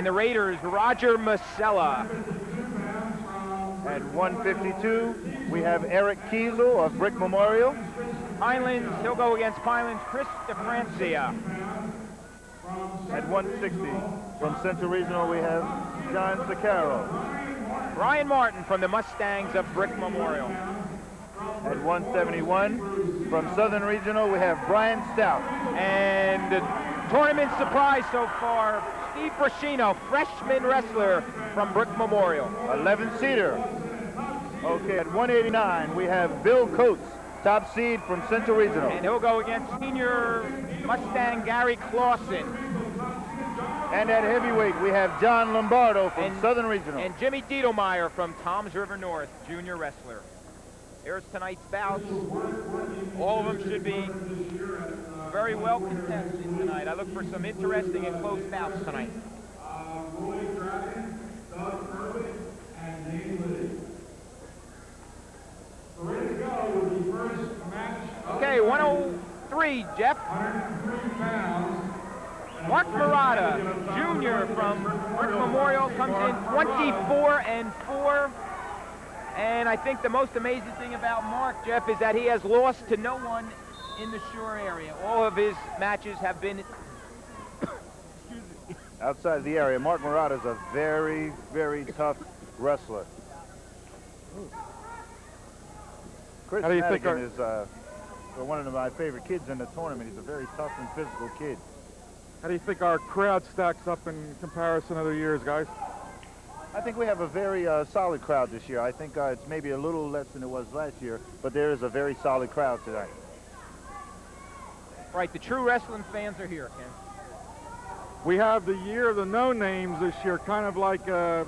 And the Raiders, Roger Masella. At 152, we have Eric Kiesel of Brick Memorial. Pinelands, he'll go against Pinelands, Chris DeFrancia. At 160, from Central Regional, we have John Zaccaro. Brian Martin from the Mustangs of Brick Memorial. At 171, from Southern Regional, we have Brian Stout. And the tournament surprise so far, Steve Bruscino, freshman wrestler from Brick Memorial. 11-seater. Okay, at 189, we have Bill Coates, top seed from Central Regional. And he'll go against senior Mustang Gary Clawson. And at heavyweight, we have John Lombardo from Southern Regional. And Jimmy Dietlmeier from Toms River North, junior wrestler. Here's tonight's bouts. All of them should be very well contested tonight. I look for some interesting and close bouts tonight. Okay, 103, Jeff. 103 pounds. Mark Murata, junior from Brick Memorial, comes in 24-4. And I think the most amazing thing about Mark, Jeff, is that he has lost to no one in the Shore area. All of his matches have been outside the area. Mark Murata is a very, very tough wrestler. Chris Madigan is one of my favorite kids in the tournament. He's a very tough and physical kid. How do you think our crowd stacks up in comparison to other years, guys? I think we have a very solid crowd this year. I think it's maybe a little less than it was last year, but there is a very solid crowd tonight. Right, the true wrestling fans are here, Ken. We have the year of the no-names this year, kind of like an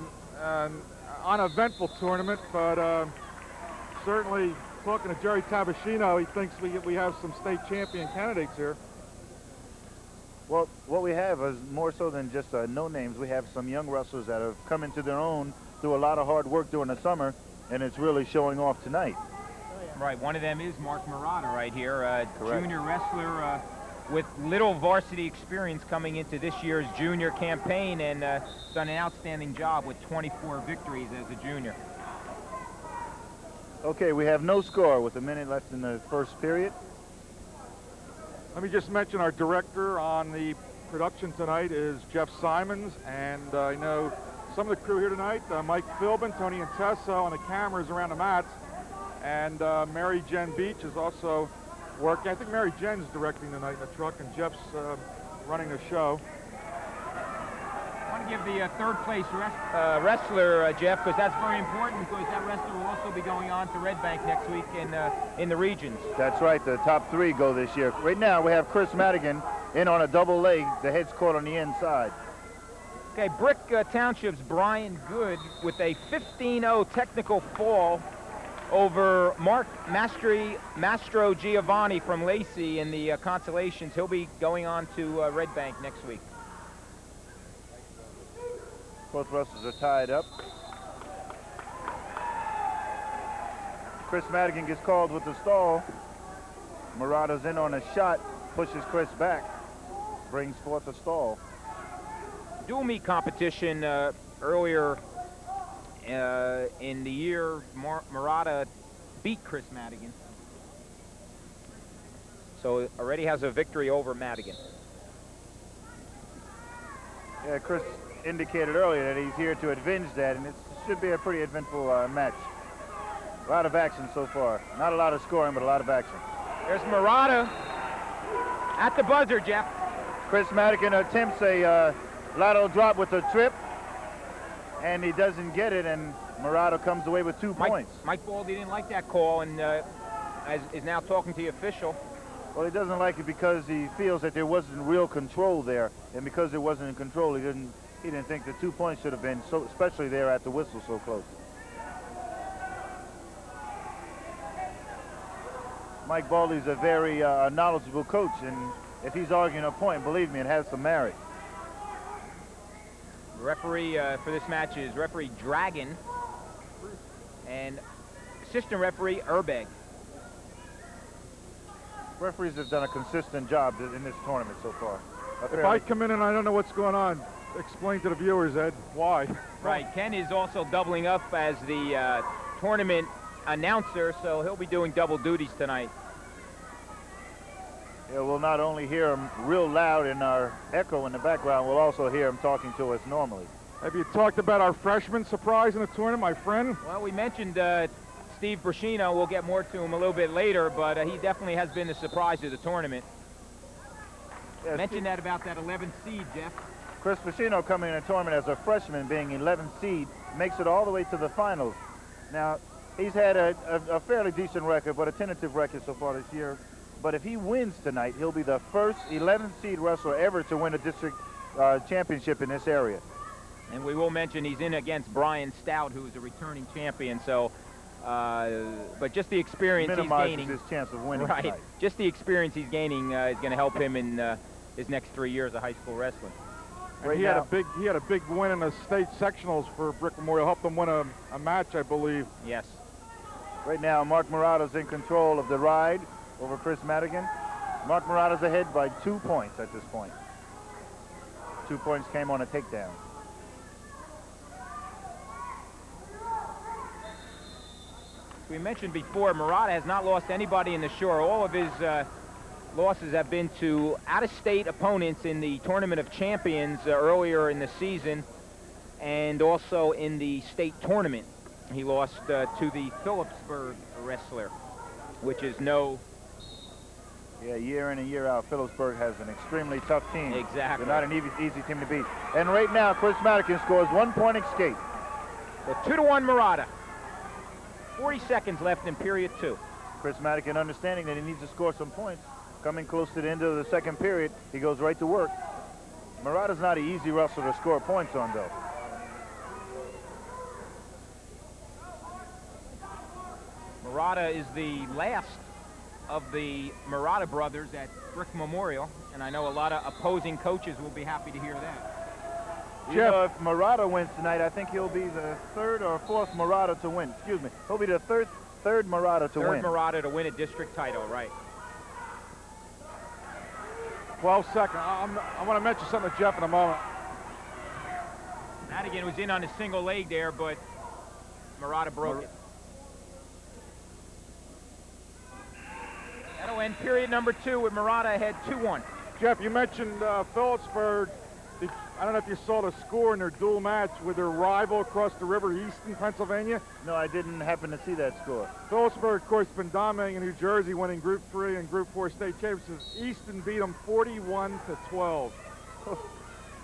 uneventful tournament, but certainly talking to Jerry Tabashino, he thinks we have some state champion candidates here. Well, what we have is more so than just no-names. We have some young wrestlers that have come into their own through a lot of hard work during the summer, and it's really showing off tonight. Right, one of them is Mark Murata right here, junior wrestler with little varsity experience coming into this year's junior campaign, and done an outstanding job with 24 victories as a junior. Okay, we have no score with a minute left in the first period. Let me just mention our director on the production tonight is Jeff Simons, and I know some of the crew here tonight, Mike Philbin, Tony Inteso on the cameras around the mats, and Mary Jen Beach is also working. I think Mary Jen's directing tonight in the truck, and Jeff's running the show. I want to give the third place wrestler, Jeff, because that's very important, because that wrestler will also be going on to Red Bank next week in the regions. That's right, the top three go this year. Right now we have Chris Madigan in on a double leg, the head's caught on the inside. Okay, Brick Township's Brian Good with a 15-0 technical fall over Mark Mastro Giovanni from Lacey in the consolations. He'll be going on to Red Bank next week. Both wrestlers are tied up. Chris Madigan gets called with the stall. Murata's in on a shot, pushes Chris back, brings forth a stall. Dual meet competition earlier in the year, Murata beat Chris Madigan. So already has a victory over Madigan. Yeah, Chris indicated earlier that he's here to avenge that, and it should be a pretty eventful match. A lot of action so far. Not a lot of scoring, but a lot of action. There's Murata at the buzzer, Jeff. Chris Madigan attempts a lateral drop with a trip, and he doesn't get it, and Murata comes away with 2 points. Mike Baldi didn't like that call, and is now talking to the official. Well, he doesn't like it because he feels that there wasn't real control there, and because there wasn't in control, he didn't think the 2 points should have been, so especially there at the whistle so close. Mike Baldi's a very knowledgeable coach, and if he's arguing a point, believe me, it has some merit. The referee for this match is referee Dragon and assistant referee Urbeg. Referees have done a consistent job in this tournament so far. If I come in and I don't know what's going on, explain to the viewers, Ed, why. Right, Ken is also doubling up as the tournament announcer, so he'll be doing double duties tonight. Yeah, we'll not only hear him real loud in our echo in the background, we'll also hear him talking to us normally. Have you talked about our freshman surprise in the tournament, my friend? Well, we mentioned Steve Bruscino. We'll get more to him a little bit later, but he definitely has been the surprise of the tournament. Yeah, Mention that about that 11th seed, Jeff. Chris Bruscino coming in a tournament as a freshman, being 11th seed, makes it all the way to the finals. Now, he's had a fairly decent record, but a tentative record so far this year. But if he wins tonight, he'll be the first 11th seed wrestler ever to win a district championship in this area. And we will mention he's in against Bryon Stout, who's a returning champion. So, but just the experience he's gaining, his chance of winning right? tonight. Just the experience he's gaining is going to help him in his next 3 years of high school wrestling. Right, he had a big win in the state sectionals for Brick Memorial. Helped them win a match, I believe. Yes. Right now, Mark Murata's in control of the ride over Chris Madigan. Mark Murata's ahead by 2 points at this point. 2 points came on a takedown. We mentioned before, Murata has not lost anybody in the shore. All of his losses have been to out-of-state opponents in the Tournament of Champions earlier in the season, and also in the state tournament. He lost to the Phillipsburg wrestler, which is no... Yeah, year in and year out, Phillipsburg has an extremely tough team. Exactly. They're not an easy team to beat. And right now, Chris Madigan scores 1 point escape. So 2-1 Murata. 40 seconds left in period 2. Chris Madigan understanding that he needs to score some points. Coming close to the end of the second period, he goes right to work. Murata's not an easy wrestler to score points on, though. Murata is the last of the Murata brothers at Brick Memorial, and I know a lot of opposing coaches will be happy to hear that. You know, if Murata wins tonight, I think he'll be the third or fourth Murata to win. Excuse me. He'll be the third Murata to win. Third Murata to win a district title, right. 12 seconds. I want to mention something to Jeff in a moment. Madigan was in on a single leg there, but Murata broke it. That'll end period number 2 with Murata ahead 2-1. Jeff, you mentioned Phillipsburg. I don't know if you saw the score in their dual match with their rival across the river, Easton, Pennsylvania. No, I didn't happen to see that score. Phillipsburg, of course, been dominating in New Jersey, winning Group 3 and Group 4 state championships. Easton beat them 41-12.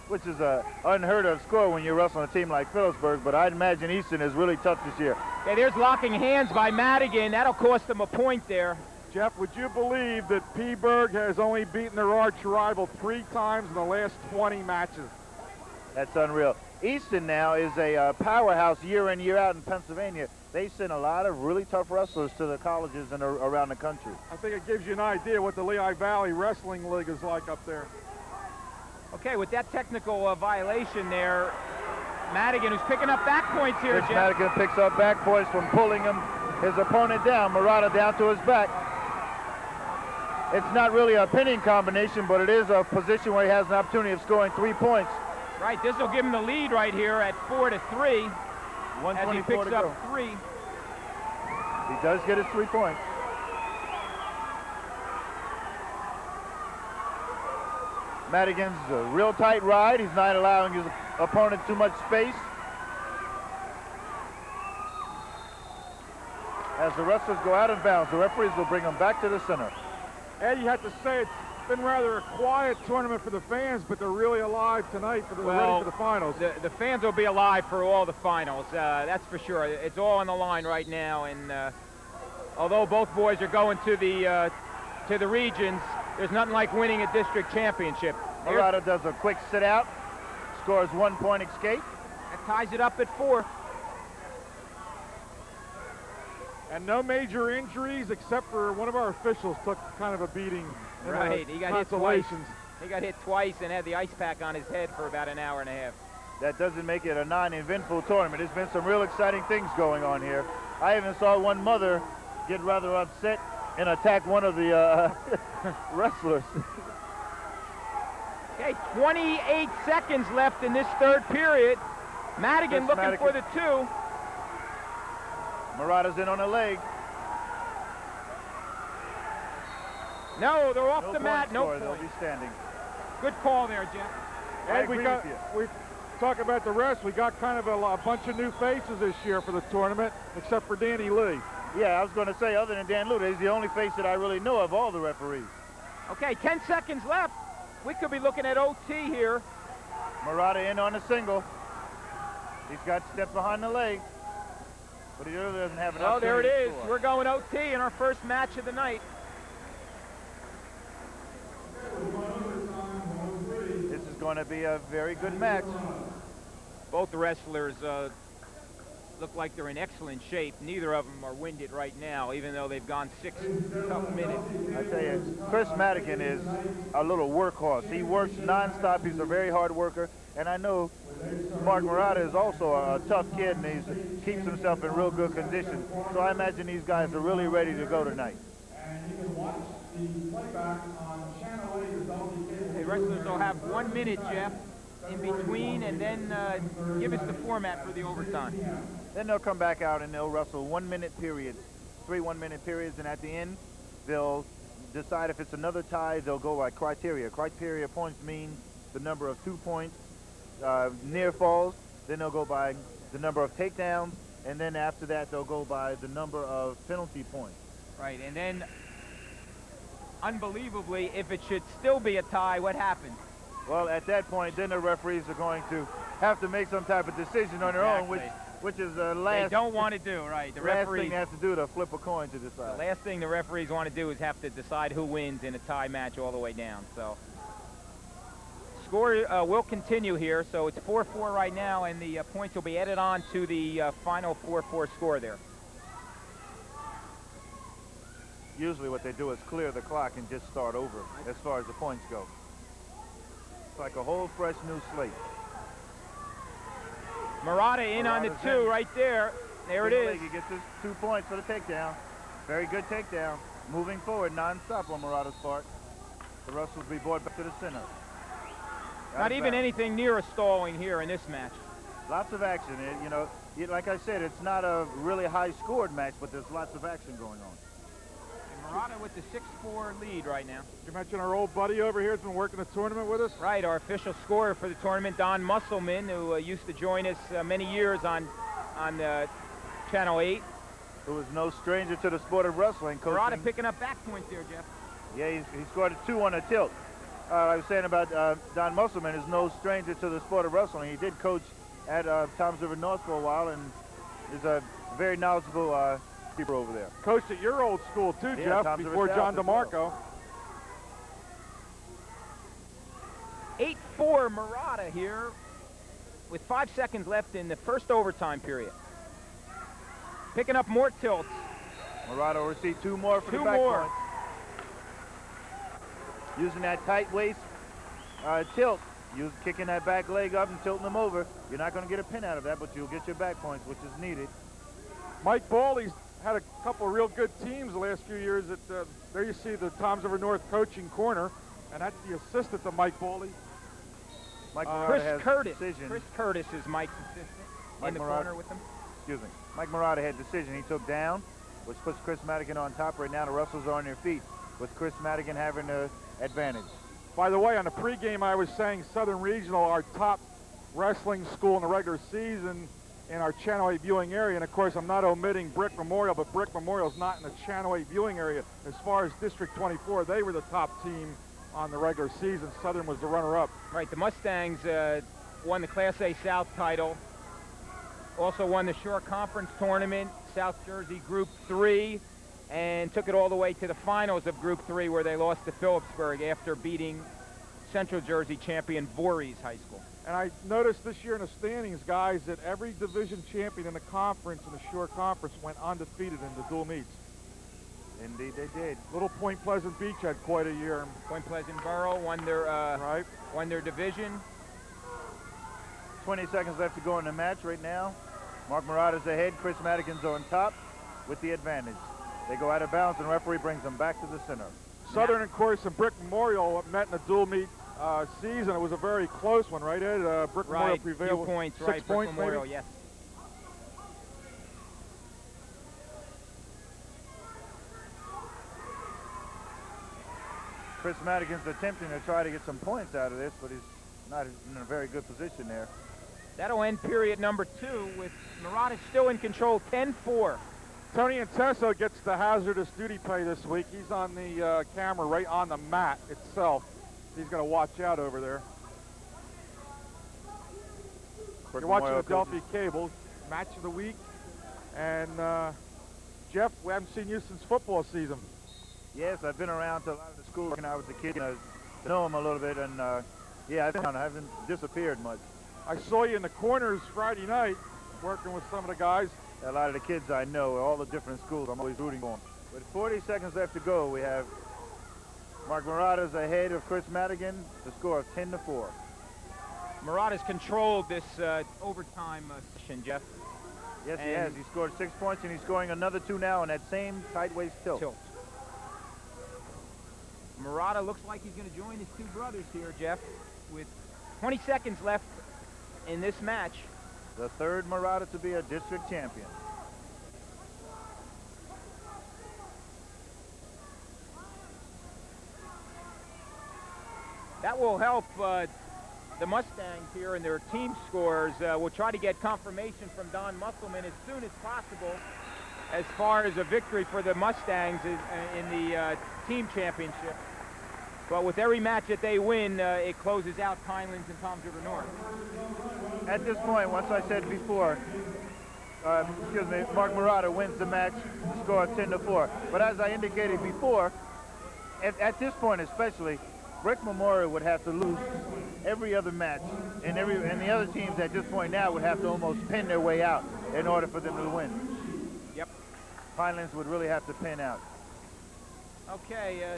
Which is a unheard of score when you're wrestling a team like Phillipsburg, but I'd imagine Easton is really tough this year. Okay, there's locking hands by Madigan. That'll cost them a point there. Jeff, would you believe that P-Burg has only beaten their arch rival 3 times in the last 20 matches? That's unreal. Easton now is a powerhouse year in, year out in Pennsylvania. They send a lot of really tough wrestlers to the colleges and around the country. I think it gives you an idea what the Lehigh Valley Wrestling League is like up there. Okay, with that technical violation there, Madigan, who's picking up back points here, Chris Jeff. Madigan picks up back points from pulling his opponent down. Murata down to his back. It's not really a pinning combination, but it is a position where he has an opportunity of scoring 3 points. Right, this will give him the lead right here at 4-3 as he picks up 3. He does get his 3 points. Madigan's a real tight ride. He's not allowing his opponent too much space. As the wrestlers go out of bounds, the referees will bring them back to the center. Ed, you have to say it's been rather a quiet tournament for the fans, but they're really alive tonight for ready for the finals. The fans will be alive for all the finals, that's for sure. It's all on the line right now, and although both boys are going to the regions, there's nothing like winning a district championship. Murata does a quick sit out, scores 1 point escape. That ties it up at 4. And no major injuries except for one of our officials took kind of a beating. Right, he got hit twice. He got hit twice and had the ice pack on his head for about an hour and a half. That doesn't make it a non-eventful tournament. There's been some real exciting things going on here. I even saw one mother get rather upset and attack one of the wrestlers. Okay, 28 seconds left in this third period. Madigan looking for the 2. Murata's in on the leg. No, they're off the mat. No point. point. They'll be standing. Good call there, Jeff. And we talk about the rest. We got kind of a bunch of new faces this year for the tournament, except for Danny Lee. Yeah, I was going to say, other than Dan Luda, he's the only face that I really know of all the referees. Okay, 10 seconds left. We could be looking at OT here. Murata in on a single. He's got step behind the leg, but he really doesn't have enough. Oh, there it is. Score. We're going OT in our first match of the night. This is going to be a very good match. Both wrestlers look like they're in excellent shape. Neither of them are winded right now, even though they've gone 6 tough minutes. I tell you, Chris Madigan is a little workhorse. He works nonstop. He's a very hard worker. And I know Mark Murata is also a tough kid, and he keeps himself in real good condition. So I imagine these guys are really ready to go tonight. The wrestlers will have 1 minute, Jeff, in between, and then give us the format for the overtime. Then they'll come back out and they'll wrestle 1 minute periods, 3 1-minute periods, and at the end, they'll decide if it's another tie. They'll go by criteria. Criteria points mean the number of 2 points, near falls. Then they'll go by the number of takedowns, and then after that, they'll go by the number of penalty points. Right, and then, unbelievably, if it should still be a tie, what happens? Well, at that point, then the referees are going to have to make some type of decision on their own, which is the last. They don't want to do, right? The last thing they have to do to flip a coin to decide. The last thing the referees want to do is have to decide who wins in a tie match all the way down. So, score will continue here. So it's 4-4 right now, and the points will be added on to the final 4-4 score there. Usually what they do is clear the clock and just start over as far as the points go. It's like a whole fresh new slate. Murata in on the 2 right there. There it is. He gets his 2 points for the takedown. Very good takedown. Moving forward non-stop on Murata's part. The rest will be brought back to the center. Not even anything near a stalling here in this match. Lots of action. You know, like I said, it's not a really high-scored match, but there's lots of action going on. Murata with the 6-4 lead right now. You mentioned our old buddy over here has been working the tournament with us. Right, our official scorer for the tournament, Don Musselman, who used to join us many years on Channel 8. Who is no stranger to the sport of wrestling. Murata picking up back points there, Jeff. Yeah, he scored a 2 on a tilt. I was saying about Don Musselman is no stranger to the sport of wrestling. He did coach at Toms River North for a while and is a very knowledgeable keeper over there. Coached at your old school too, yeah, Jeff, before John DeMarco. 8-4 Murata here with 5 seconds left in the first overtime period. Picking up more tilts. Murata will receive 2 more for the back point. Using that tight waist tilt, kicking that back leg up and tilting them over. You're not going to get a pin out of that, but you'll get your back points, which is needed. Mike Baldi's had a couple of real good teams the last few years. There you see the Toms River North coaching corner, and that's the assistant to Mike Baldi. Chris Curtis. Chris Curtis is Mike's assistant in the corner with him. Excuse me. Mike Murata had decision he took down, which puts Chris Madigan on top. Right now the wrestlers are on their feet, with Chris Madigan having the advantage. By the way, on the pregame I was saying Southern Regional, our top wrestling school in the regular season in our Channel 8 viewing area, and of course I'm not omitting Brick Memorial, but Brick Memorial's not in the Channel 8 viewing area. As far as District 24, they were the top team on the regular season. Southern was the runner-up. Right, the Mustangs won the Class A South title, also won the Shore Conference Tournament, South Jersey Group 3, and took it all the way to the finals of Group 3 where they lost to Phillipsburg after beating Central Jersey champion Voorhees High School. And I noticed this year in the standings, guys, that every division champion in the conference, in the Shore Conference, went undefeated in the dual meets. Indeed they did. Little Point Pleasant Beach had quite a year. Point Pleasant Borough won their division. 20 seconds left to go in the match right now. Mark Murata's ahead. Chris Madigan's on top with the advantage. They go out of bounds and the referee brings them back to the center. Southern, of course, and Brick Memorial met in a dual meet season. It was a very close one, right, Ed? Brick Memorial Right, prevailed. 2 points, 6 right, Brick points, Memorial, maybe? yes. Chris Madigan's attempting to try to get some points out of this, but he's not in a very good position there. That'll end period number 2 with Murata still in control, 10-4. Tony Inteso gets the hazardous duty pay this week. He's on the camera right on the mat itself. He's going to watch out over there. You're watching Adelphia Cable, match of the week. And Jeff, we haven't seen you since football season. Yes, I've been around to a lot of the schools when I was a kid. To know them a little bit, and yeah, I haven't disappeared much. I saw you in the corners Friday night working with some of the guys. A lot of the kids I know, all the different schools, I'm always rooting for them. With 40 seconds left to go, we have Mark Murata's ahead of Chris Madigan, the score of 10-4. Murata's controlled this overtime session, Jeff. Yes, he has. He scored 6 points, and he's scoring another 2 now on that same tight waist tilt. Murata looks like he's going to join his 2 brothers here, Jeff, with 20 seconds left in this match. The 3rd Murata to be a district champion. That will help the Mustangs here in their team scores. We'll try to get confirmation from Don Musselman as soon as possible as far as a victory for the Mustangs in the team championship. But with every match that they win, it closes out Pinelands and Toms River North. At this point, once I said before, Mark Murata wins the match, score of 10-4. But as I indicated before, at this point especially, Brick Memorial would have to lose every other match, and the other teams at this point now would have to almost pin their way out in order for them to win. Yep. Pinelands would really have to pin out. Okay.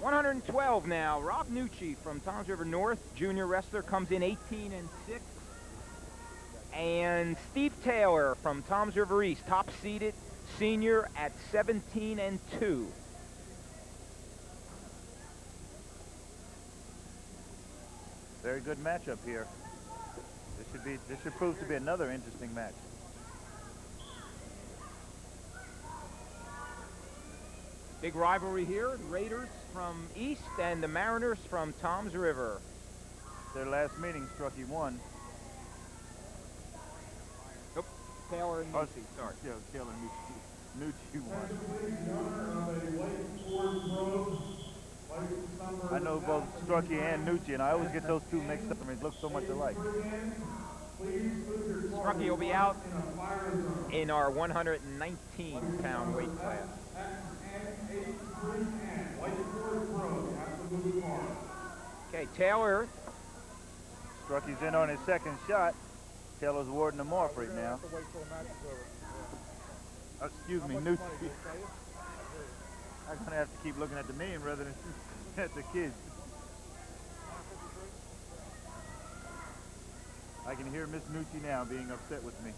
112 now. Rob Nucci from Toms River North, junior wrestler, comes in 18-6. And Steve Taylor from Toms River East, top seeded senior at 17-2. Very good matchup here. This should prove to be another interesting match. Big rivalry here, the Raiders from East and the Mariners from Toms River. Their last meeting, Strucki won. Nope, Taylor and Nucci, sorry. Yeah, Taylor and Nucci won. I know both Strucki and Nucci, and I always get those two mixed up. I mean, it looks so much alike. Strucki will be out in our 119-pound weight class. Okay, Taylor. Strucki's in on his 2nd shot. Taylor's warding him off right now. Excuse me, Nucci. I'm going to have to keep looking at the name rather than at the kids. I can hear Miss Nucci now being upset with me.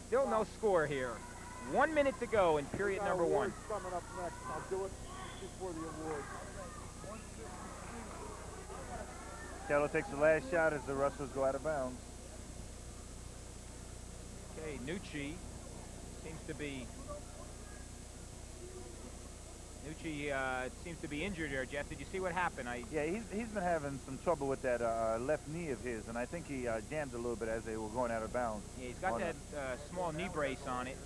Still no score here. 1 minute to go in period number 1. Coming up next. I'll do it before the awards. Taylor takes the last shot as the wrestlers go out of bounds. Okay, Nucci seems to be injured here, Jeff. Did you see what happened? Yeah, he's been having some trouble with that left knee of his, and I think he jammed a little bit as they were going out of bounds. Yeah, he's got that small knee brace on it.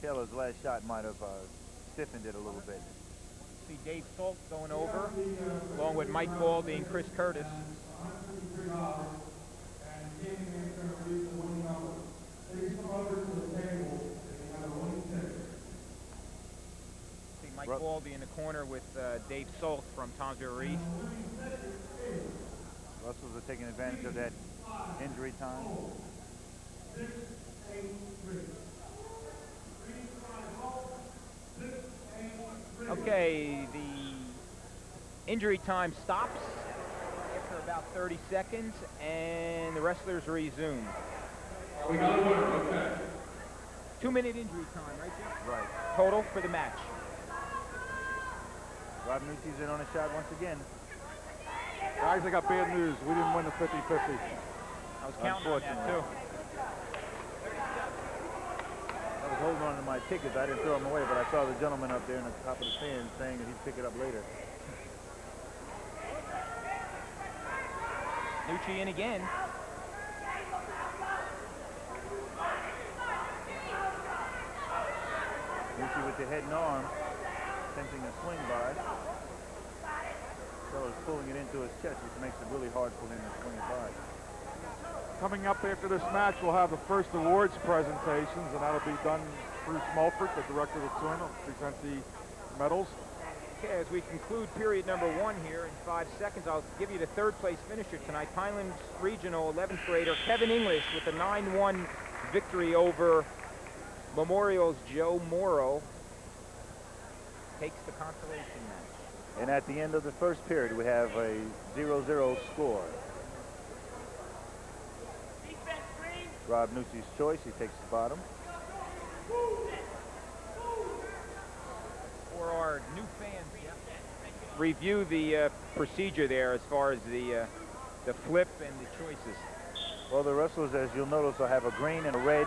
Taylor's last shot might have stiffened it a little bit. See Dave Salt going over, along with Mike Baldi and Chris Curtis. See Mike Baldi in the corner with Dave Salt from Toms River East. Russells are taking advantage of that injury time. Okay, the injury time stops after about 30 seconds, and the wrestlers resume. 2-minute injury time, right, Jeff? Right. Total for the match. Rob Nucci's in on a shot once again. Guys, I got bad news. We didn't win the 50-50. I was counting on that, too. I was holding on to my tickets. I didn't throw them away, but I saw the gentleman up there in the top of the stand saying that he'd pick it up later. Nucci in again. Nucci with the head and arm, attempting a swing by. So he's pulling it into his chest, which makes it really hard for him to swing it by. Coming up after this match, we'll have the first awards presentations, and that'll be done Bruce Mulford, the director of the tournament, will present the medals. Okay, as we conclude period number 1 here in 5 seconds, I'll give you the third place finisher tonight. Pinelands Regional 11th grader Kevin English with a 9-1 victory over Memorial's Joe Morrow takes the consolation match. And at the end of the first period, we have a 0-0 score. Rob Nucci's choice, he takes the bottom. For our new fans, review the procedure there as far as the flip and the choices. Well, the wrestlers, as you'll notice, will have a green and a red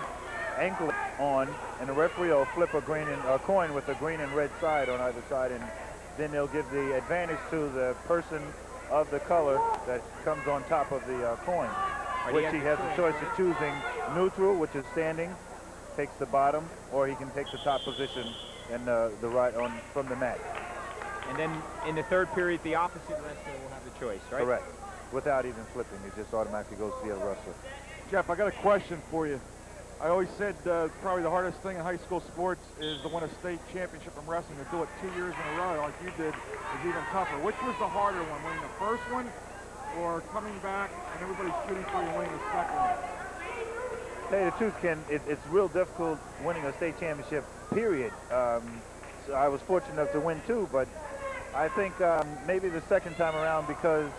anklet on, and the referee will flip a coin with a green and red side on either side, and then they'll give the advantage to the person of the color that comes on top of the coin, which he has the choice of choosing neutral, which is standing, takes the bottom, or he can take the top position and the right on from the mat. And then in the third period, the opposite wrestler will have the choice, right? Correct. Without even flipping, it just automatically goes to the other wrestler. Jeff, I got a question for you. I always said probably the hardest thing in high school sports is to win a state championship in wrestling. To do it 2 years in a row like you did is even tougher. Which was the harder one, winning the first one or coming back and everybody shooting for you winning the second one? To tell you the truth, Ken, it's real difficult winning a state championship, period. So I was fortunate enough to win 2, but I think maybe the second time around because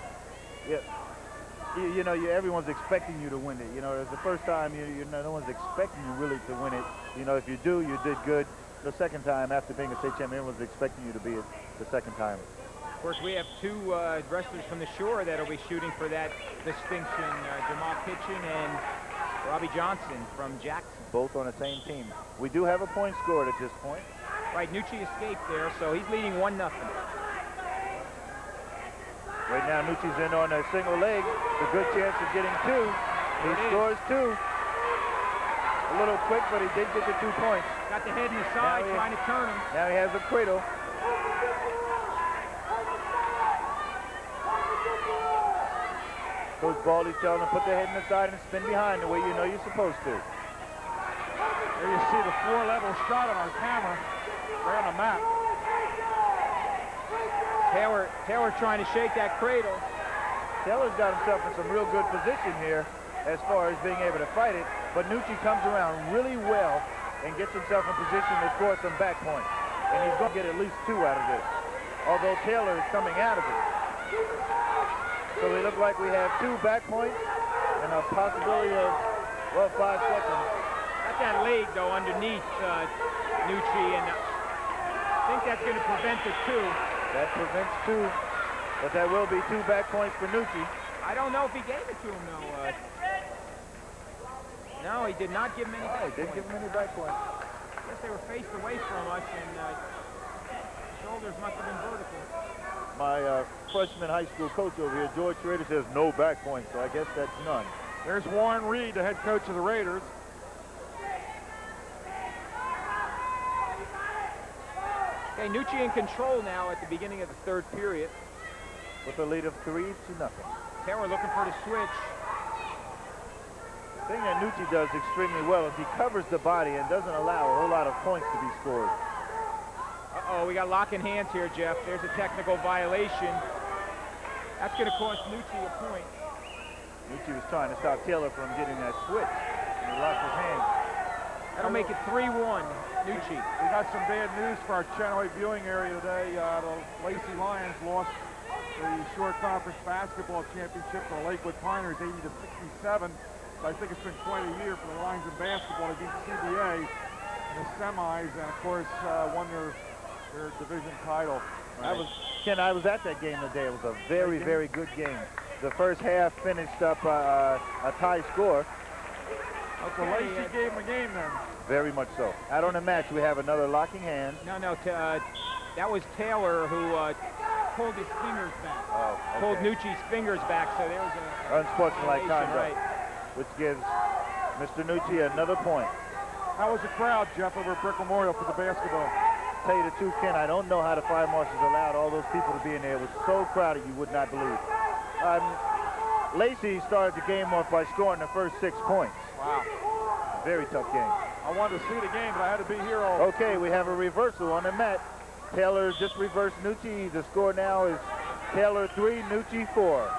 everyone's expecting you to win it. You know, the first time, no one's expecting you really to win it. You know, if you do, you did good. The second time, after being a state champion, everyone's expecting you to be it the second time. Of course, we have 2 wrestlers from the shore that will be shooting for that distinction, Jamal Kitchen and Robbie Johnson from Jackson. Both on the same team. We do have a point scored at this point. Right, Nucci escaped there, so he's leading 1-0. Right now, Nucci's in on a single leg. A good chance of getting 2. He scores 2. A little quick, but he did get the 2 points. Got the head in the side, trying to turn him. Now he has a cradle. Coach Baldi telling him put the head in the side and spin behind the way you know you're supposed to. There you see the 4-level shot on our camera, right on the map. Taylor trying to shake that cradle. Taylor's got himself in some real good position here as far as being able to fight it, but Nucci comes around really well and gets himself in position to score some back points. And he's going to get at least 2 out of this, although Taylor is coming out of it. So we look like we have 2 back points and a possibility of, well, 5 seconds. Got that leg, though, underneath Nucci, and I think that's going to prevent the 2. That prevents 2, but that will be 2 back points for Nucci. I don't know if he gave it to him, though. No, he did not give him any back points. He didn't give him any back points. I guess they were faced away from us, and shoulders must have been vertical. My freshman high school coach over here, George Schrader, says no back points, so I guess that's none. There's Warren Reed, the head coach of the Raiders. Okay, Nucci in control now at the beginning of the third period. With a lead of 3-0. Taylor looking for the switch. The thing that Nucci does extremely well is he covers the body and doesn't allow a whole lot of points to be scored. Uh-oh, we got locking hands here, Jeff. There's a technical violation. That's going to cost Nucci a point. Nucci was trying to stop Taylor from getting that switch, and he locked his hands. That'll make it 3-1, Nucci. We got some bad news for our Channel 8 viewing area today. The Lacey Lions lost the Shore Conference Basketball Championship to the Lakewood Piners 80-67. So I think it's been quite a year for the Lions in basketball. They beat CBA in the semis and, of course, won their division title. Right. Ken, I was at that game today. It was a very, very good game. The first half finished up a tie score. So Lacey gave him a game then. Very much so. Out on the match, we have another locking hand. No, that was Taylor who pulled his fingers back. Oh, okay. Pulled Nucci's fingers back, so there was a unsportsmanlike conduct, right. which gives Mr. Nucci another point. How was the crowd, Jeff, over at Brick Memorial for the basketball? Tell you the truth, Ken, I don't know how the fire marshals allowed all those people to be in there. It was so crowded you would not believe. Lacey started the game off by scoring the first 6 points. Wow. Very tough game. I wanted to see the game, but I had to be here all. Okay, we have a reversal on the mat. Taylor just reversed Nucci. The score now is Taylor 3, Nucci 4.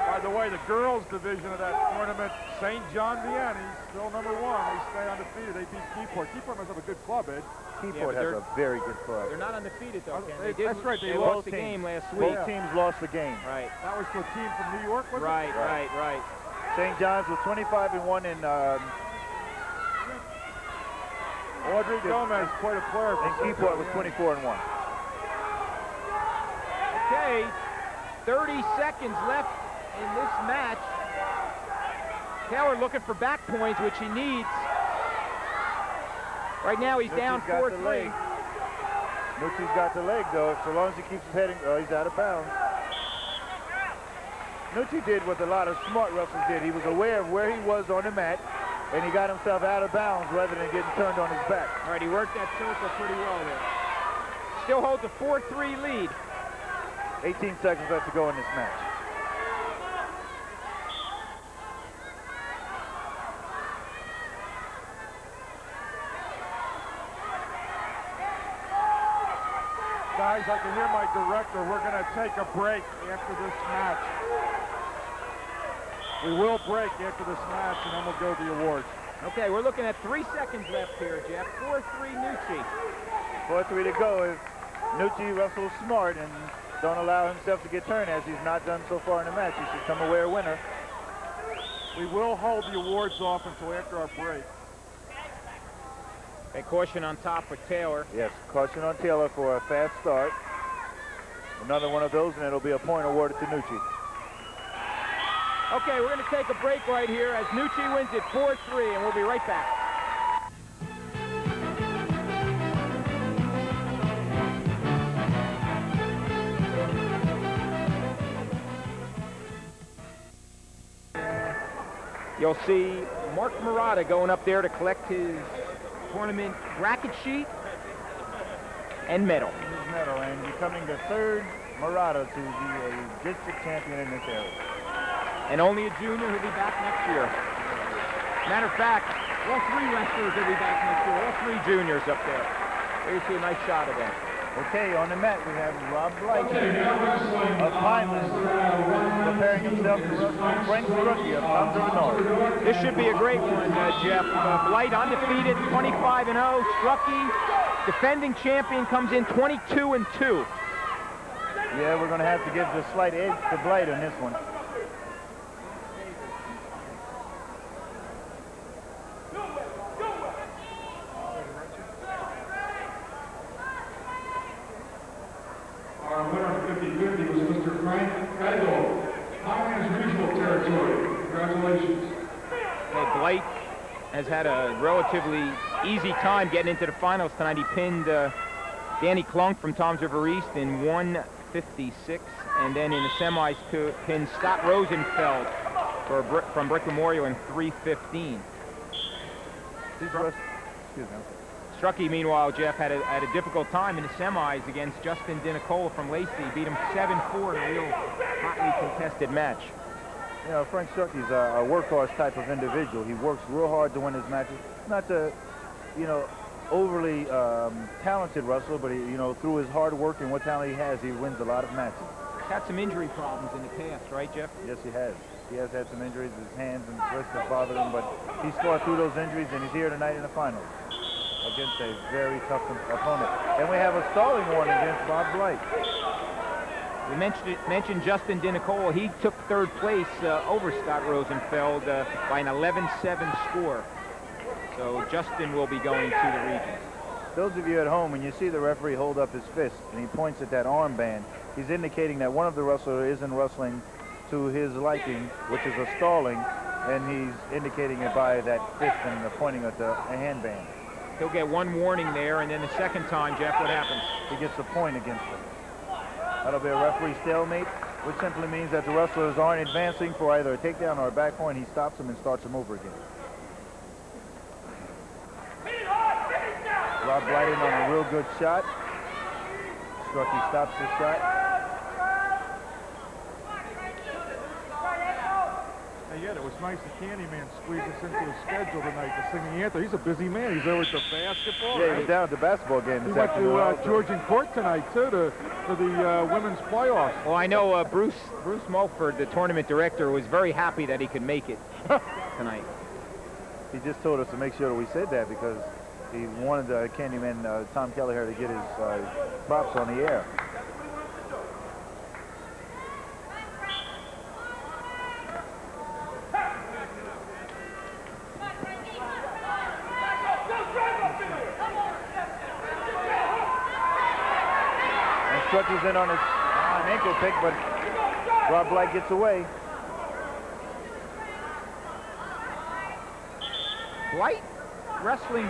By the way, the girls division of that tournament, St. John Vianney, still #1. They stay undefeated. They beat Keyport. Keyport must have a good club, Ed. Keyport has a very good club. They're not undefeated, though, Ken. That's right. They lost the game last week. Both teams lost the game. Right. That was to a team from New York, was it? Right. St. John's was 25-1 in Audrey Gomez, quite a player. And Keyport was 24-1. Okay, 30 seconds left in this match. Taylor looking for back points, which he needs. Right now he's down 4-3. Nucci's got the leg, though, so long as he keeps his heading. Oh, he's out of bounds. Nucci did what a lot of smart wrestlers did. He was aware of where he was on the mat, and he got himself out of bounds rather than getting turned on his back. All right, he worked that circle pretty well there. Still holds a 4-3 lead. 18 seconds left to go in this match. Guys, I can hear my director. We're going to take a break after this match. We will break after this match, and then we'll go to the awards. Okay, we're looking at 3 seconds left here, Jeff. 4-3 Nucci. 4-3 to go. If Nucci wrestles smart and don't allow himself to get turned, as he's not done so far in the match, he should come away a winner. We will hold the awards off until after our break. A caution on top for Taylor. Yes, caution on Taylor for a fast start. Another one of those, and it'll be a point awarded to Nucci. Okay, we're going to take a break right here as Nucci wins it 4-3, and we'll be right back. You'll see Mark Murata going up there to collect his tournament bracket sheet and medal. His medal, and becoming the third Murata to be a district champion in this area. And only a junior who'll be back next year. Matter of fact, all 3 wrestlers will be back next year. All 3 juniors up there. There you see a nice shot of them. Okay, on the mat we have Rob Blight of Pineland preparing himself to wrestle Frank Strucki of Tom's River North. This should be a great one, Jeff. Blight undefeated, 25-0. Strucki, defending champion, comes in 22-2. Yeah, we're going to have to give the slight edge to Blight on this one. Our winner 50-50 was Mr. Frank Kiesel, Highlands Regional Territory. Congratulations. Okay, Blight has had a relatively easy time getting into the finals tonight. He pinned Danny Klunk from Tom's River East in 1:56, and then in the semis pinned Scott Rosenfeld from Brick Memorial in 3:15. Excuse me. Strucki, meanwhile, Jeff, had a difficult time in the semis against Justin Dinicola from Lacey. Beat him 7-4 in a real hotly contested match. You know, Frank Strucki's a workhorse type of individual. He works real hard to win his matches. Not to, you know, overly talented wrestler, but he, you know, through his hard work and what talent he has, he wins a lot of matches. He's had some injury problems in the past, right, Jeff? Yes, he has. He has had some injuries. His hands and wrists have bothered him, but he's fought through those injuries, and he's here tonight in the finals against a very tough opponent. And we have a stalling warning against Bob Blight. We mentioned Justin Dinicola. He took 3rd place over Scott Rosenfeld by an 11-7 score. So Justin will be going to the regions. Those of you at home, when you see the referee hold up his fist and he points at that armband, he's indicating that one of the wrestlers isn't wrestling to his liking, which is a stalling, and he's indicating it by that fist and pointing at the handband. He'll get one warning there, and then the second time, Jeff, what happens? He gets a point against him. That'll be a referee stalemate, which simply means that the wrestlers aren't advancing for either a takedown or a back point. He stops them and starts them over again. Rob Blyden on a real good shot. Strucki stops the shot. Yeah, it was nice the Candyman squeezed us into his schedule tonight to sing the anthem. He's a busy man. He's over at the basketball. Yeah, he's down at the basketball game this He went afternoon. to Georgian Court tonight, too, for the women's playoffs. Well, I know Bruce Mulford, the tournament director, was very happy that he could make it tonight. He just told us to make sure that we said that because he wanted Candyman Tom Kelleher to get his props on the air. Strucki's in on his ankle pick, but Rob Blight gets away. Blight wrestling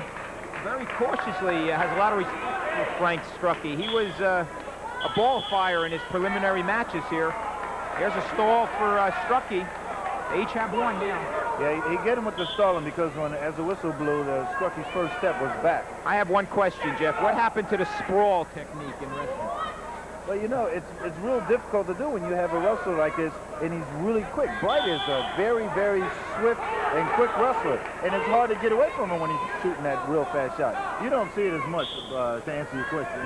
very cautiously, has a lot of respect for Frank Strucki. He was a ball fire in his preliminary matches here. There's a stall for Strucki. They each have one now. Yeah, he get him with the stalling because as the whistle blew, Strucki's first step was back. I have one question, Jeff. What happened to the sprawl technique in wrestling? Well, you know, it's real difficult to do when you have a wrestler like this, and he's really quick. Blight is a very, very swift and quick wrestler, and it's hard to get away from him when he's shooting that real fast shot. You don't see it as much, to answer your question.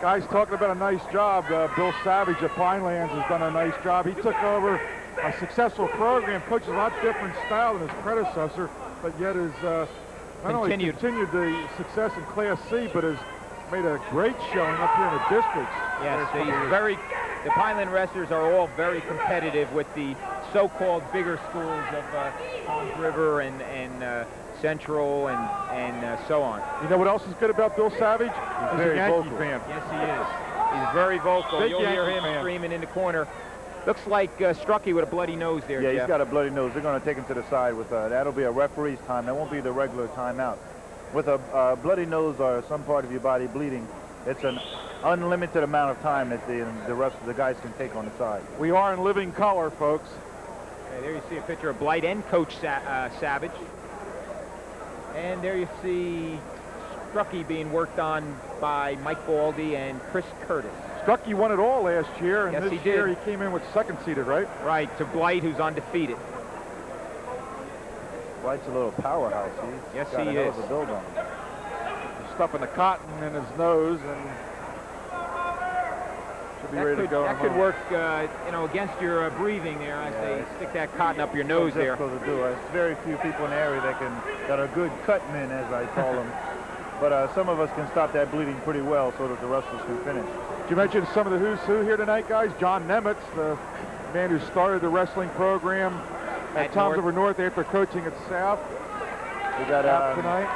Guys talking about a nice job. Bill Savage at Pinelands has done a nice job. He took over a successful program, coaches a lot different style than his predecessor, but yet has not only continued the success in Class C, but has made a great showing up here in the districts. Yes, the Pineland wrestlers are all very competitive with the so-called bigger schools of Palms River and Central and so on. You know what else is good about Bill Savage? He's very a Yankee vocal. fan. Yes, he is. He's very vocal. Big You'll hear Yankee him fan. screaming in the corner. Looks like Strucki with a bloody nose there, Yeah, Jeff. he's got a bloody nose. They're going to take him to the side with that'll be a referee's time. That won't be the regular timeout. With a bloody nose or some part of your body bleeding, it's an unlimited amount of time that the rest of the guys can take on the side. We are in living color, folks. Okay, there you see a picture of Blight and Coach Savage. And there you see Strucki being worked on by Mike Baldi and Chris Curtis. Strucki won it all last year, and Yes, this he did. year he came in with second seeded, right? Right, to Blight, who's undefeated. Blight's a little powerhouse. Yes, got he a hell is. of a build on him. He's stuffing the cotton in his nose, and should be ready to go. That could work, against your breathing there as they stick that cotton up your nose there. Difficult to do. There's very few people in the area that are good cut men, as I call them. But some of us can stop that bleeding pretty well so that the wrestlers can finish. Did you mention some of the who's who here tonight, guys? John Nemitz, the man who started the wrestling program at Toms River North after coaching at South. We got tonight.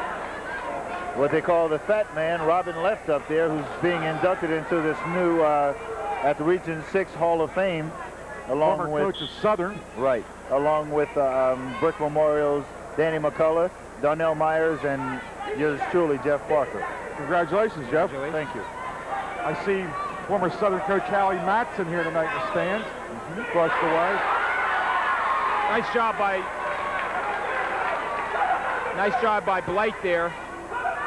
What they call the fat man, Robin Left up there, who's being inducted into this new, at the Region 6 Hall of Fame, along Former with... coach of Southern. Right, along with Brick Memorial's Danny McCullough, Donnell Myers, and yours truly, Jeff Parker. Congratulations, Jeff. Thank you. I see former Southern coach Hallie Matson here tonight in the stands. Across the way. Nice job by Blight there.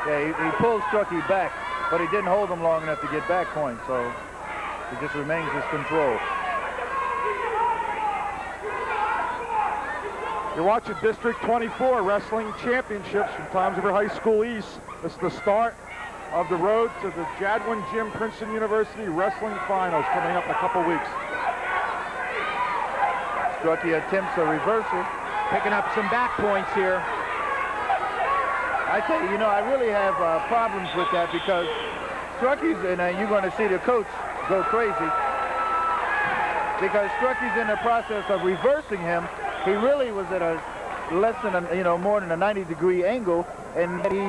Yeah, he pulled Strucki back, but he didn't hold him long enough to get back points, so he just remains his control. You're watching District 24 Wrestling Championships from Toms River High School East. This is the start of the road to the Jadwin Jim Princeton University Wrestling Finals coming up in a couple weeks. Strucki attempts a reversal. Picking up some back points here. I tell you, I really have problems with that because Strucki's, and you're going to see the coach go crazy, because Strucki's in the process of reversing him. He really was at a less than more than a 90-degree angle, and he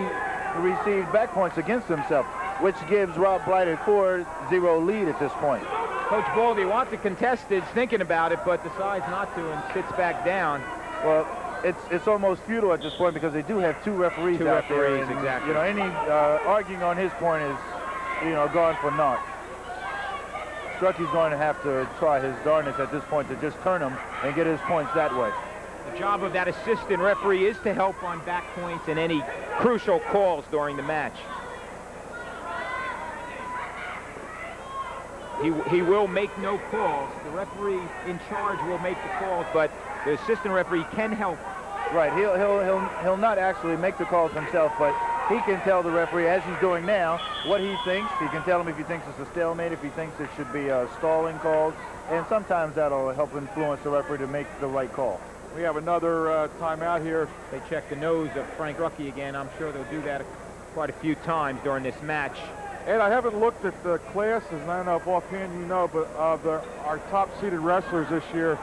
received back points against himself, which gives Rob Blight a 4-0 lead at this point. Coach Baldi wants to contest it, thinking about it, but decides not to and sits back down. Well, it's almost futile at this point because they do have two referees out there. And, exactly. You know, any arguing on his point is, you know, gone for naught. Strucki's going to have to try his darnest at this point to just turn him and get his points that way. The job of that assistant referee is to help on back points and any crucial calls during the match. He will make no calls. The referee in charge will make the calls, but the assistant referee can help. Right, he'll not actually make the calls himself, but he can tell the referee, as he's doing now, what he thinks. He can tell him if he thinks it's a stalemate, if he thinks it should be stalling calls, and sometimes that'll help influence the referee to make the right call. We have another timeout here. They check the nose of Frank Strucki again. I'm sure they'll do that quite a few times during this match. Ed, I haven't looked at the classes, and I don't know if offhand you know, but our top-seeded wrestlers this year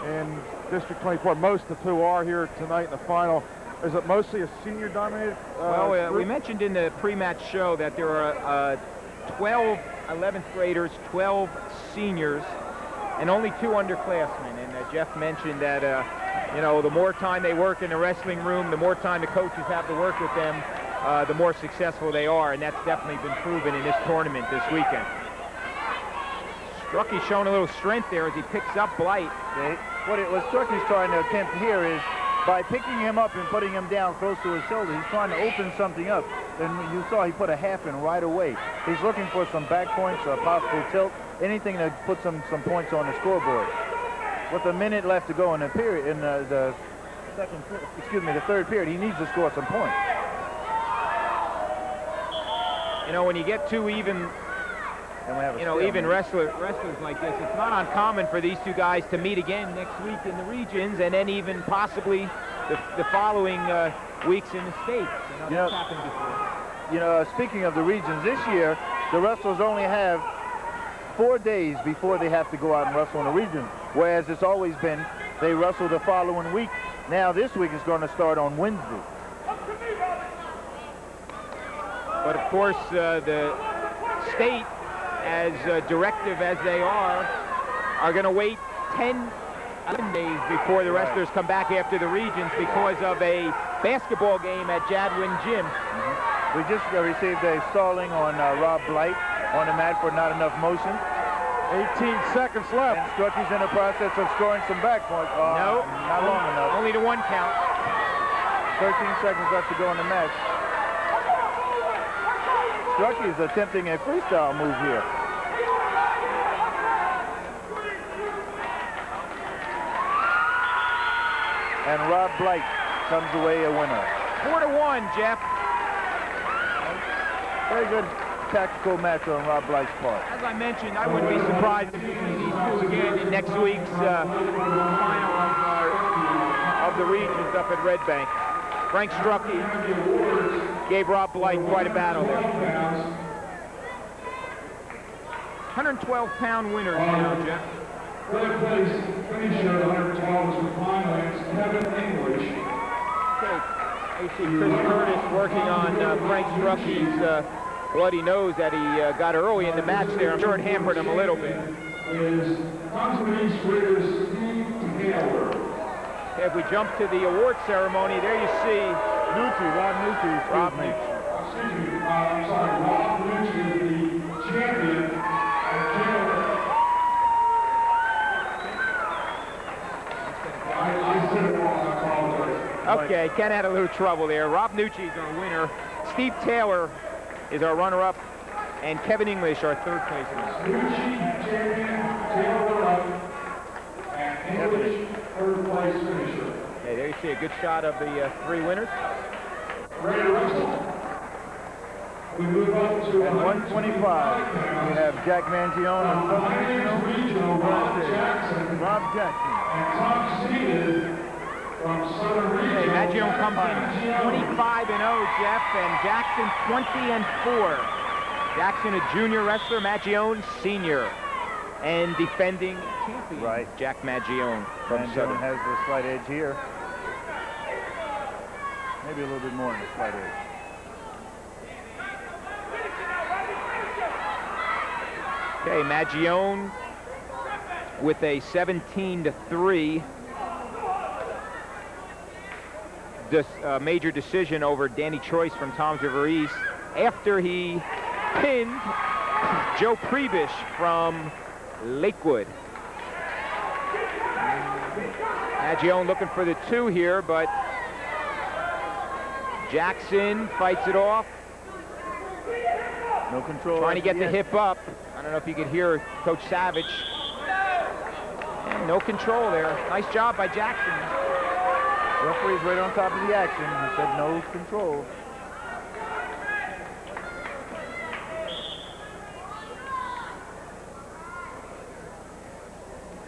in District 24, most of who are here tonight in the final, is it mostly a senior-dominated Well, we mentioned in the pre-match show that there are 12 11th graders, 12 seniors, and only 2 underclassmen. And Jeff mentioned that, you know, the more time they work in the wrestling room, the more time the coaches have to work with them, the more successful they are, and that's definitely been proven in this tournament this weekend. Strucki's showing a little strength there as he picks up Blight. What Strucki's trying to attempt here is, by picking him up and putting him down close to his shoulder, he's trying to open something up. And you saw he put a half in right away. He's looking for some back points, a possible tilt, anything to put some points on the scoreboard. With a minute left to go in the period, in the third period, he needs to score some points. You know, when you get two even wrestlers like this, it's not uncommon for these two guys to meet again next week in the regions, and then even possibly the following weeks in the States. You know, that's happened before. You know, speaking of the regions, this year, the wrestlers only have 4 days before they have to go out and wrestle in the region, whereas it's always been they wrestle the following week. Now this week is going to start on Wednesday. But of course, the state, as directive as they are going to wait 11 days before the wrestlers come back after the regions because of a basketball game at Jadwin Gym. We just received a stalling on Rob Blight on the mat for not enough motion. 18 seconds left. And Strucki's in the process of scoring some back points. No, not long enough. Only to 1 count. 13 seconds left to go in the match. Strucki is attempting a freestyle move here. And Rob Blight comes away a winner. 4-1, Jeff. Very good tactical match on Rob Blight's part. As I mentioned, I wouldn't be surprised if we see these two again in next week's final of the regions up at Red Bank. Frank Strucki gave Rob Blight quite a battle there. 112-pound winners now, Jeff. Third place finisher at 112 was for finalists Kevin English. Okay, you see Chris Curtis working on Frank Strucki's bloody nose that he got early in the match there. I'm sure it hampered him a little bit. Is Consummate Sweater Steve Taylor. Okay, if we jump to the award ceremony, there you see Rob Nucci. Rob Nucci is the champion. Okay, Ken had a little trouble there. Rob Nucci is our winner. Steve Taylor is our runner-up, and Kevin English our third place winner. Nucci, champion, Taylor up, and English, third place finisher. Okay, there you see a good shot of the 3 winners. Ready to wrestle. We move up to 125. We have Jack Maggion and Regional Rob Jackson. And top seeded from Southern Region. Okay, Maggion comes in 25-0, Jeff, and Jackson 20-4. Jackson, a junior wrestler, Maggion, senior, and defending champion. Right. Jack Maggion from Maggion Southern. has the slight edge here. Maybe a little bit more than the slight edge. Okay, Maggion with a 17-3 major decision over Danny Choice from Toms River East after he pinned Joe Prebish from Lakewood. Maggion looking for the 2 here, but Jackson fights it off. No control. Trying to get the hip up. I don't know if you could hear Coach Savage. And no control there. Nice job by Jackson. Referee's right on top of the action. He said no control.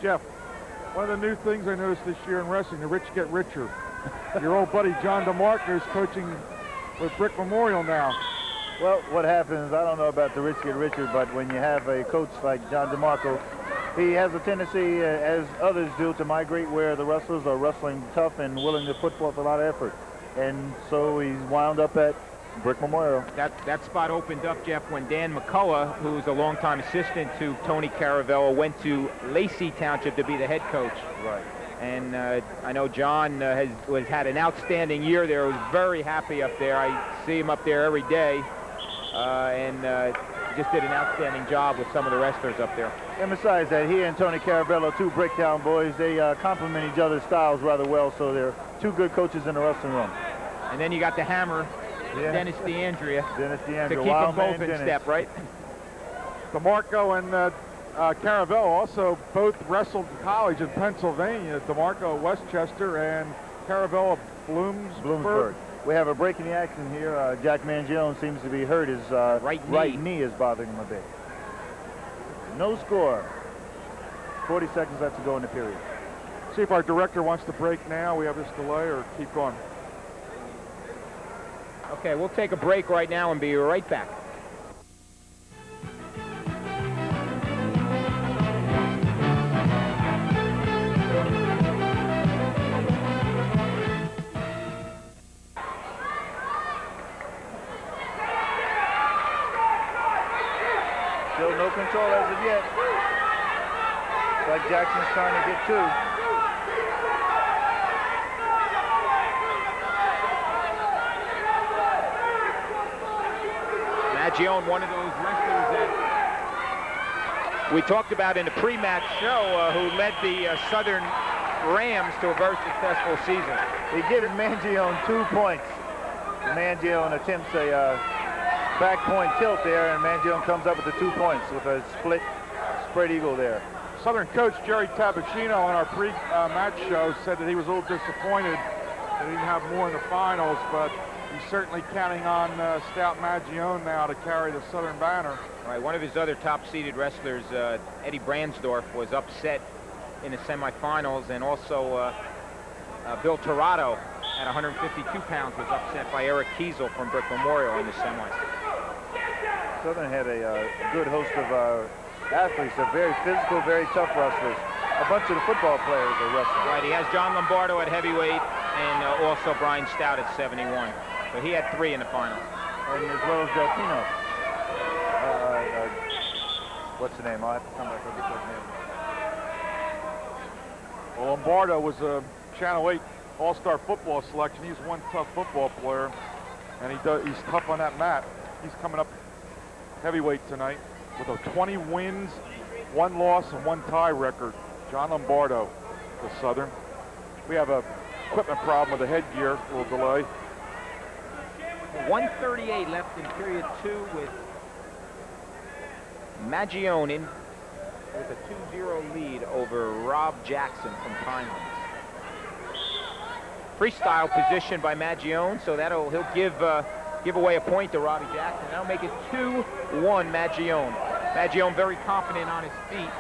Jeff, one of the new things I noticed this year in wrestling, the rich get richer. Your old buddy John DeMarco is coaching with Brick Memorial now. Well, what happens, I don't know about the rich get richer, but when you have a coach like John DeMarco, he has a tendency, as others do, to migrate where the wrestlers are wrestling tough and willing to put forth a lot of effort. And so he's wound up at Brick Memorial. That spot opened up, Jeff, when Dan McCullough, who's a longtime assistant to Tony Caravello, went to Lacey Township to be the head coach. Right. And I know John has had an outstanding year there. Was very happy up there. I see him up there every day, and just did an outstanding job with some of the wrestlers up there. And besides that, he and Tony Caravello, 2 breakdown boys, they complement each other's styles rather well, so they're 2 good coaches in the wrestling room. And then you got the hammer, Dennis DeAndrea, Dennis DeAndrea, to keep them both in step, right? DeMarco and Caravello also both wrestled in college in Pennsylvania. DeMarco at Westchester and Caravello at Bloomsburg. We have a break in the action here. Jack Maggion seems to be hurt. His right knee is bothering him a bit. No score. 40 seconds left to go in the period. See if our director wants to break now. We have this delay, or keep going. Okay, we'll take a break right now and be right back. Still no control as of yet. It's like Jackson's trying to get 2. Maggion, one of those wrestlers that we talked about in the pre-match show, who led the Southern Rams to a very successful season. He gives Maggion 2 points. Maggion attempts a back point tilt there, and Maggion comes up with the 2 points with a split spread eagle there. Southern coach Jerry Tabacino on our pre-match show said that he was a little disappointed that he didn't have more in the finals, but he's certainly counting on Stout Maggion now to carry the Southern banner. Right, one of his other top-seeded wrestlers, Eddie Braunsdorf, was upset in the semifinals, and also Bill Tirado at 152 pounds was upset by Eric Kiesel from Brick Memorial in the semis. Southern had a good host of athletes, they're very physical, very tough wrestlers. A bunch of the football players are wrestling. Right, he has John Lombardo at heavyweight and also Brian Stout at 71. So he had 3 in the finals. And as well as Delpino. What's the name? I'll have to come back and get that name. Well, Lombardo was a Channel 8 All-Star football selection. He's one tough football player, and he's tough on that mat. He's coming up heavyweight tonight with a 20 wins, 1 loss, and 1 tie record. John Lombardo, the Southern. We have a equipment problem with the headgear, a little delay. 1:38 left in period 2 with Maggion in with a 2-0 lead over Rob Jackson from Pinelands. Freestyle position by Maggion, so he'll give away a point to Robbie Jackson. That'll make it 2-1 Maggion. Maggion very confident on his feet.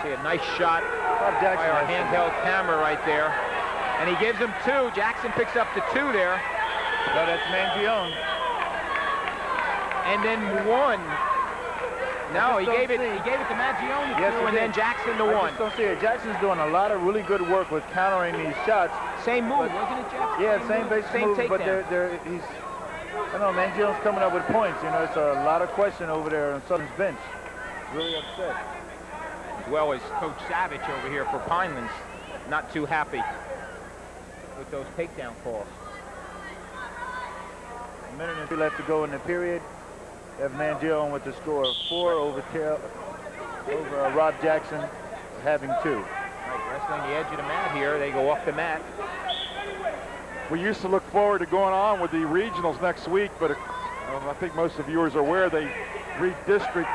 See a nice shot by our handheld camera right there. And he gives him 2. Jackson picks up the 2 there. No, that's Maggion. And then 1. No, he gave it to Maggion, yes, 2, and then Jackson to 1. I just don't see it. Jackson's doing a lot of really good work with countering these shots. Same move, wasn't it, Jeff? Yeah, same basic move, but he's, I don't know, Maggion's coming up with points. You know, it's a lot of question over there on Southern's bench. Really upset. As well as Coach Savage over here for Pinelands, not too happy with those takedown calls. A minute and 2 left to go in the period. Have Maggion with the score of 4 over Rob Jackson, having 2. Right, wrestling the edge of the mat here. They go off the mat. We used to look forward to going on with the regionals next week, but I think most of the viewers are aware they redistrict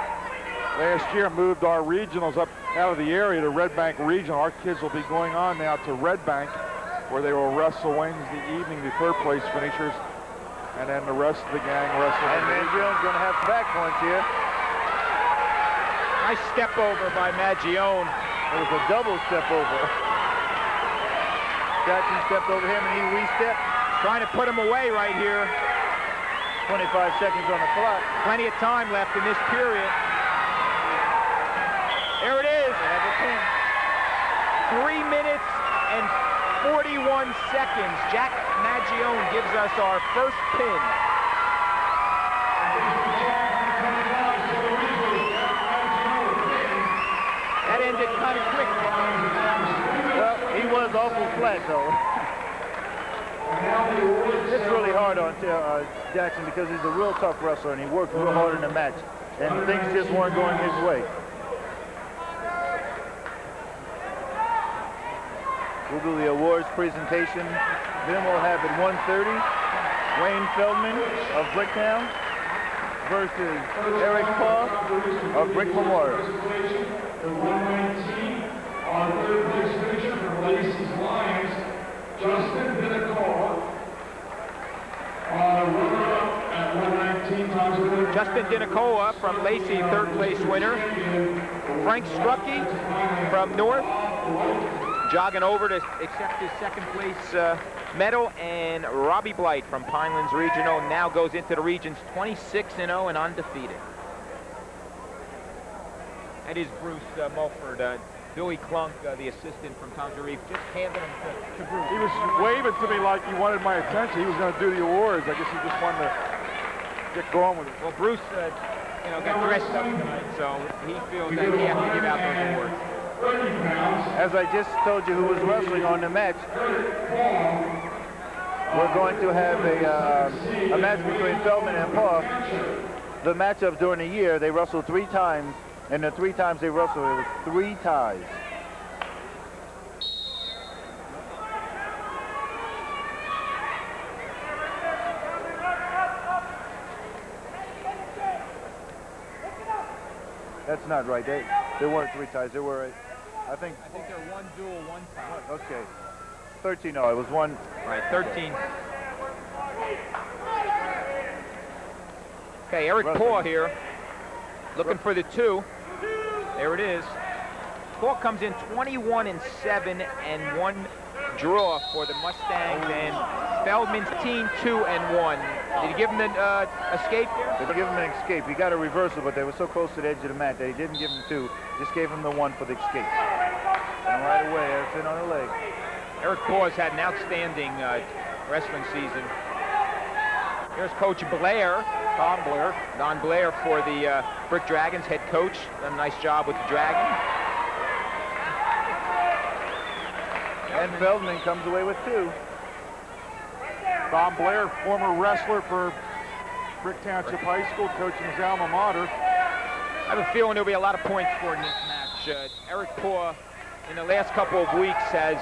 last year, moved our regionals up out of the area to Red Bank Regional. Our kids will be going on now to Red Bank, where they will wrestle Wednesday evening, the 3rd place finishers, and then the rest of the gang wrestle. And Maggion's going to have some back points here. Nice step over by Maggion. It was a double step over. Jackson stepped over him and he re-stepped. Trying to put him away right here. 25 seconds on the clock. Plenty of time left in this period. There it is. 3 minutes and 41 seconds. Jack Maggion gives us our first pin. That ended kind of quick. Well, he was awful flat, though. It's really hard on Jackson because he's a real tough wrestler and he worked real hard in the match. And things just weren't going his way. We'll do the awards presentation. Then we'll have at 1:30, Wayne Feldman of Bricktown versus Eric Paul of Brick Memorial. The 119, our 3rd place finisher from Lacey's Lions, Justin Dinacola. Runner-up at 119 times the winner. Justin Dinacola from Lacey, 3rd place winner. Frank Strucki from North, jogging over to accept his 2nd place medal, and Robbie Blight from Pinelands Regional now goes into the regions 26-0 and undefeated. That is Bruce Mulford. Billy Clunk, the assistant from Tangerine, just handed him to Bruce. He was waving to me like he wanted my attention. He was going to do the awards. I guess he just wanted to get going with it. Well, Bruce, got dressed up tonight, so he feels that he has to give out those awards. As I just told you who was wrestling on the match, we're going to have a match between Feldman and Paul. The matchup during the year, they wrestled 3 times, and the 3 times they wrestled, it was 3 ties. That's not right. There weren't 3 ties. There were, I think they're 1 duel, 1 tie. Okay. 13, no, it was 1. Right, 13. Okay, Eric Paul here, looking for the 2. There it is. Paul comes in 21-7 and 1 draw for the Mustangs, and Feldman's team 2-1. Did he give him an escape there? They gave him an escape. He got a reversal, but they were so close to the edge of the mat that he didn't give him 2. Just gave him the 1 for the escape. And right away, it's in on the leg. Eric Paul has had an outstanding wrestling season. Here's Coach Blair, Don Blair for the Brick Dragons, head coach. Done a nice job with the Dragon. And Feldman comes away with 2. Don Blair, former wrestler for Brick Township High School, coaching his alma mater. I have a feeling there'll be a lot of points for in this match. Eric Paul, in the last couple of weeks, has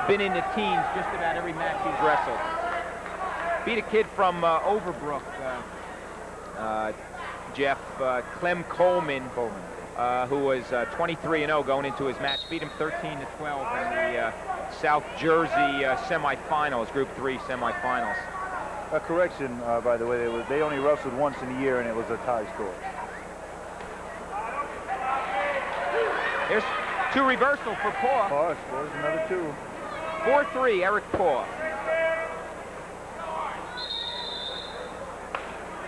been in the teens just about every match he's wrestled. Beat a kid from Overbrook, Jeff, Clem Coleman, who was 23-0 going into his match. Beat him 13-12 in the South Jersey semifinals, Group 3 semifinals. A correction, by the way, they only wrestled once in a year, and it was a tie score. There's 2 reversal for Paul. Paul scores another 2. 4-3, Eric Paul.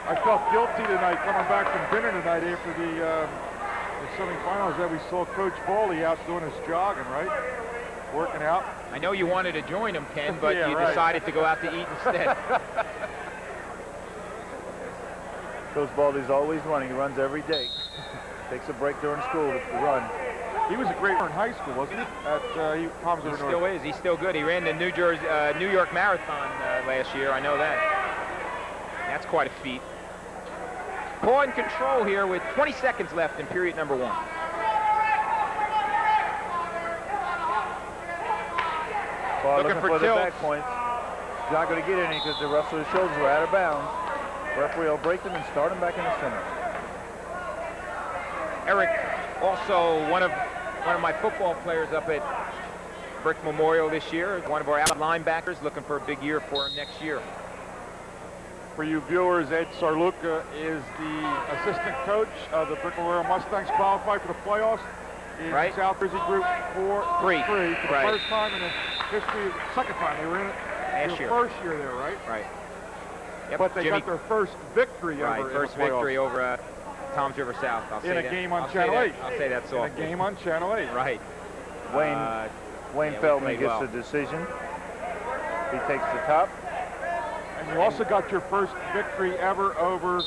I felt guilty tonight coming back from dinner tonight after the semifinals that we saw Coach Baldi out doing his jogging, right? working out. I know you wanted to join him, Ken, but Yeah, you right. decided to go out to eat instead. Coach Baldi's always running. He runs every day. Takes a break during school to run. He was a great runner in high school, wasn't he? He still is. He's still good. He ran the New York Marathon last year. I know that. That's quite a feat. Paul in control here with 20 seconds left in period number 1. Paul looking for the tilts. back points. He's not going to get any because the wrestler's shoulders were out of bounds. Referee will break them and start them back in the center. Eric, also one of my football players up at Brick Memorial this year. One of our out linebackers, looking for a big year for him next year. For you viewers, Ed Sarluca is the assistant coach of the Brick Memorial Mustangs, qualified for the playoffs in South Jersey Group 4-3 for the first time in the history, second time they were in it. Last year. First year there, right? Right. Yep. But they got their first victory ever. First victory over Toms River South. In a game on Channel 8. I'll say that softly. In a game on Channel 8. Right. Wayne Feldman gets the decision. He takes the top. And you also got your first victory ever over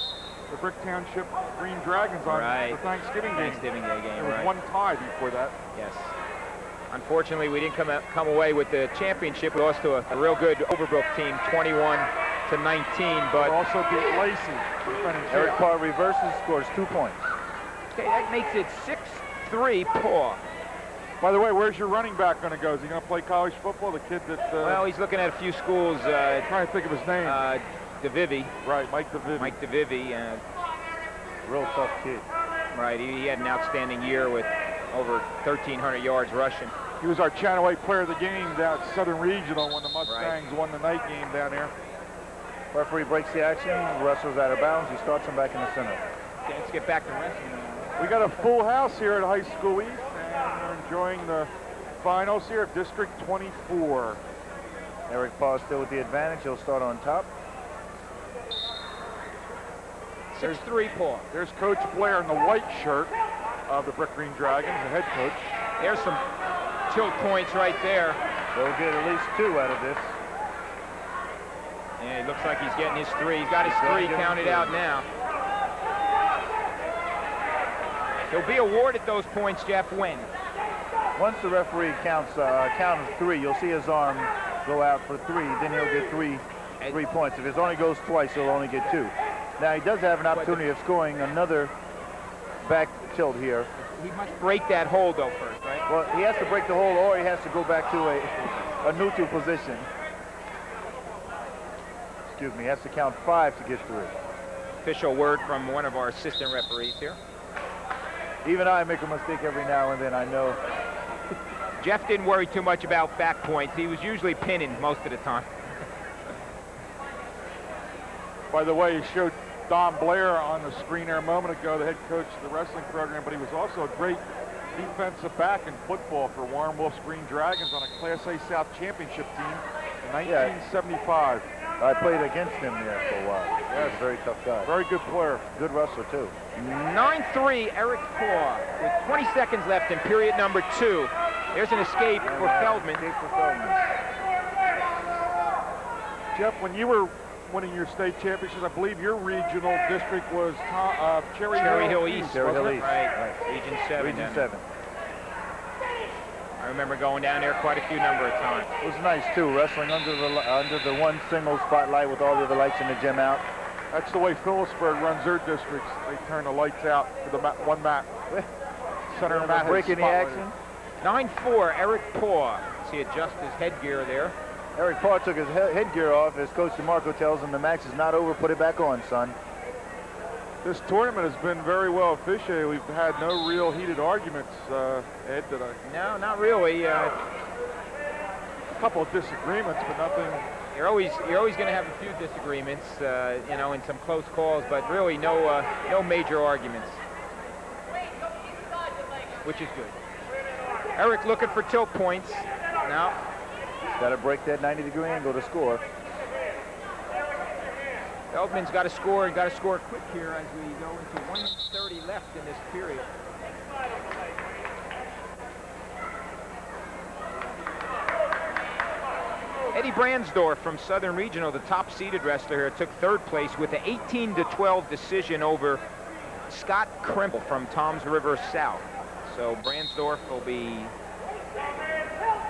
the Brick Township Green Dragons on the Thanksgiving game. Thanksgiving Day game, There was one tie before that. Yes. Unfortunately, we didn't come away with the championship. We lost to a real good Overbrook team, 21-19. But also beat Lacey. Eric Parr reverses, scores 2 points. Okay, that makes it 6-3 Paul. By the way, where's your running back going to go? Is he going to play college football? The kid that... well, he's looking at a few schools. Trying to think of his name. DeVivi. Right, Mike DeVivi. Mike DeVivi. Real tough kid. Right, he had an outstanding year with over 1,300 yards rushing. He was our Channel 8 player of the game down at Southern Regional when the Mustangs won the night game down there. Referee breaks the action. Wrestler's out of bounds. He starts him back in the center. Okay, let's get back to wrestling. We got a full house here at High School East, and we're enjoying the finals here of District 24. Eric Parr still with the advantage. He'll start on top. 6-3 Paul. There's Coach Blair in the white shirt of the Brick Green Dragons, the head coach. There's some tilt points right there. They'll get at least 2 out of this. And it looks like he's getting his 3. He's got his 3 counted out now. He'll be awarded those points, Jeff, when? Once the referee counts count of 3, you'll see his arm go out for 3. Then he'll get 3 points. If it only goes twice, he'll only get 2. Now he does have an opportunity of scoring another back tilt here. He must break that hold though first, right? Well, he has to break the hold, or he has to go back to a neutral position. Excuse me, he has to count 5 to get through. Official word from one of our assistant referees here. Even I make a mistake every now and then, I know. Jeff didn't worry too much about back points. He was usually pinning most of the time. By the way, he showed Don Blair on the screen there a moment ago, the head coach of the wrestling program, but he was also a great defensive back in football for Warren Wolf's Green Dragons on a Class A South championship team in 1975. I played against him there for a while. He was a very tough guy. Very good player. Good wrestler, too. 9-3, Eric Paw, with 20 seconds left in period number 2. There's an escape for Feldman. Jeff, when you were winning your state championships, I believe your regional district was Cherry Hill East. Cherry Hill East. Right. Region 7. Region 7. I remember going down there quite a few number of times. It was nice, too, wrestling under the one single spotlight with all the other lights in the gym out. That's the way Phillipsburg runs their districts. They turn the lights out for the one mat. Center mat breaking the action. 9-4, Eric Paw. See, adjust his headgear there. Eric Paw took his headgear off. As Coach DeMarco tells him, the match is not over. Put it back on, son. This tournament has been very well officiated. We've had no real heated arguments, Ed, did I? No, not really. A couple of disagreements, but nothing. You're always going to have a few disagreements, you know, in some close calls, but really no major arguments, which is good. Eric looking for tilt points now. Got to break that 90-degree angle to score. Feldman's got to score and got to score quick here as we go into 1:30 left in this period. Eddie Braunsdorf from Southern Regional, the top-seeded wrestler here, took third place with an 18-12 decision over Scott Krimple from Toms River South. So Braunsdorf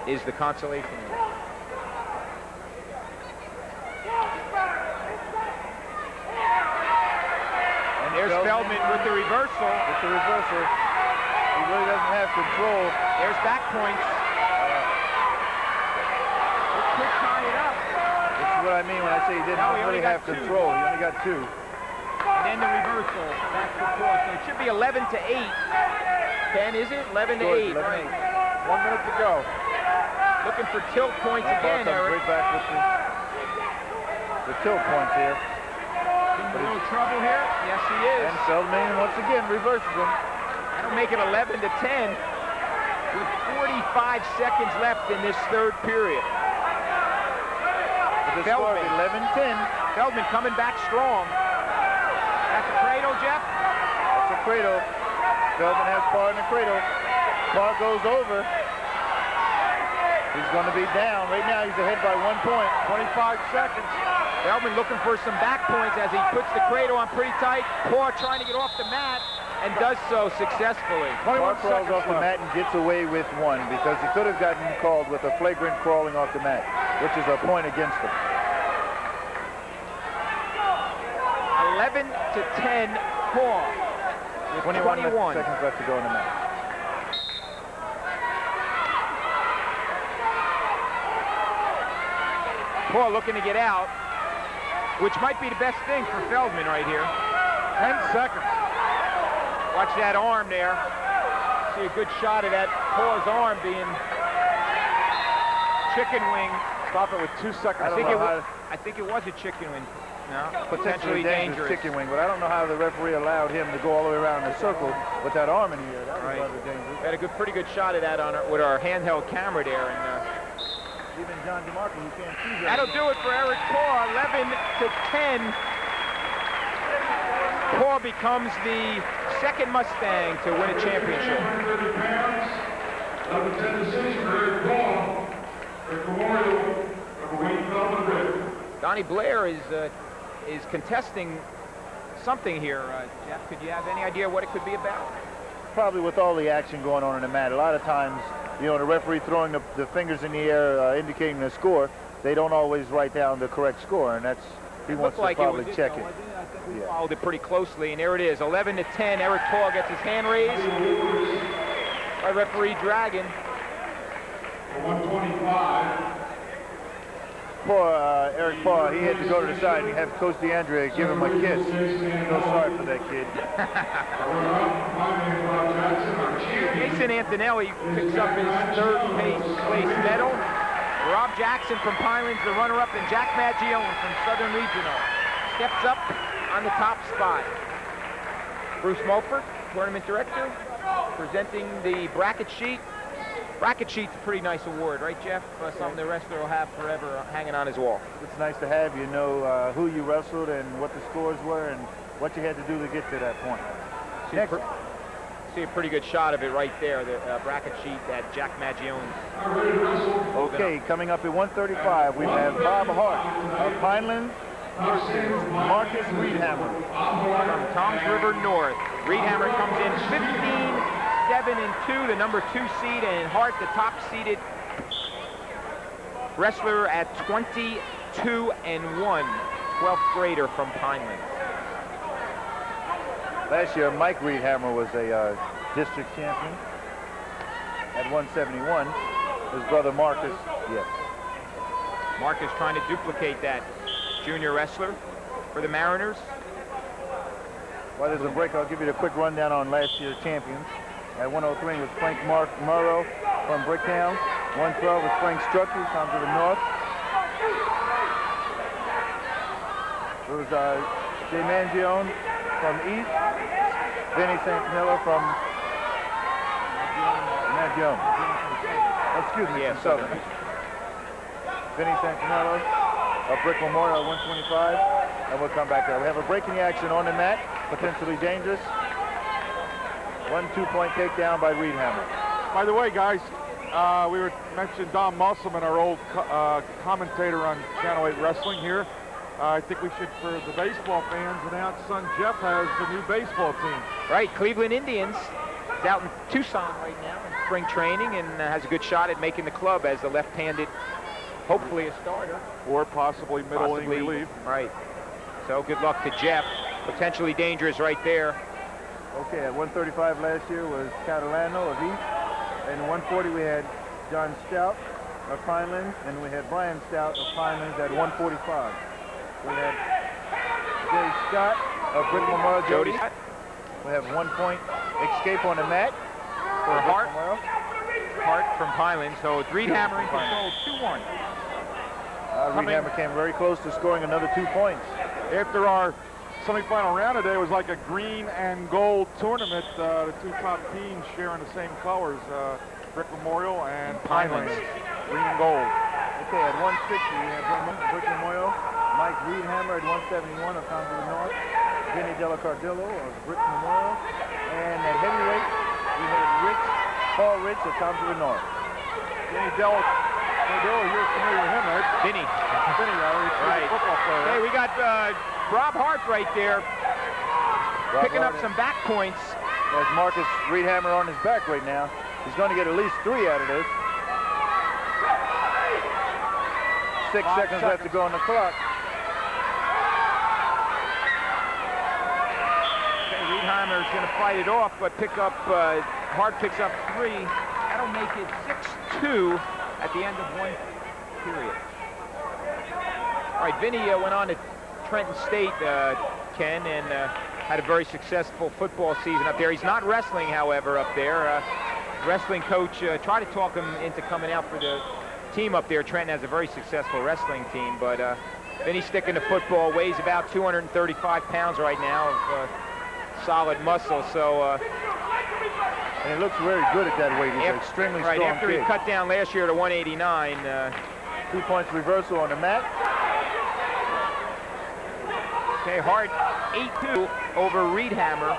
is the consolation winner. And there's Feldman with the reversal. He really doesn't have control. There's back points. Could tie it up. This is what I mean when I say he didn't really have control. He only got 2. And then the reversal. That's the course. So it should be 11-8. Ken, is it? 11-8. Right. 1 minute to go. Looking for tilt points again, Eric. Right back with the tilt points here. In a little trouble here. Yes, he is. And Feldman once again reverses him. That'll make it 11-10 with 45 seconds left in this third period. With the score of 11-10. Feldman coming back strong. That's a cradle, Jeff? That's a cradle. Feldman has Parr in the cradle. Parr goes over. He's going to be down. Right now he's ahead by 1 point. 25 seconds. Feldman looking for some back points as he puts the cradle on pretty tight. Parr trying to get off the mat and does so successfully. Parr crawls off the mat and gets away with 1 because he could have gotten called with a flagrant crawling off the mat, which is a point against him. 11-10 Parr with 21 seconds left to go in the match. Parr looking to get out, which might be the best thing for Feldman right here. 10 seconds. Watch that arm there. See a good shot of that Parr's arm being chicken wing. Stop it with 2 seconds. I think it was a chicken wing. No, potentially dangerous chicken wing, but I don't know how the referee allowed him to go all the way around in a circle with that arm in the air. That was rather dangerous. We had a pretty good shot of that with our handheld camera there. And even John DeMarco, who can't see that. that'll do it for Eric Parr. 11-10. Parr becomes the second Mustang to win a championship. 11-10 decision for Eric Parr. Eric Memorial, number 8, Feldman Red. Donnie Blair is contesting something here. Jeff, could you have any idea what it could be about? Probably with all the action going on in the mat. A lot of times, you know, the referee throwing the fingers in the air indicating the score, they don't always write down the correct score, and he wants to probably check it. I think we followed it pretty closely, and there it is, 11-10. Eric Parr gets his hand raised by referee Dragon. 125. Poor Eric Parr, he had to go to the side and have Coach DeAndre give him a kiss. So sorry for that kid. Jason Antonelli picks up his third place medal. Rob Jackson from Pinelands, the runner-up, and Jack Maggion from Southern Regional steps up on the top spot. Bruce Mulford, tournament director, presenting the bracket sheet. Bracket sheet's a pretty nice award, right, Jeff? Something the wrestler will have forever hanging on his wall. It's nice to have. You know who you wrestled and what the scores were and what you had to do to get to that point. See a pretty good shot of it right there, the bracket sheet that Jack Maggion. Okay, coming up at 1:35, we have Bob Hart of Pineland versus Marcus Reidhammer. From Toms River North. Reidhammer comes in 15-7-2, the number 2 seed, and Hart, the top-seeded wrestler at 22-1, 12th grader from Pineland. Last year, Mike Reidhammer was a district champion at 171. His brother Marcus, yes. Marcus trying to duplicate that junior wrestler for the Mariners. While there's a break, I'll give you the quick rundown on last year's champions. At 103 was Frank Murrow from Bricktown. 112 was Frank Strucki, Toms River North. There was Jay Maggion from East. Vinny Santinello from Maggion. Excuse me, from Southern. Vinny Santinello of Brick Memorial 125. And we'll come back there. We have a break in the action on the mat, potentially dangerous. 1 2-point takedown by Reidhammer. By the way, guys, We were mentioning Don Musselman, our old commentator on Channel 8 Wrestling here. I think we should, for the baseball fans, announce son Jeff has a new baseball team. Right, Cleveland Indians is out in Tucson right now in spring training and has a good shot at making the club as a left-handed, hopefully a starter. Or possibly middle-inning relief. Right. So good luck to Jeff. Potentially dangerous right there. Okay, at 135 last year was Catalano of East. And at 140 we had John Stout of Pinelands, and we had Bryon Stout of Pinelands at 145. We had Jay Scott of Brick Memorial. Jody. We have 1 point escape on the mat for Hart. Memorial. Hart from Pinelands. So it's Reidhammer in control, 2-1. Reidhammer came very close to scoring another 2 points. After our semifinal round today, it was like a green and gold tournament. The two top teams sharing the same colors, Brick Memorial and Pinelands. Green and gold. Okay, at 160 we had Brick Memorial, Mike Reidhammer at 171 of Towns of the North, Vinny Della Cardillo of Brick Memorial, and at heavyweight we had Paul Rich of Towns of the North. Vinny Della Cardillo, you're familiar with him, right? Vinny. Vinny, he's Right. a football player. Hey, we got Rob Hart right there, picking up some back points. As Marcus Reidhammer on his back right now. He's going to get at least 3 out of this. 6 seconds left to go on the clock. Okay, Reidhammer is going to fight it off, but Hart picks up 3. That'll make it 6-2 at the end of 1 period. All right, Vinny went on to Trenton State, Ken, and had a very successful football season up there. He's not wrestling, however, up there. Wrestling coach tried to talk him into coming out for the team up there. Trenton has a very successful wrestling team, but Vinny's sticking to football, weighs about 235 pounds right now of solid muscle, so... and he looks very good at that weight. He's an extremely strong after kid. he cut down last year to 189. 2 points reversal on the mat. Okay, Hart 8-2 over Reidhammer.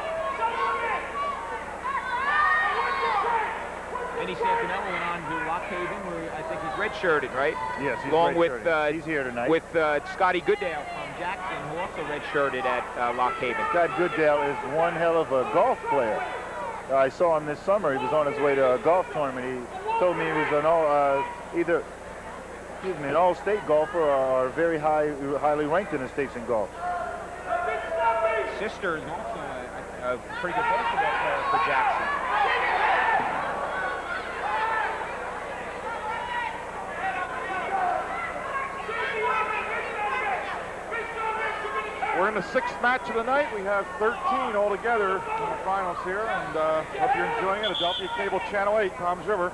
Vinny Santinello went on to Lock Haven, where I think he's redshirted, right? Yes, he's along with he's here tonight. With Scotty Goodale from Jackson, who also redshirted at Lock Haven. Scott Goodale is one hell of a golf player. I saw him this summer. He was on his way to a golf tournament. He told me he was an all-state golfer or very highly ranked in the states in golf. Sister is also a pretty good basketball player for Jackson. We're in the 6th match of the night. We have 13 altogether in the finals here, and hope you're enjoying it. Adelphia Cable Channel 8, Toms River.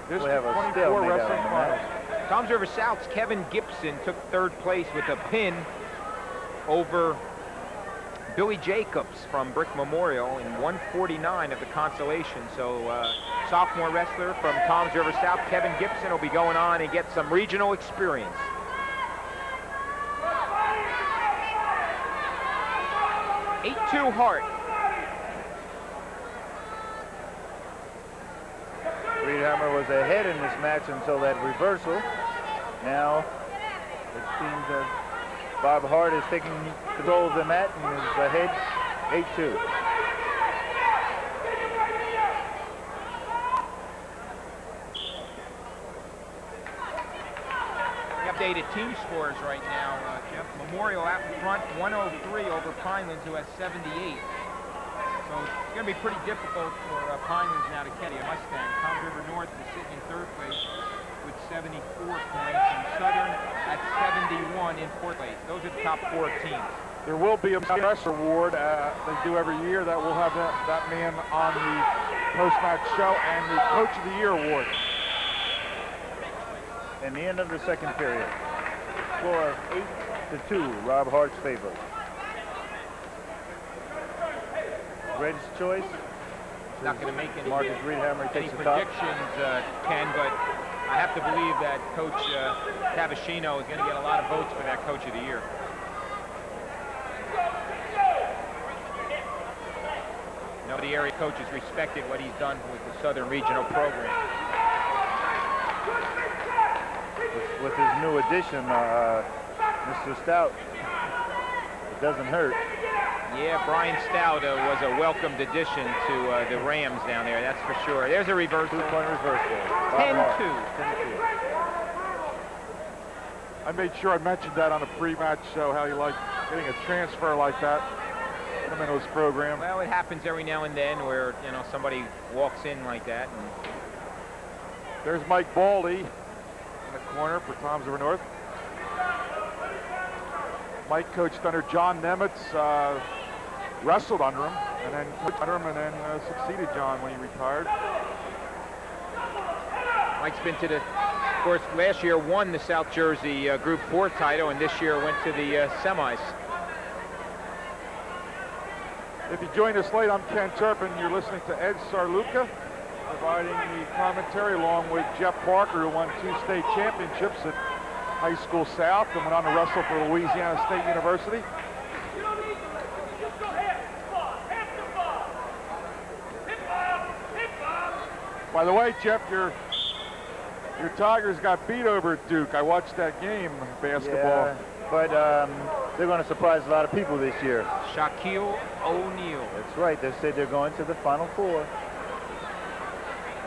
This is 24 wrestling finals. Toms River South's Kevin Gibson took 3rd place with a pin over Billy Jacobs from Brick Memorial in 149 of the consolation. So sophomore wrestler from Toms River South, Kevin Gibson, will be going on and get some regional experience. Hart. Reidhammer was ahead in this match until that reversal. Now it seems that Bob Hart is taking control of the mat and is ahead 8-2. The updated team scores right now, Jeff. Memorial out in front, 103 over Pinelands, who has 78. So it's going to be pretty difficult for Pinelands now to catch a Mustang. Toms River North is sitting in 3rd place with 74 points, and Southern at 71 in 4th place. Those are the top 4 teams. There will be a press award they do every year that will have that man on the post-match show, and the Coach of the Year award. And the end of the 2nd period. Score of 8-2, Rob Hart's favor. Red's choice. Not going to make any Reidhammer takes the top. predictions, Ken, but I have to believe that Coach Tavashino is going to get a lot of votes for that Coach of the Year. You know, the area coach has respected what he's done with the Southern Regional program. with his new addition, Mr. Stout. It doesn't hurt. Yeah, Bryon Stout was a welcomed addition to the Rams down there, that's for sure. There's a reversal. 2-point reversal. 10-2. 10-2. I made sure I mentioned that on the pre-match show, how he liked getting a transfer like that come into his program. Well, it happens every now and then where, you know, somebody walks in like that. And there's Mike Baldi in the corner for Toms River North. Mike coached under John Nemitz, wrestled under him, and then coached under him, and then succeeded John when he retired. Mike's been to the, of course, last year won the South Jersey Group 4 title, and this year went to the semis. If you joined us late, I'm Ken Turp, and you're listening to Ed Sarluca, providing the commentary along with Jeff Parker, who won 2 state championships at High School South and went on to wrestle for Louisiana State University. By the way, Jeff, your Tigers got beat over at Duke. I watched that game, basketball. Yeah, but they're going to surprise a lot of people this year. Shaquille O'Neal. That's right. They said they're going to the Final Four.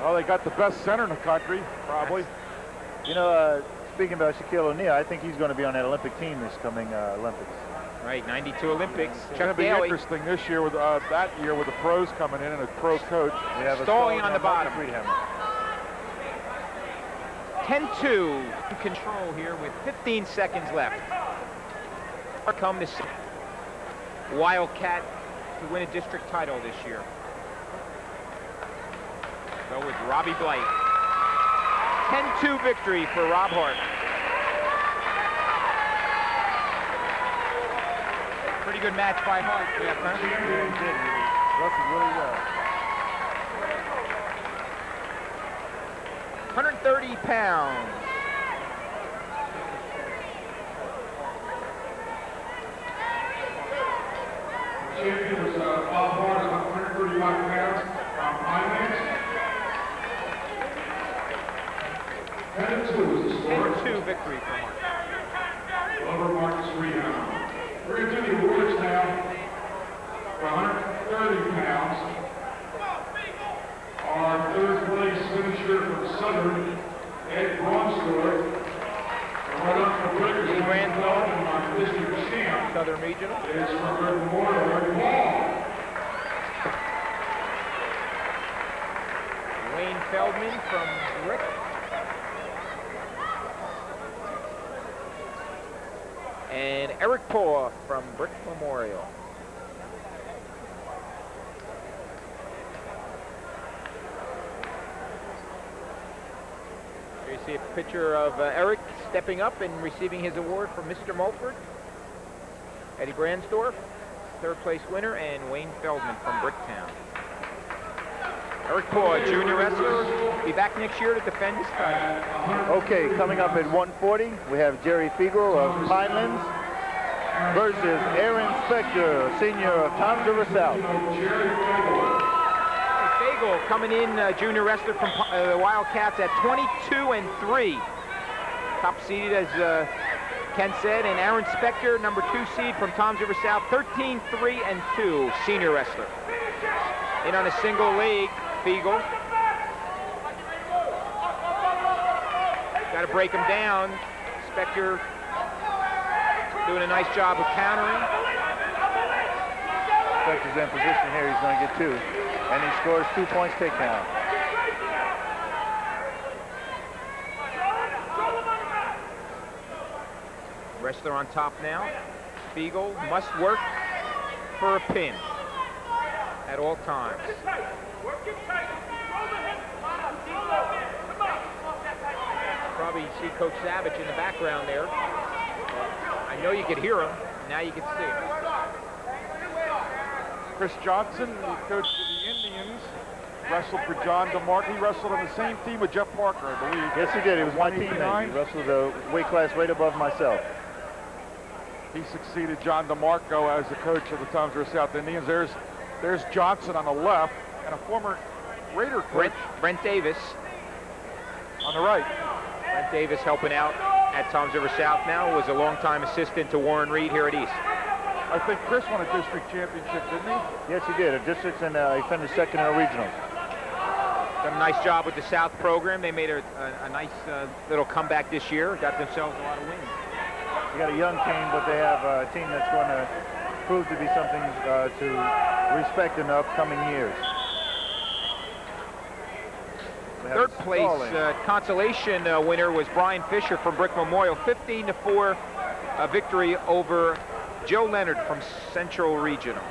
Well, they got the best center in the country, probably. You know, speaking about Shaquille O'Neal, I think he's going to be on that Olympic team this coming Olympics. Right, 92 Olympics. It's going to be interesting this year with that year with the pros coming in and a pro coach. We have stalling on the bottom. Reidhammer. 10-2 control here with 15 seconds left. Come this Wildcat to win a district title this year. Go with Robbie Blight. 10-2 victory for Rob Hart. Pretty good match by Hart, Jeff, huh? Yeah, he did. Wrestled really well. 130 pounds. Champion was Bob Hart, 135 pounds from Highlands. 10-2 is the score. 10-2 victory for Hart. Over Marcus Reidhammer. We're going to do the awards now for 130 pounds. Our third place finisher from Southern, Ed Braunsdorf. Right up for Bricker's Braunsdorf, and our district champ. Southern Regional. Is from Memorial Paul. Wayne Feldman from Brick. And Eric Poa from Brick Memorial. Here you see a picture of Eric stepping up and receiving his award from Mr. Mulford. Eddie Braunsdorf, third place winner, and Wayne Feldman from Bricktown. Eric Poa, junior wrestler, be back next year to defend his title. Okay, coming up at 140, we have Jerry Fiegel of Pinelands versus Aaron Spector, senior of Toms River South. Fiegel coming in, junior wrestler from the Wildcats at 22-3. Top seeded, as Ken said, and Aaron Spector, number 2 seed from Toms River South, 13-3-2, senior wrestler. In on a single leg, Fiegel. Got to break him down. Spector doing a nice job of countering. Spector's in position here. He's going to get 2. And he scores 2 points takedown. Wrestler on top now. Fiegel must work for a pin at all times. Probably see Coach Savage in the background there. I know you could hear him. Now you can see him. Chris Johnson, the coach of the Indians, wrestled for John DeMarco. He wrestled on the same team with Jeff Parker, I believe. Yes, he did. He was my teammate. He wrestled a weight class right above myself. He succeeded John DeMarco as the coach of the Toms River South Indians. There's Johnson on the left and a former Raider coach. Brent Davis on the right. Brent Davis helping out at Toms River South now, was a longtime assistant to Warren Reed here at East. I think Chris won a district championship, didn't he? Yes, he did. A districts, and he finished second in a regional. Done a nice job with the South program. They made a nice little comeback this year. Got themselves a lot of wins. They got a young team, but they have a team that's going to prove to be something to respect in the upcoming years. Third place consolation winner was Brian Fisher from Brick Memorial. 15-4 victory over Joe Leonard from Central Regional.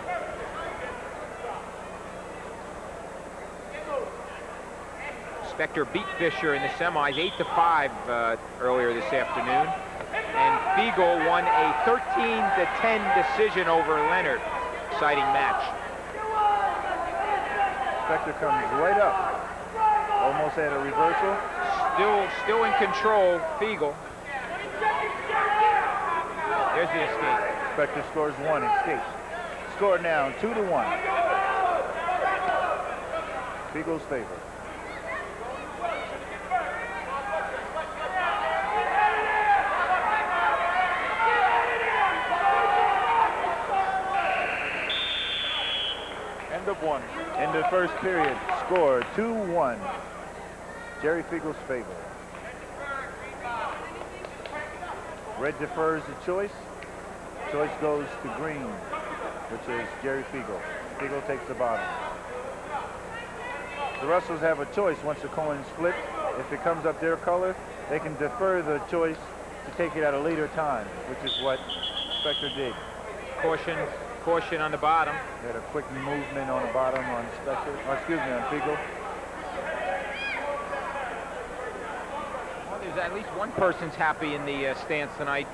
Spector beat Fisher in the semis 8-5 earlier this afternoon. And Fiegel won a 13-10 decision over Leonard. Exciting match. Spector comes right up. Almost had a reversal. Still in control, Fiegel. There's the escape. Spector scores 1, escapes. Score now 2-1. Fiegel's favor. End of one. End of first period. Score 2-1. Jerry Fiegel's favor. Red defers the choice. Choice goes to green, which is Jerry Fiegel. Fiegel takes the bottom. The Russells have a choice once the coin's flipped. If it comes up their color, they can defer the choice to take it at a later time, which is what Spector did. Caution on the bottom. They had a quick movement on the bottom on Spector, on Fiegel. Well, there's at least one person's happy in the stands tonight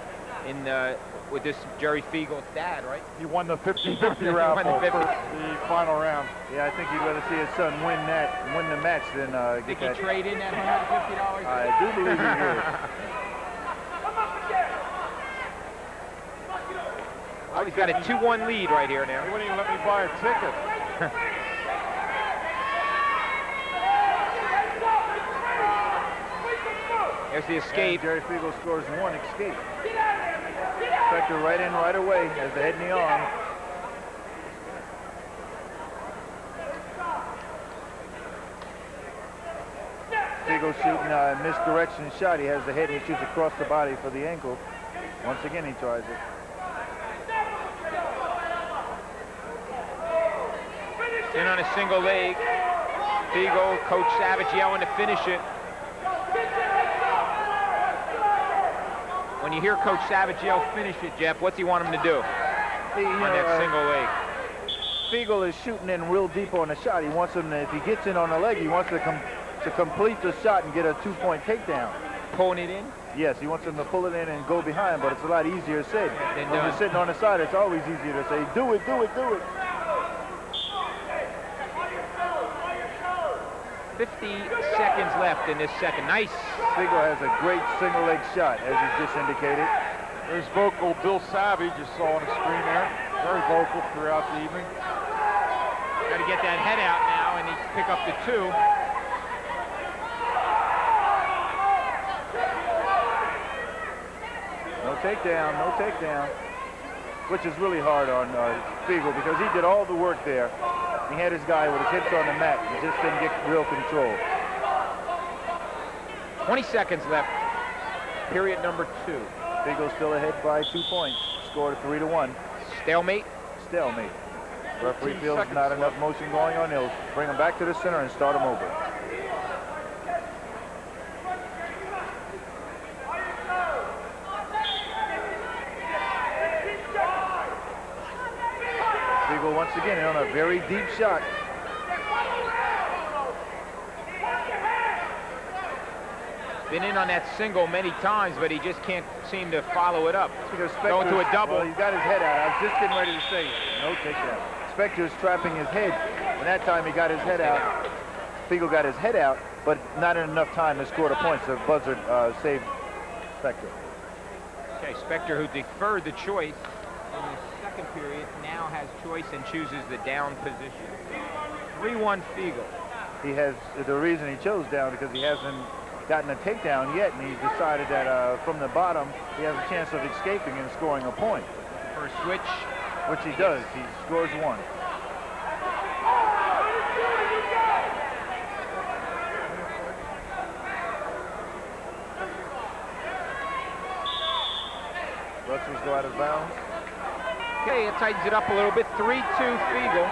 with this Jerry Fiegel's dad, right? He won the 50-50 raffle for the final round. Yeah, I think he'd rather see his son win the match than Did get he that. trade in that $150? I do believe he did. Well, he's got a 2-1 lead right here now. He wouldn't even let me buy a ticket. There's the escape. And Jerry Fiegel scores 1 escape. Spector right in right away as the head and the arm. Fiegel shooting a misdirection shot. He has the head and he shoots across the body for the ankle. Once again he tries it. In on a single leg. Fiegel, Coach Savage yelling to finish it. When you hear Coach Savage yell, finish it, Jeff, what's he want him to do on that single leg? Fiegel is shooting in real deep on the shot. He wants him to, if he gets in on the leg, he wants to complete the shot and get a 2-point takedown. Pulling it in? Yes, he wants him to pull it in and go behind, but it's a lot easier said. Then When you're sitting on the side, it's always easier to say, do it, do it, do it. 50 seconds left in this second. Nice. Fiegel has a great single leg shot, as you just indicated. There's vocal Bill Savage, you saw on the screen there. Very vocal throughout the evening. Got to get that head out now and he pick up the 2. No takedown, no takedown. Which is really hard on Fiegel because he did all the work there. He had his guy with his hips on the mat. He just didn't get real control. 20 seconds left. Period number 2. Fiegel still ahead by 2 points. Scored 3-1. Stalemate. Stalemate. Referee feels not enough motion going on. He'll bring him back to the center and start him over. Fiegel once again on a very deep shot. Been in on that single many times, but he just can't seem to follow it up. Going to a double. Well, he's got his head out. I was just getting ready to say, no takedown. Spector's trapping his head, and that time he got his head out. Fiegel got his head out, but not in enough time to score the points. The buzzer saved Spector. Okay, Spector, who deferred the choice in the second period, now has choice and chooses the down position. 3-1 Fiegel. He has the reason he chose down because he hasn't gotten a takedown yet, and he's decided that from the bottom he has a chance of escaping and scoring a point. For a switch. Which he does. He scores one. Russians go out of bounds. Okay, it tightens it up a little bit. 3-2 Fiegel.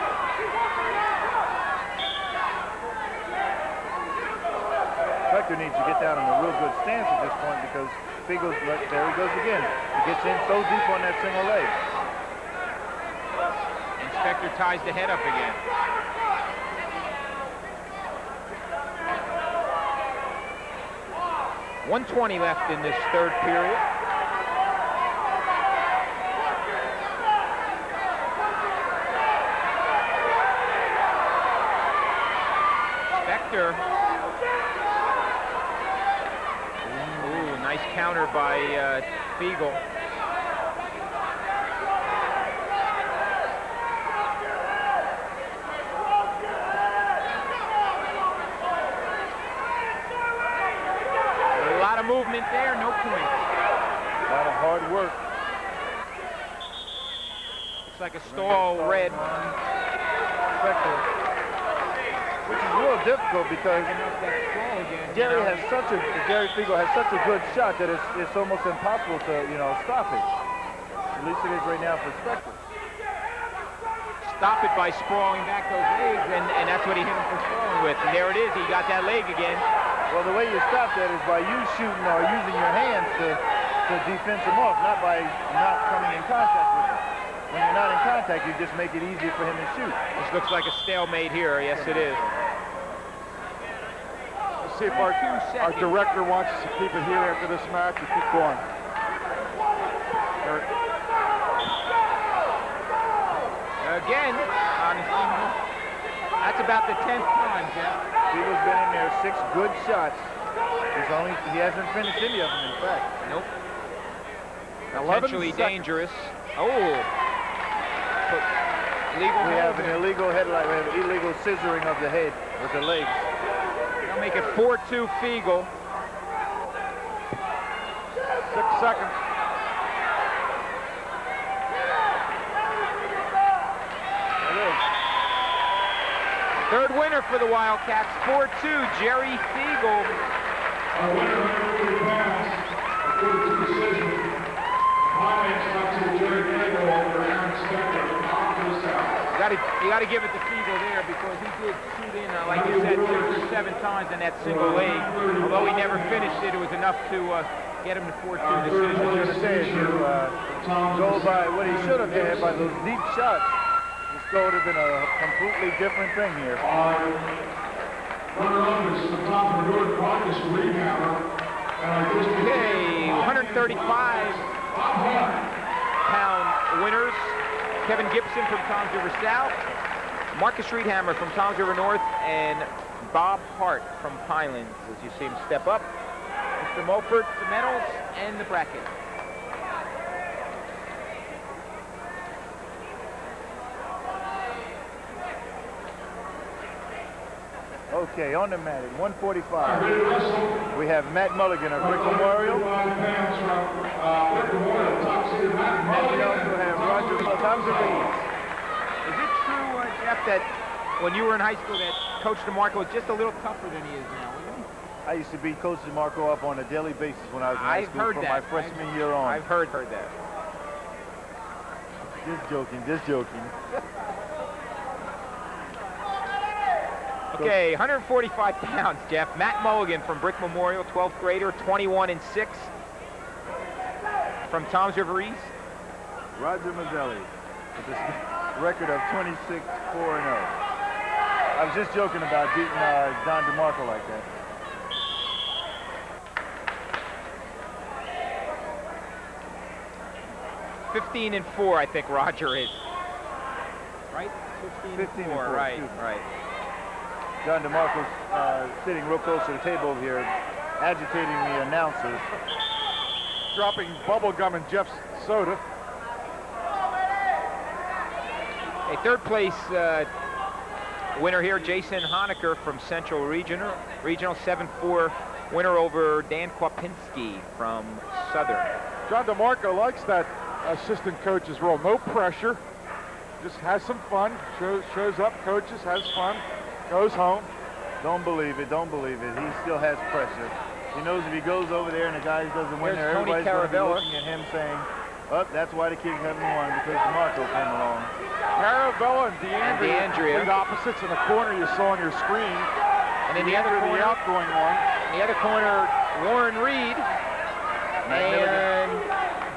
Spector needs to get down in a real good stance at this point because Fiegel's, there he goes again. He gets in so deep on that single leg. And Spector ties the head up again. .120 left in this third period. Spector. Ooh, nice counter by Fiegel. A lot of movement there, no points. A lot of hard work. Looks like a stall red. Spector. Which is real difficult because Jerry Fiegel has such a good shot that it's almost impossible to, stop it. At least it is right now for Spector. Stop it by sprawling back those legs, and that's what he hit him for sprawling with. And there it is, he got that leg again. Well, the way you stop that is by you shooting or using your hands to defense him off, not by not coming in contact with him. When you're not in contact, you just make it easier for him to shoot. This looks like a stalemate here. Yes, it is. Let's see if our director wants us to keep it here after this match or keep going. Again, that's about the 10th time, Jeff. Fiegel's been in there 6 good shots. He hasn't finished any of them, in fact. Nope. Potentially dangerous. Oh. We have an illegal headlight. We have illegal scissoring of the head with the legs. They'll make it 4-2 Fiegel. 6 seconds. Third winner for the Wildcats, 4-2, Jerry Fiegel. Our winner by 40 pounds, according to decision. Highlights back to Jerry Fiegel over Aaron Spector. You got to give it to Fiegel there because he did shoot in, like you said, 6 or 7 times on that single leg. Although he never finished it, it was enough to get him to 4-2 decision. I was going to say, if you go by what he should have had by those deep shots, this would have been a completely different thing here. Runner-up is the top of the North Marcus Reidhammer. Okay, 135-pound winners. Kevin Gibson from Toms River South, Marcus Reidhammer from Toms River North, and Bob Hart from Pinelands, as you see him step up. Mr. Mulford, the medals, and the bracket. Okay, on the mat at 145. We have Matt Mulligan of Brick Memorial. And we also have Roger Tom's Reed. Is it true, Jeff, that when you were in high school that Coach DeMarco was just a little tougher than he is now, wasn't he? I used to beat Coach DeMarco up on a daily basis when I was in high school from my freshman year on. I've heard that. Just joking. Okay, 145 pounds, Jeff. Matt Mulligan from Brick Memorial, 12th grader, 21-6 from Toms River East. Roger Mazzelli with a record of 26-4-0. I was just joking about beating Don DeMarco like that. $15-4, I think Roger is. Right? 15-4. Right. Don DeMarco's sitting real close to the table over here, agitating the announcers. Dropping bubble gum in Jeff's soda. A third place winner here, Jason Honecker from Central Regional 7-4 winner over Dan Kwapinski from Southern. John DeMarco likes that assistant coach's role. No pressure, just has some fun, shows up, coaches, has fun, goes home. Don't believe it, don't believe it. He still has pressure. He knows if he goes over there and the guy doesn't win there, everybody's going to be looking at him saying, oh, that's why the kids haven't won, because DeMarco came along. Caravella and DeAndrea, complete opposites in the corner you saw on your screen. And in the other corner, the outgoing one. In the other corner, Warren Reed and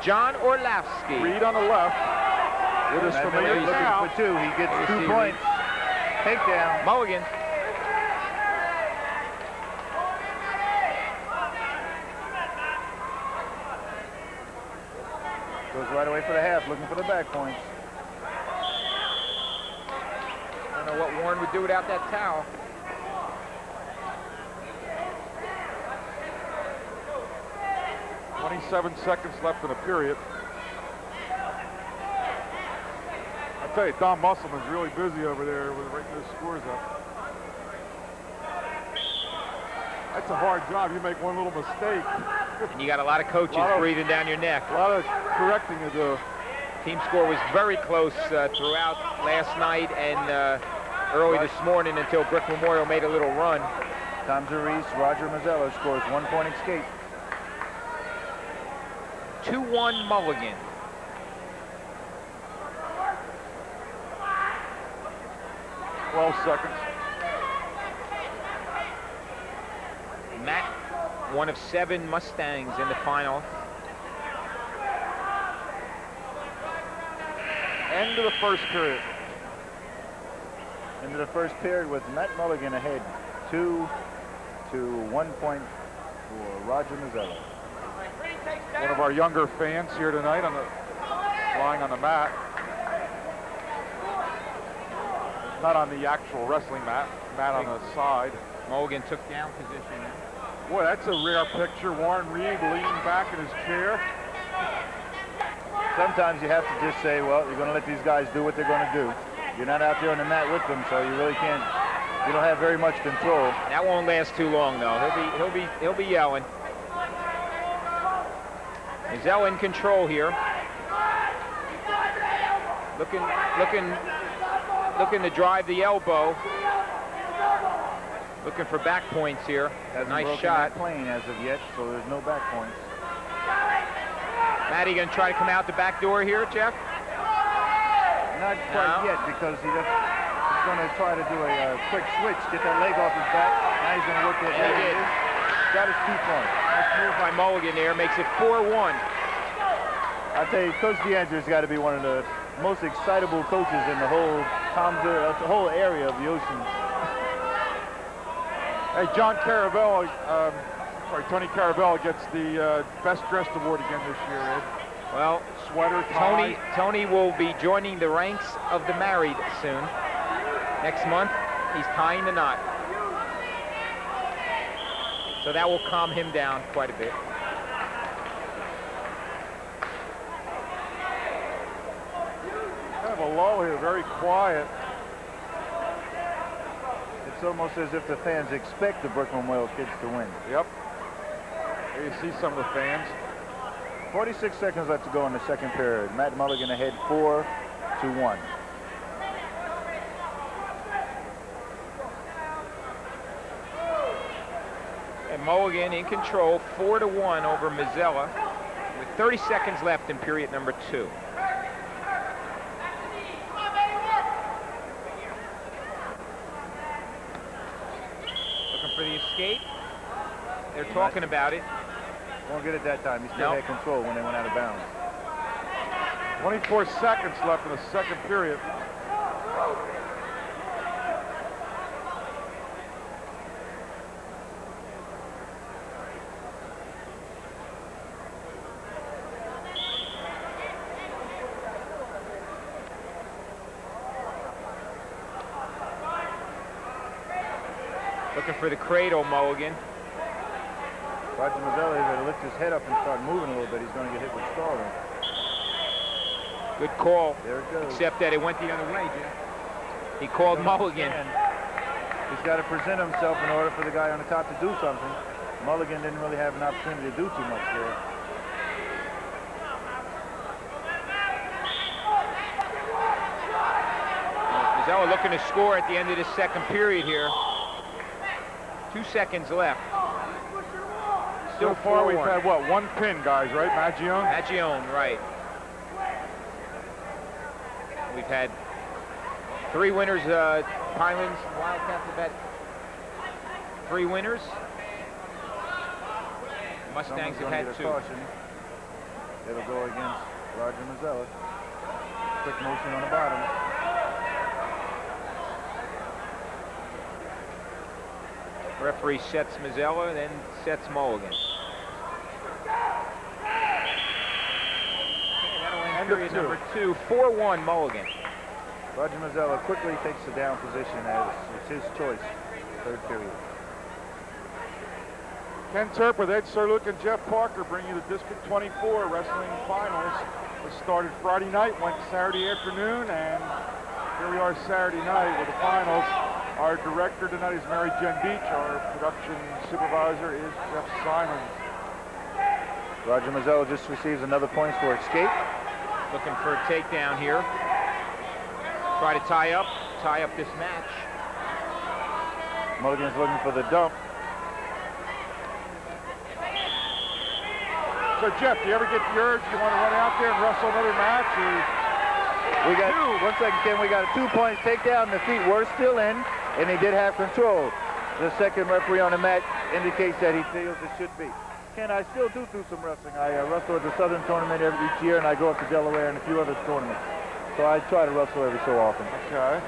John Orlowski. Reed on the left with his familiar looking for two. He gets 2 points. Takedown. Mulligan. Goes right away for the half, looking for the back points. I don't know what Warren would do without that towel. .27 seconds left in the period. I tell you, Don Musselman's really busy over there with writing those scores up. That's a hard job. You make one little mistake. And you got a lot of coaches breathing down your neck. A lot of correcting to do. Team score was very close throughout last night and early this morning until Brick Memorial made a little run. Tom Zerice, Roger Masella scores 1 point escape. 2-1 Mulligan. .12 seconds. Matt, one of 7 Mustangs in the final. End of the first period. Into the first period with Matt Mulligan ahead, 2 to 1 point for Roger Masella. One of our younger fans here tonight lying on the mat. Not on the actual wrestling mat on the side. Mulligan took down position. Boy, that's a rare picture. Warren Reed leaning back in his chair. Sometimes you have to just say, well, you're going to let these guys do what they're going to do. You're not out there on the mat with them, so you really can't. You don't have very much control. That won't last too long, though. He'll be yelling. Zell in control here. Looking to drive the elbow. Looking for back points here. Nice shot. That plane as of yet, so there's no back points. Madigan try to come out the back door here, Jeff? Not quite yet, because he's going to try to do a quick switch, get that leg off his back. Now he's going to work that leg. He did. Got his 2 points. Nice move by Mulligan there, makes it 4-1. I tell you, Coach DeAndrea's got to be one of the most excitable coaches in the whole the whole area of the ocean. Hey, John Caravella, Tony Caravella gets the Best Dressed Award again this year, Ed. Well, sweater, tie. Tony will be joining the ranks of the married soon. Next month, he's tying the knot. So that will calm him down quite a bit. Kind of a lull here, very quiet. It's almost as if the fans expect the Brick Memorial kids to win. Yep. There you see some of the fans. 46 seconds left to go in the second period. Matt Mulligan ahead 4-1. And Mulligan in control, 4-1 over Masella, with 30 seconds left in period number 2. Looking for the escape. They're talking about it. Won't get it that time. He still had control when they went out of bounds. 24 seconds left in the second period. Looking for the cradle, Mulligan. Roger Masella is going to lift his head up and start moving a little bit. He's going to get hit with stalling. Good call. There it goes. Except that it went the other way, Jeff. He called Mulligan. He's got to present himself in order for the guy on the top to do something. Mulligan didn't really have an opportunity to do too much there. Masella looking to score at the end of the second period here. 2 seconds left. So far we've had, what, 1 pin, guys, right? Maggion? Maggion, right. We've had 3 winners. Pinelands, Wildcats have had 3 winners. Mustangs have had 2. Caution. It'll go against Roger Masella. Quick motion on the bottom. Referee sets Masella, then sets Mulligan. That'll end period number 2. 4-1 Mulligan. Roger Masella quickly takes the down position as it's his choice. Third period. Ken Turp with Ed Sarluca and Jeff Parker bring you the District 24 Wrestling Finals. It started Friday night, went Saturday afternoon, and here we are Saturday night with the finals. Our director tonight is Mary Jen Beach. Our production supervisor is Jeff Simons. Roger Masella just receives another point for escape. Looking for a takedown here. Try to tie up this match. Mulligan's looking for the dump. So Jeff, do you ever get the urge you want to run out there and wrestle another match? Or? We got 1 second, Ken. We got a 2-point takedown. The feet were still in, and he did have control. The second referee on the mat indicates that he feels it should be. Ken, I still do some wrestling. I wrestle at the Southern Tournament each year, and I go up to Delaware and a few other tournaments. So I try to wrestle every so often. Okay.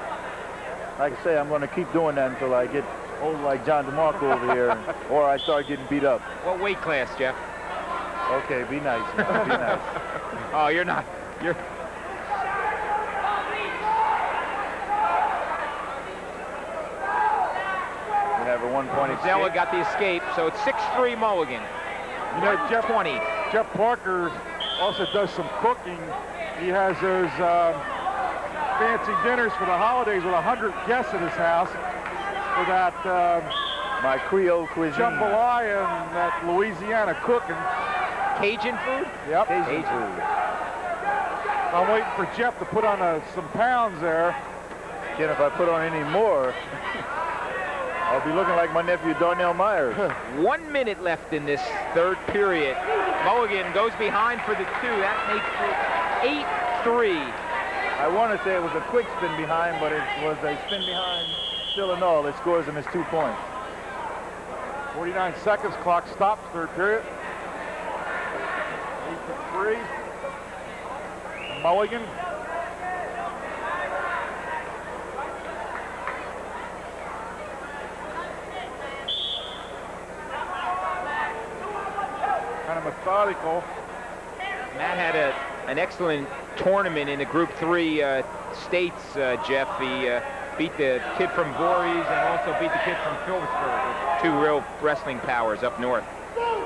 Like I say, I'm going to keep doing that until I get old like John DeMarco over here, or I start getting beat up. What weight class, Jeff? Okay, be nice. Be nice. Oh, you're not. You're. We have a 1-point escape. Masella got the escape, so it's 6-3 Mulligan. You know, Jeff 20. Jeff Parker also does some cooking. He has those fancy dinners for the holidays with 100 guests at his house for that my Creole cuisine. jambalaya and that Louisiana cooking. Cajun food? Yep. Cajun food. I'm waiting for Jeff to put on some pounds there. Ken, if I put on any more, I'll be looking like my nephew Darnell Myers. 1 minute left in this third period. Mulligan goes behind for the 2. That makes it 8-3. I want to say it was a quick spin behind, but it was a spin behind. Still in all, it scores him his 2 points. 49 seconds, clock stops, third period. 8-3. Mulligan. Kind of methodical. Matt had an excellent tournament in the Group 3 states, Jeff. He beat the kid from Voorhees and also beat the kid from Philbin. 2 real wrestling powers up north.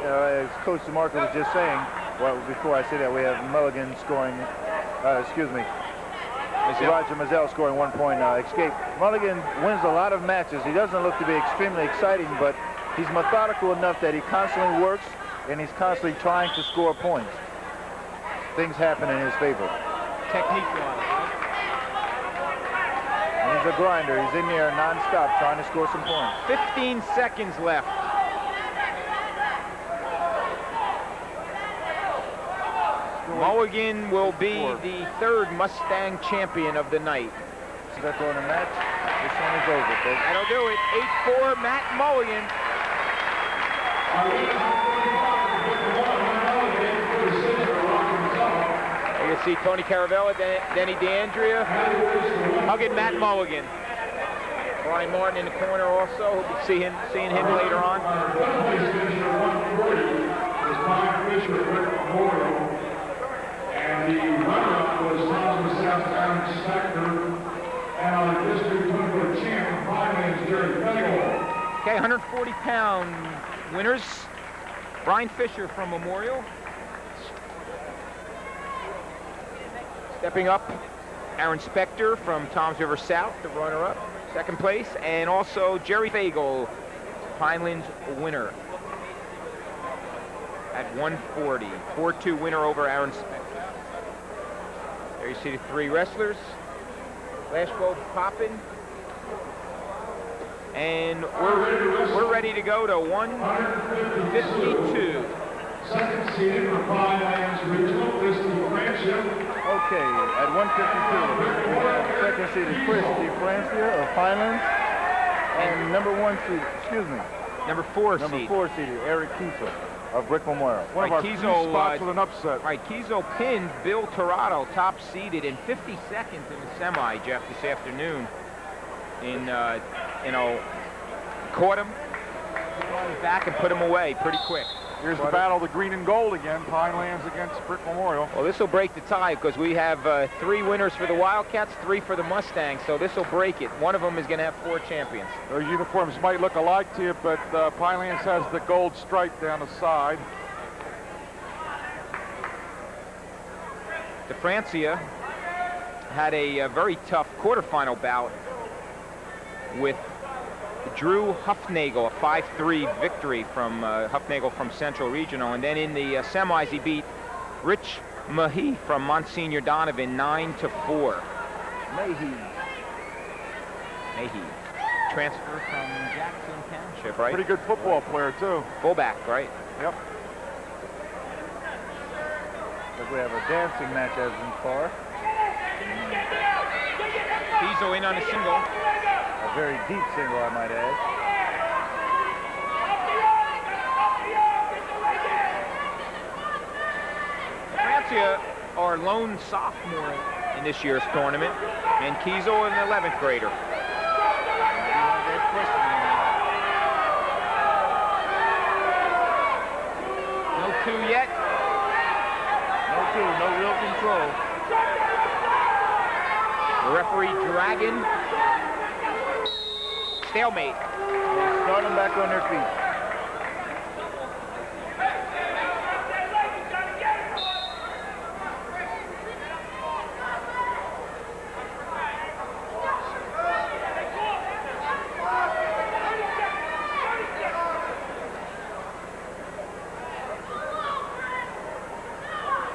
As Coach DeMarco was just saying, well, before I say that, we have Mulligan scoring, Roger Masella scoring 1-point escape. Mulligan wins a lot of matches. He doesn't look to be extremely exciting, but he's methodical enough that he constantly works and he's constantly trying to score points. Things happen in his favor. Technique-wise. And he's a grinder. He's in there non-stop trying to score some points. 15 seconds left. Mulligan will be the 3rd Mustang champion of the night. So that's on the match. This one is over, folks. That'll do it. 8-4, Matt Mulligan. You can see Tony Caravella, Denny DeAndrea, hugging Matt Mulligan. Brian Martin in the corner also. We'll be seeing him later on. And the runner-up was Thomas Southbound Inspector, and our District 24 champ, Pinelands Jerry Fegal. Okay, 140-pound winners. Brian Fisher from Memorial. Stepping up, Aaron Spector from Toms River South, the runner-up, 2nd place, and also Jerry Fagel, Pinelands winner. at 140. 4-2 winner over Aaron Spector. There you see the three wrestlers. Flash bulbs popping. And we're ready to go to 152. Second seeded for Finelands Regional, Christy Francia. Okay, at 152, we have second seeded Christy Francia of Finelands, and number 1 seed, excuse me, Number 4 seeded Eric Kiesel of Brick Memorial. One of our few spots with an upset. Right, Kiesel pinned Bill Tirado, top seeded, in 50 seconds in the semi, Jeff, this afternoon. Caught him, on his back, and put him away pretty quick. Here's the battle of the green and gold again, Pinelands against Brick Memorial. Well, this will break the tie because we have 3 winners for the Wildcats, 3 for the Mustangs, so this will break it. One of them is going to have 4 champions. Those uniforms might look alike to you, but Pinelands has the gold stripe down the side. DeFrancia had a very tough quarterfinal bout with Drew Huffnagel, a 5-3 victory from Huffnagel from Central Regional. And then in the semis, he beat Rich Mahee from Monsignor Donovan 9-4. Mahee. Transfer from Jackson Township, right? Pretty good football player, too. Fullback, right? Yep. Looks we have a dancing match as in far. Kiesel in on a single. A very deep single, I might add. Francia, our lone sophomore in this year's tournament, and Kiesel, an 11th grader. No 2 yet. No 2, no real control. The referee Dragon. Stalemate. Start them back on their feet.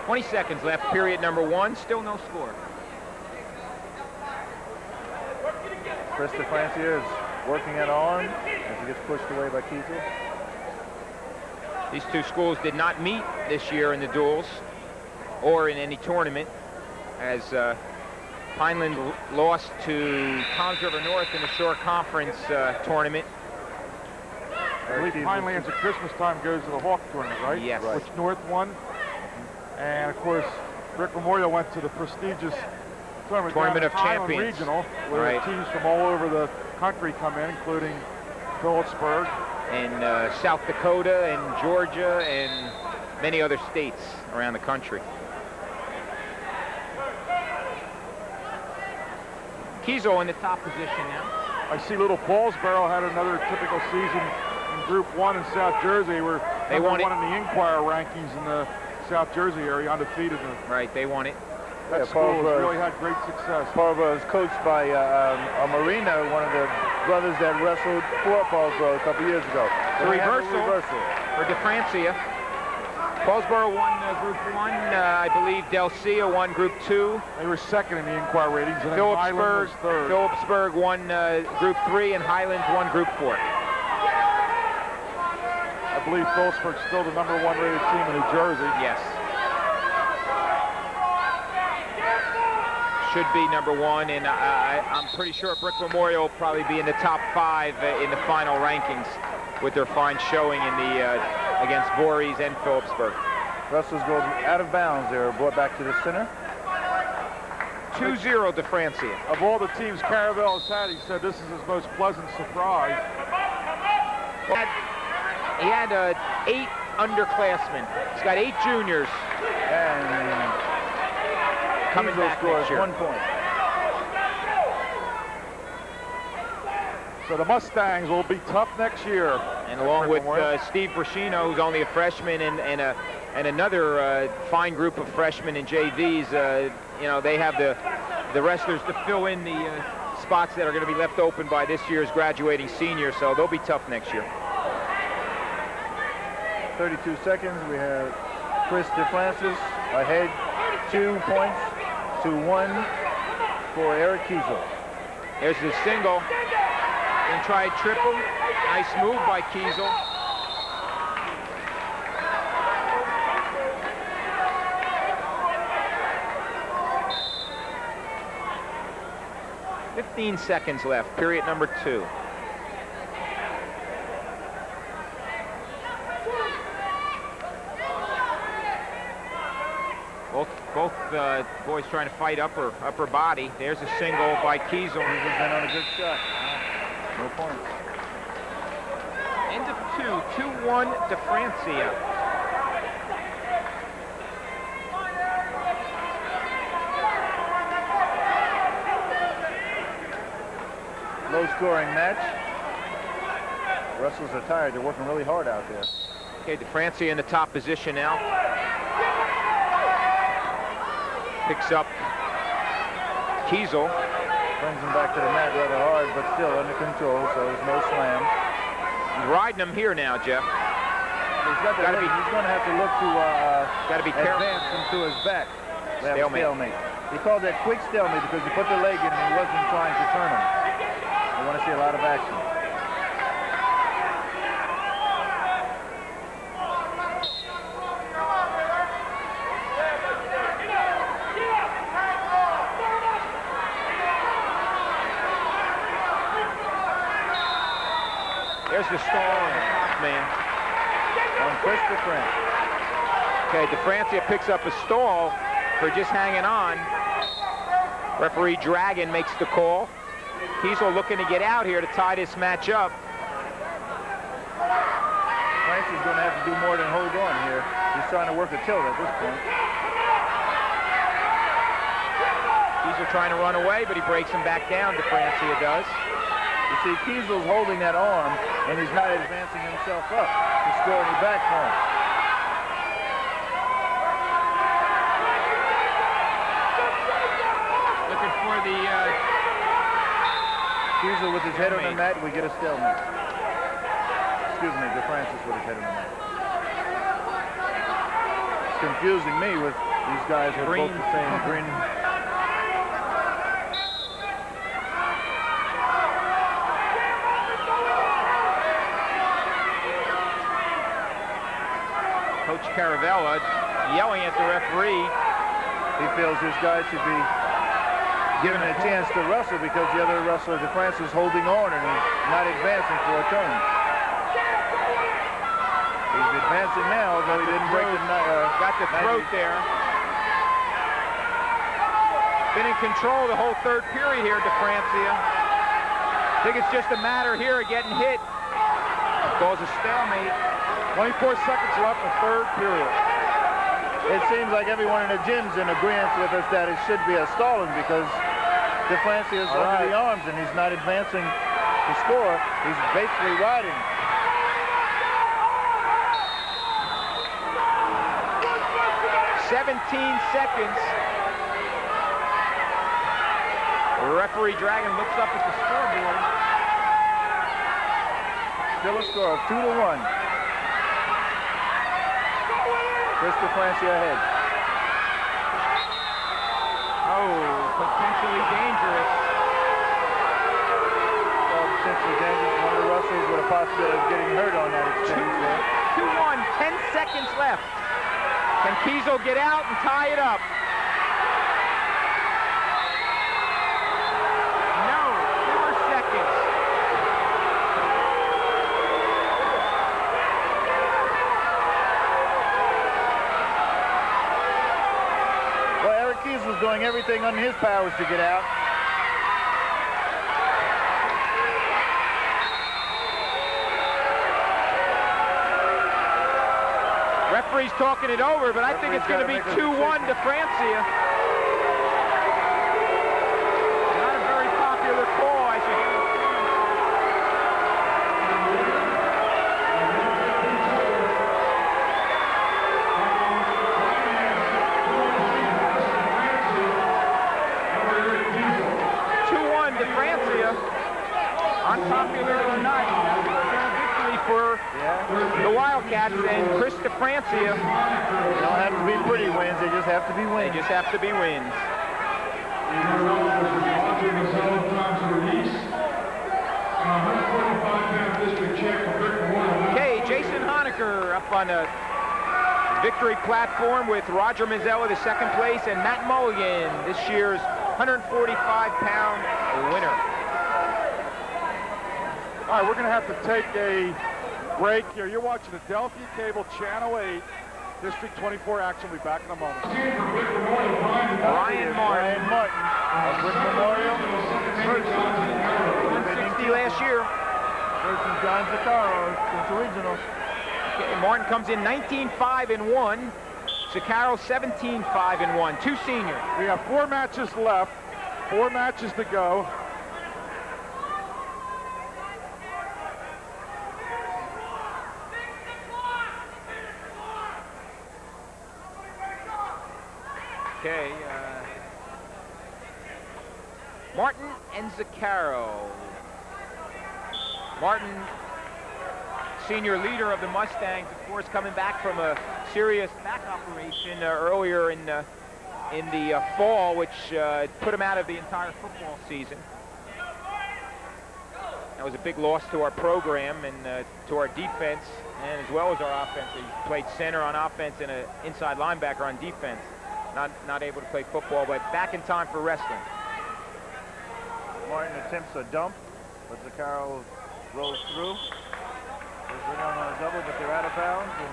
"20 seconds left, period number 1. Still no score. Chris DeFrancia is working at arm as he gets pushed away by Kiesel. These two schools did not meet this year in the duels or in any tournament, as Pineland lost to Toms River North in the Shore Conference tournament. I believe Pinelands at Christmas time goes to the Hawk tournament, right? Yes. Which North won. And of course, Brick Memorial went to the prestigious Tournament of Champions Regional, where teams from all over the country come in, including Phillipsburg. And South Dakota and Georgia and many other states around the country. Kiesel in the top position now. I see little Paulsboro had another typical season in Group 1 in South Jersey, where they won in the Inquirer rankings in the South Jersey area, undefeated. Right, they won it. That school has really had great success. Paulsboro is coached by Marino, one of the brothers that wrestled for Paulsboro a couple years ago. So reversal for DeFrancia. Paulsboro won Group 1. I believe Delcia won Group 2. They were second in the Inquirer ratings, and Phillipsburg, third. Phillipsburg won Group 3, and Highlands won Group 4. I believe Phillipsburg's still the #1 rated team in New Jersey. Yes. Should be #1, and I'm pretty sure Brick Memorial will probably be in the top 5 in the final rankings with their fine showing in the against Voorhees and Phillipsburg. Wrestlers go out of bounds. They were brought back to the center. 2-0 DeFrancia. Of all the teams Caravel has had, he said this is his most pleasant surprise. He had 8 underclassmen. He's got 8 juniors. And coming back scores next year. 1 point. So the Mustangs will be tough next year. And along with Steve Bruscino, who's only a freshman, and another fine group of freshmen and JVs, you know, they have the wrestlers to fill in the spots that are going to be left open by this year's graduating seniors, so they'll be tough next year. 32 seconds. We have Chris DeFrancis ahead 2 points to 1 for Eric Kiesel. There's the single. Then try a triple. Nice move by Kiesel. "15 seconds left, period number 2. Both boys trying to fight upper body. There's a single by Kiesel. Kiesel's been on a good shot. No points. End of 2, 2-1 to Francia. Low-scoring match. Russell's are tired. They're working really hard out there. Okay, DeFrancia in the top position now. Picks up Kiesel. Brings him back to the mat rather hard, but still under control, so there's no slam. He's riding him here now, Jeff. He's going to have to look to be careful. Advance him to his back. Stalemate. He called that quick stalemate because he put the leg in and he wasn't trying to turn him. I want to see a lot of action. There's the stall, man. On Chris DeFrancia. Okay, DeFrancia picks up a stall for just hanging on. Referee Dragon makes the call. Kiesel looking to get out here to tie this match up. Francia's going to have to do more than hold on here. He's trying to work a tilt at this point. Kiesel trying to run away, but he breaks him back down, DeFrancia does. You see, Kiesel's holding that arm, and he's not advancing himself up to score any back for him. Looking for the... Kiesel with his head on the mat, we get a stalemate. Excuse me, DeFrancis with his head on the mat. It's confusing me with these guys who are both the same green. Coach Caravella yelling at the referee. He feels his guys should be given a chance to wrestle because the other wrestler, DeFrancis, is holding on and he's not advancing for a turn. He's advancing now, although he didn't break the got the throat there. Been in control the whole third period here, DeFrancia. I think it's just a matter here of getting hit. Cause a stalemate. 24 seconds left in the third period. It seems like everyone in the gym's in agreement with us that it should be a stalling because DeFrancia is under the arms and he's not advancing to score. He's basically riding. .17 seconds. Referee Dragon looks up at the scoreboard. Still a score of 2-1. Chris DeFrancia ahead. Oh, potentially dangerous. Well, potentially dangerous. One of the wrestlers with a possibility of getting hurt on that exchange there. 2-1, 10 seconds left. Can Kiesel get out and tie it up? No, 4 seconds. Kiesel's doing everything on his powers to get out. Referee's talking it over, but I think it's going to be 2-1 to Francia. Not a very popular call, I should hear. Francia, unpopular or not, victory for the Wildcats, and Chris DeFrancia. They don't have to be pretty wins, they just have to be wins. They just have to be wins. Okay, Jason Honecker up on a victory platform with Roger Masella, the second place, and Matt Mulligan, this year's 145-pound winner. All right, we're going to have to take a break here. You're watching Adelphia Cable, Channel 8, District 24 action. We'll be back in a moment. Bryon Martin of Brick Memorial. 160 last year. Versus John Zaccaro, since original. Okay, Martin comes in 19-5-1. Zaccaro 17-5-1. Two seniors. We have 4 matches left. 4 matches to go. Okay, Martin and Zaccaro. Martin, senior leader of the Mustangs, of course, coming back from a serious back operation earlier in the fall, which put him out of the entire football season. That was a big loss to our program and to our defense, and as well as our offense. He played center on offense and an inside linebacker on defense. Not able to play football, but back in time for wrestling. Martin attempts a dump, but Zaccaro rolls through. There's Bryon on a double, but they're out of bounds, and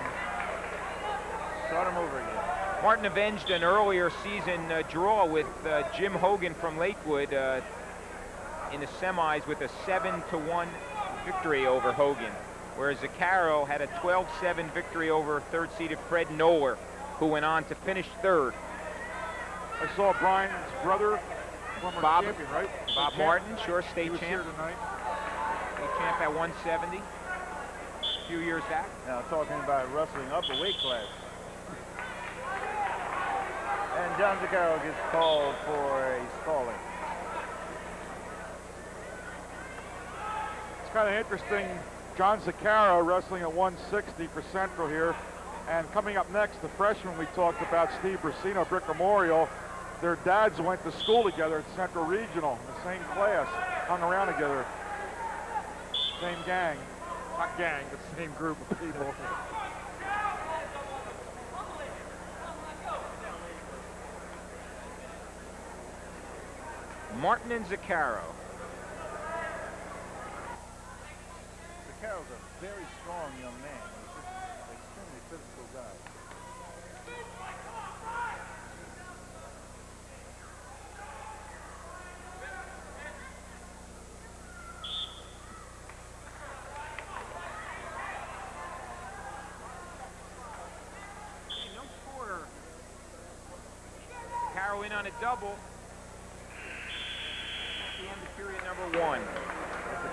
start him over again. Martin avenged an earlier season draw with Jim Hogan from Lakewood in the semis with a 7-1 victory over Hogan, whereas Zaccaro had a 12-7 victory over third-seeded Fred Noeller, who went on to finish third. I saw Bryan's brother, former Bob, champion, right? Bob Martin, sure, state champ. Here tonight. State champ at 170 a few years back. Now talking about wrestling up a weight class. And John Zaccaro gets called for a stalling. It's kind of interesting. John Zaccaro wrestling at 160 for Central here. And coming up next, the freshman we talked about, Steve Bruscino, Brick Memorial. Their dads went to school together at Central Regional, in the same class, hung around together. Same gang. Not gang, but same group of people. Martin and Zaccaro. Zaccaro's a very strong young man. He's just an extremely physical guy. No score. Zaccaro in on a double. At the end of period number 1. If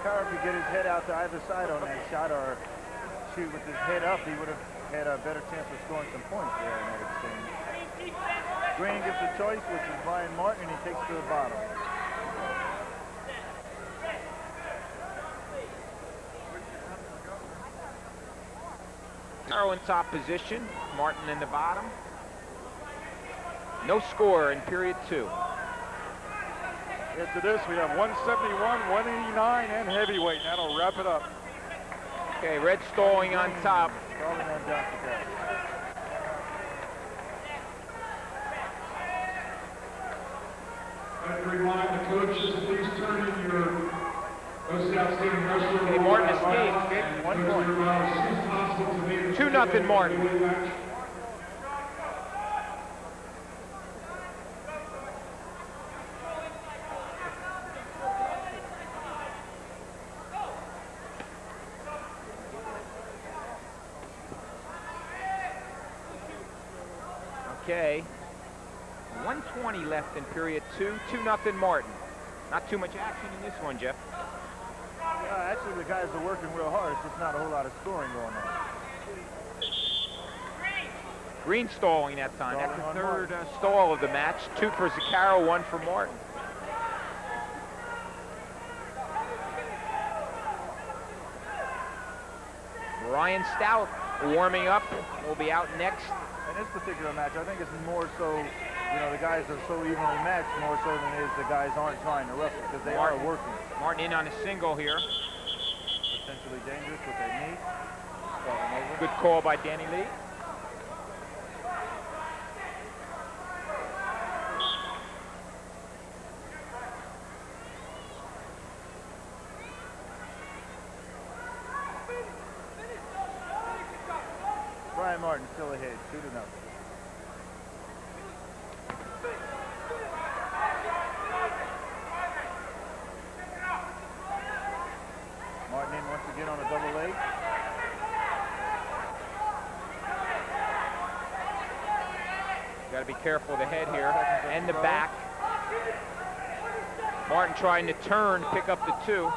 Zaccaro could get his head out to either side on that shot or shoot with his head up, he would have had a better chance of scoring some points there in that exchange. Green gets a choice, which is Bryon Martin, and he takes to the bottom. Zaccaro in top position, Martin in the bottom. No score in period 2. After this, we have 171, 189, and heavyweight. That'll wrap it up. Okay, red stalling on top. Stalling on John Zaccaro. I'd like to remind the coaches, please turn in your most outstanding wrestler. Okay, Martin escapes. 1 point. 2-0 Martin. Okay, 120 left in period 2, 2-0 Martin. Not too much action in this one, Jeff. Actually, the guys are working real hard. It's just not a whole lot of scoring going on. Green stalling that time. Stalling That's the on third stall of the match. 2 for Zaccaro, 1 for Martin. Ryan Stout warming up, will be out next. In this particular match, I think it's more so, you know, the guys are so evenly matched more so than it is the guys aren't trying to wrestle because they are working. Martin in on a single here. Potentially dangerous with their knee. Good call by Danny Lee. Bryan Martin still ahead, 2-0. Martin in once again on a double leg. Got to be careful of the head here and the back. Martin trying to turn, pick up the 2.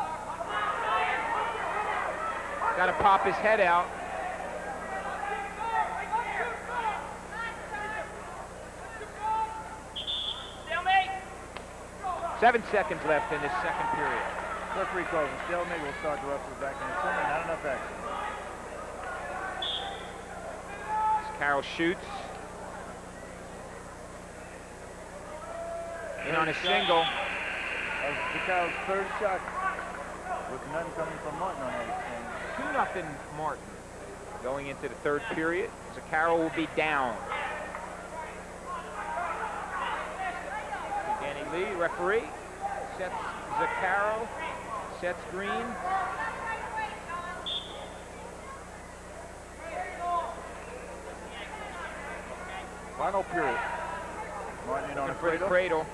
Got to pop his head out. 7 seconds left in this second period. Referee calls a stalemate. We'll start the wrestlers back in the center. Not enough action. Zaccaro shoots. In on a single. That was Zaccaro's third shot with nothing coming from Martin on that exchange. 2-0 Martin. Going into the third period, Zaccaro will be down. Danny Lee, referee, sets Zaccaro, sets green. Final period. Martin in on a For the cradle. cradle.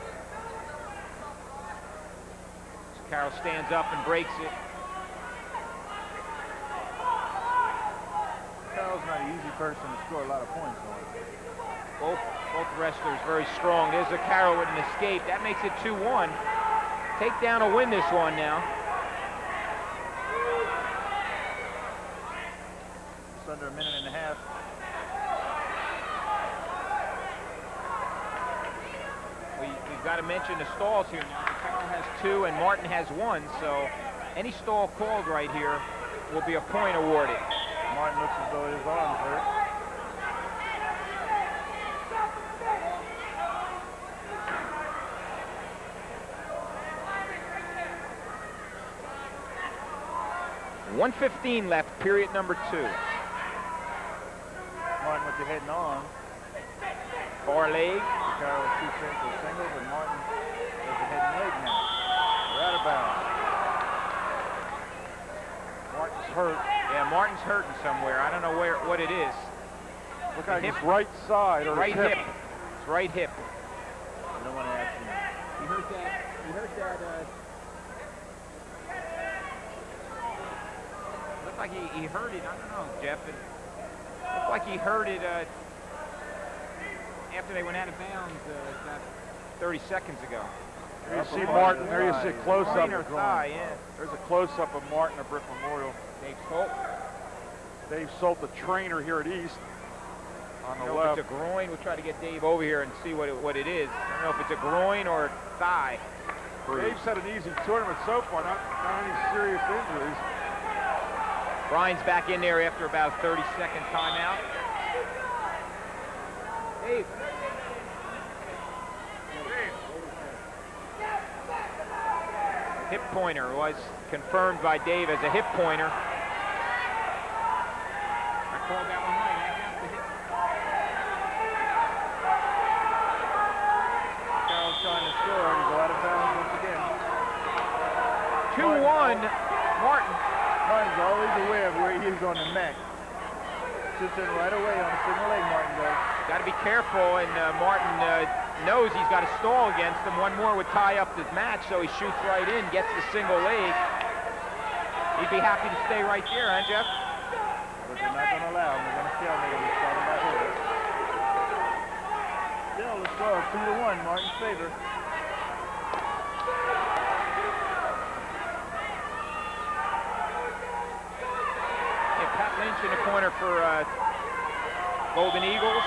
Zaccaro stands up and breaks it. Zaccaro's not an easy person to score a lot of points on. Both wrestlers very strong. There's Zaccaro with an escape. That makes it 2-1. Takedown will win this one now. Just under a minute and a half. We've got to mention the stalls here now. Zaccaro has 2 and Martin has 1, so any stall called right here will be a point awarded. Martin looks as though his arm's hurt. .115 left, period number 2. Martin with the head and arm. Far leg. Zaccaro with 2 central singles, and Martin does the head and leg now. We're out of bounds. Martin's hurt. Yeah, Martin's hurting somewhere. I don't know what it is. Look like his right side or Right his hip. It's right hip. I don't want to ask him. He hurt that. Looked like he hurt it. I don't know, Jeff. It looked like he hurt it after they went out of bounds about 30 seconds ago. There you see Martin. There you see a close-up. Groin or thigh, yeah. There's a close-up of Martin at Brick Memorial. Dave Stolt. Dave Solt, the trainer here at East. On the left. If it's a groin, we'll try to get Dave over here and see what it is. I don't know if it's a groin or thigh. Dave's had an easy tournament so far, not any serious injuries. Bryan's back in there after about a 30-second timeout. Dave. Hip pointer was confirmed by Dave as a hip pointer. I called that one right. That's the hip. Carroll's trying to score and go out of bounds once again. 2-1, Martin. Martin's always aware of where he is on the mat. Sits in right away on the single leg, Martin does. Got to be careful, and Martin knows he's got a stall against him. One more would tie up this match, so he shoots right in, gets the single leg. He'd be happy to stay right there, huh, Jeff? But they're not going to allow him. They're going to stalemate him. He's starting back over. Still, the score 2-1, Martin's favor. Yeah, Pat Lynch in the corner for Golden Eagles.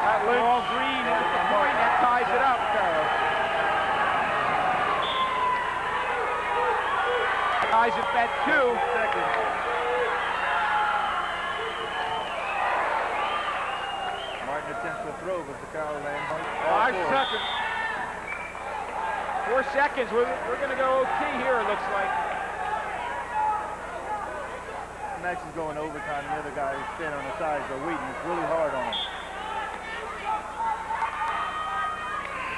Pat Lynch. All green, and it's the point that ties it up. Ties it at 2. the throw, but Zaccaro lands. 5 seconds. 4 seconds. We're going to go OT here, it looks like. Max is going overtime. The other guy is standing on the sides are waiting. It's really hard on him.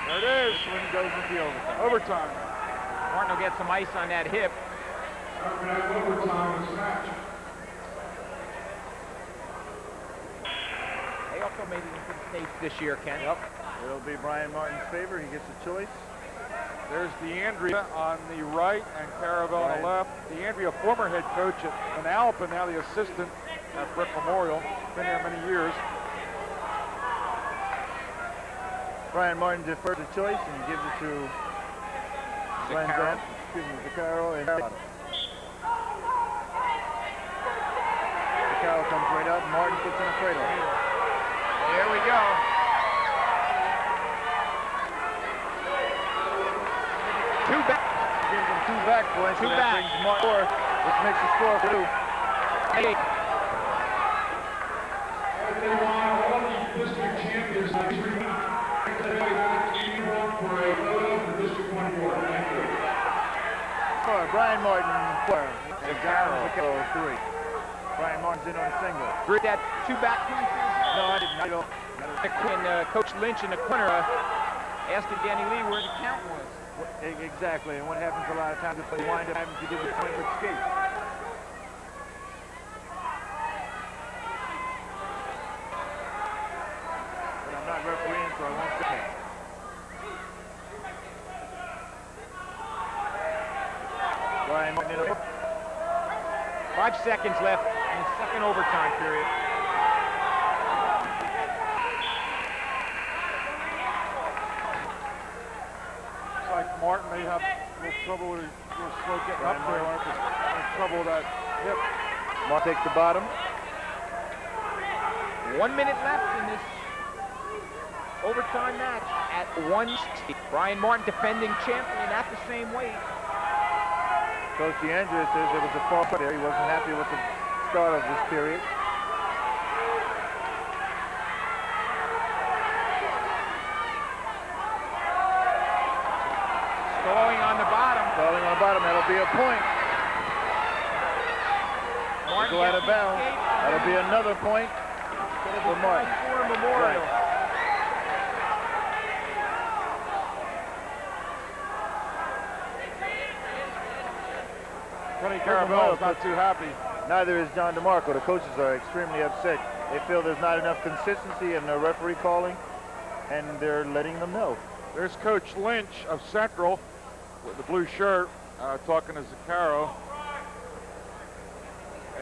There it is. This one goes into overtime. Overtime. Martin will get some ice on that hip. After that overtime in this match. They also made it into the States this year, Ken. Yep. It'll be Brian Martin's favor. He gets a choice. There's DeAndrea on the right and Caravel on the left. DeAndrea, former head coach at Manalapan, now the assistant at Brick Memorial. Been there many years. Brian Martin defers the choice and he gives it to Zaccaro. Zaccaro and Zaccaro comes right up. Martin puts in a cradle. There we go. Two back. Gives him 2 back points. Two and that back. brings Martin 4, which makes the score 2. Hey. They won all the district champions next week. Today, we'll for a photo for District 1 board. Thank you. Brian Martin 4. Zaccaro 3. Brian Martin's in on a single. Agree that 2 back points. No, I didn't. I don't. And Coach Lynch in the corner asking Danny Lee where the count was. Exactly, and what happens a lot of times if they wind up having to give a point with skate. But I'm not refereeing, so I won't say it. Brian Martin in a 5 seconds left in the second overtime period. Like Martin may have a little trouble with slow getting up there. Trouble with that hip. Martin takes the bottom. 1 minute left in this overtime match at 160. Brian Martin defending champion at the same weight. Coach DeAndrea says there was a fault there. He wasn't happy with the start of this period. Stalling on the bottom. Falling on the bottom, that'll be a point. Martin Go out gets of the bounds. escape. That'll be another point for Martin. 5-4 Memorial. Right. Tony Caravello's not too happy. Neither is John DeMarco. The coaches are extremely upset. They feel there's not enough consistency in the referee calling, and they're letting them know. There's Coach Lynch of Central with the blue shirt talking to Zaccaro.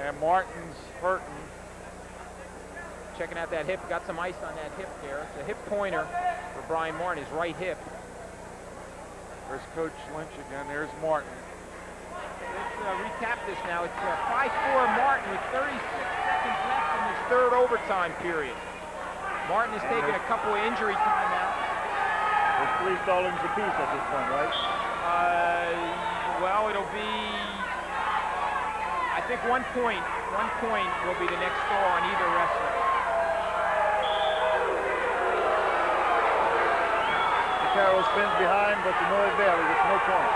And Martin's hurting. Checking out that hip. Got some ice on that hip there. It's a hip pointer for Brian Martin, his right hip. There's Coach Lynch again. There's Martin. Let's recap this now. It's 5-4 Martin with 36 seconds left in this third overtime period. Martin has taken a couple of injury timeouts. There's 3 stallings apiece at this point, right? Well, it'll be, I think 1 point. 1 point will be the next stall on either wrestler. Zaccaro spins behind, but to no avail. He gets no point.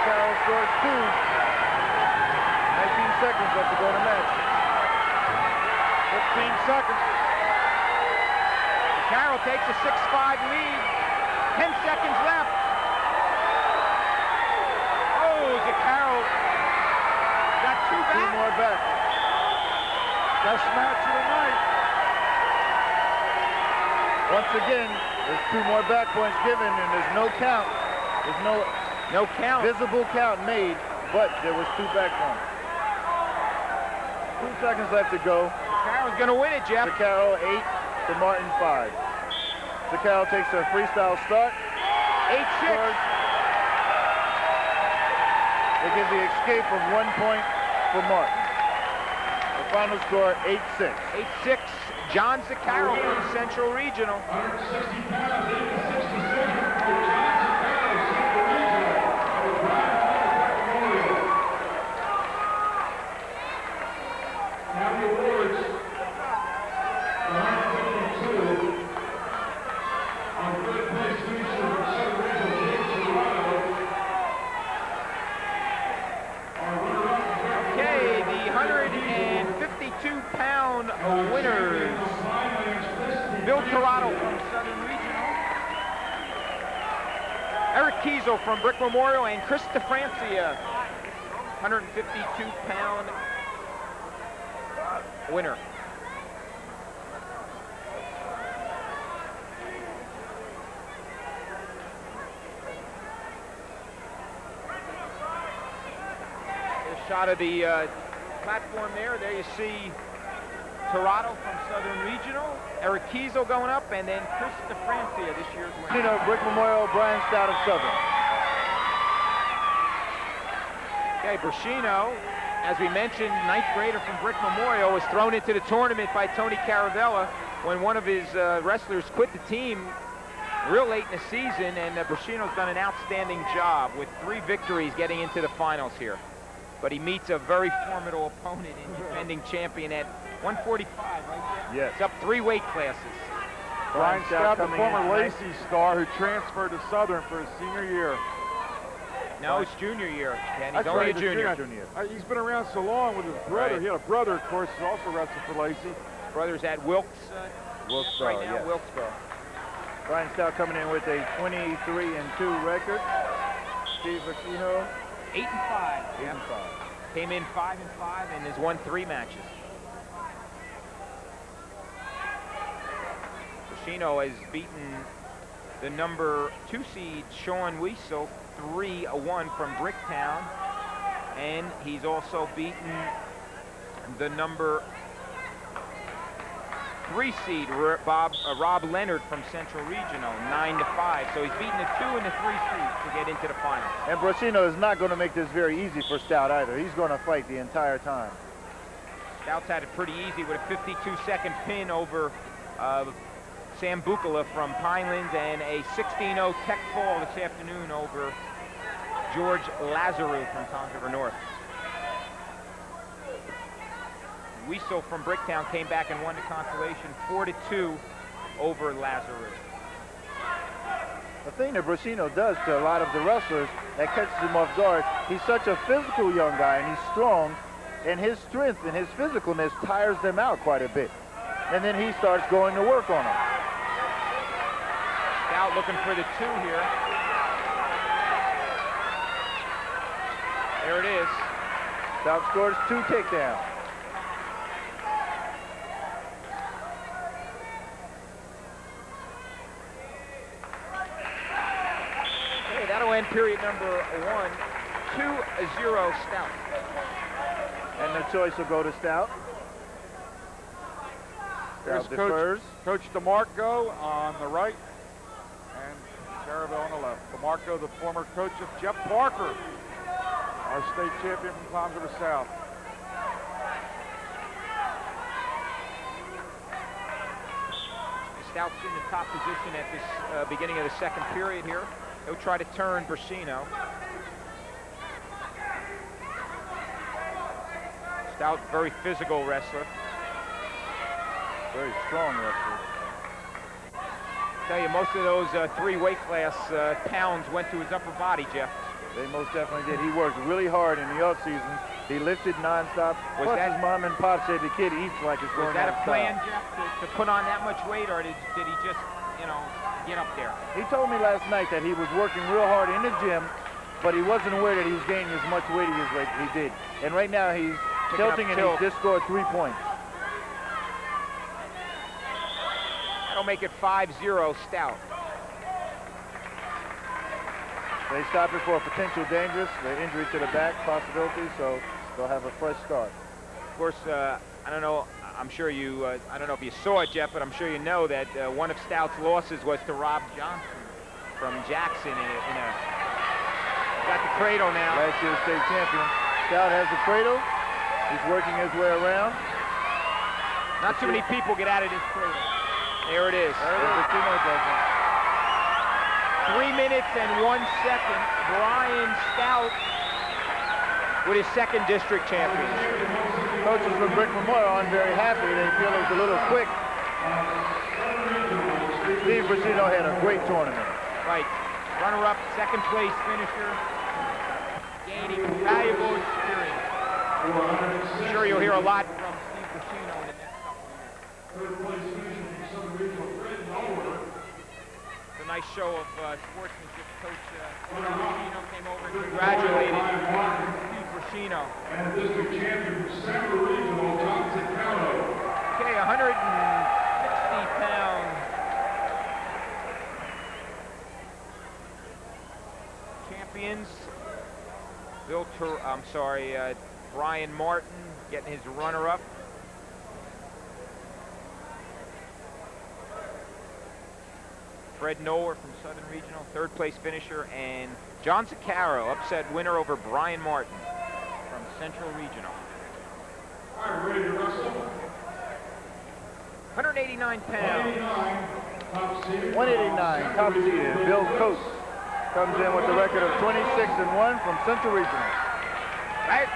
Zaccaro scores 2. 19 seconds left to go in the match. 15 seconds. Zaccaro takes a 6-5 lead. 10 seconds left. Oh, Zaccaro got 2 back. 2 more back. Best match of the night. Once again, there's 2 more back points given, and there's no count. There's No count. visible count made, but there was 2 back points. 2 seconds left to go. Zaccaro's going to win it, Jeff. Zaccaro 8 to Martin 5. Zaccaro takes a freestyle start. 8-6. They give the escape of 1 point for Martin. The final score 8-6. 8-6. John Zaccaro from Central Regional. 160 pounds, 867 for John Zaccaro, Central Regional. For Bryon Memorial. Kiesel from Brick Memorial, and Chris DeFrancia, 152-pound winner. A shot of the platform there. There you see Tirado from Southern Regional, Eric Kiesel going up, and then Chris DeFrancia, this year's winner. You know, Brick Memorial, Bryon Stout of Southern. Okay, Bruscino, as we mentioned, 9th grader from Brick Memorial, was thrown into the tournament by Tony Caravella when one of his wrestlers quit the team real late in the season, and Bruscino's done an outstanding job with 3 victories getting into the finals here. But he meets a very formidable opponent in defending champion at 145, right there? Yes. It's up 3 weight classes. Bryon Stout, the coming former in Lacey star who transferred to Southern for his senior year. No, it's junior year, Ken. He's That's only right, a junior. He's been around so long with his brother. Right. He had a brother, of course, who also wrestled for Lacey. Brothers at Wilkes Wilkesboro, right now, yes. Wilkesboro. Bryon Stout coming in with a 23-2 record. Steve Bruscino, 8-5. 8-5. Came in 5-5 and has won 3 matches. Bruscino has beaten the number 2 seed Sean Wiesel 3-1 from Bricktown, and he's also beaten the number 3 seed Rob Leonard from Central Regional 9-5. So he's beaten the 2 and the 3 seeds to get into the finals. And Bruscino is not going to make this very easy for Stout either. He's going to fight the entire time. Stout's had it pretty easy with a 52-second pin over Sam Bukala from Pinelands, and a 16-0 tech fall this afternoon over George Lazaru from Toms River North. Wiesel from Bricktown came back and won the consolation 4-2 over Lazaru. The thing that Bruscino does to a lot of the wrestlers that catches him off guard, he's such a physical young guy, and he's strong, and his strength and his physicalness tires them out quite a bit. And then he starts going to work on them. Stout looking for the 2 here. There it is. Stout scores 2 takedowns. Okay, that'll end period number 1. 2-0 Stout. And the choice will go to Stout. Here's Stout defers. Coach DeMarco on the right and Caravella on the left. DeMarco, the former coach of Jeff Parker, our state champion from Toms River South. Stout's in the top position at this beginning of the second period here. He'll try to turn Bruscino. Stout, very physical wrestler. Very strong wrestler. Tell you, most of those 3 weight class pounds went to his upper body, Jeff. They most definitely did. He worked really hard in the off-season. He lifted nonstop. Was Plus that- his mom and pop said the kid eats like it's going Was that out of a plan, style. Jeff, to put on that much weight, or did he just, you know, get up there? He told me last night that he was working real hard in the gym, but he wasn't aware that he was gaining as much weight as he did. And right now he's Picking up tilting, and tilt. he just scored 3 points. That'll make it 5-0 Stout. They stop it for a potential dangerous, the injury to the back possibility, so they'll have a fresh start. Of course, I don't know, I'm sure you, I don't know if you saw it, Jeff, but I'm sure you know that one of Stout's losses was to Rob Johnson from Jackson in a got the cradle now. Last year's state champion. Stout has the cradle. He's working his way around. Not too many people get out of this cradle. There it is. There it is. Bruscino does it. 3 minutes and 1 second. Bryon Stout with his 2nd district championship. Coaches from Brick Memorial aren't very happy. They feel it was a little quick. Steve Bruscino had a great tournament. Right. Runner-up, 2nd place finisher. Gaining valuable experience. I'm sure you'll hear a lot from Steve Bruscino in the next couple of years. Third place finisher from Southern Regional, Fred Noeller. nice show of sportsmanship. Coach Bruscino came over and congratulated Steve Bruscino. And the district champion from Central Regional, John Zaccaro. Okay, 160-pound champions. Bryon Martin getting his runner-up. Fred Noeller from Southern Regional, third place finisher, and John Zaccaro, upset winner over Bryon Martin from Central Regional. All right, ready to wrestle? 189 pounds. 189, top seeded. Bill Coates comes in with the record of 26-1 from Central Regional.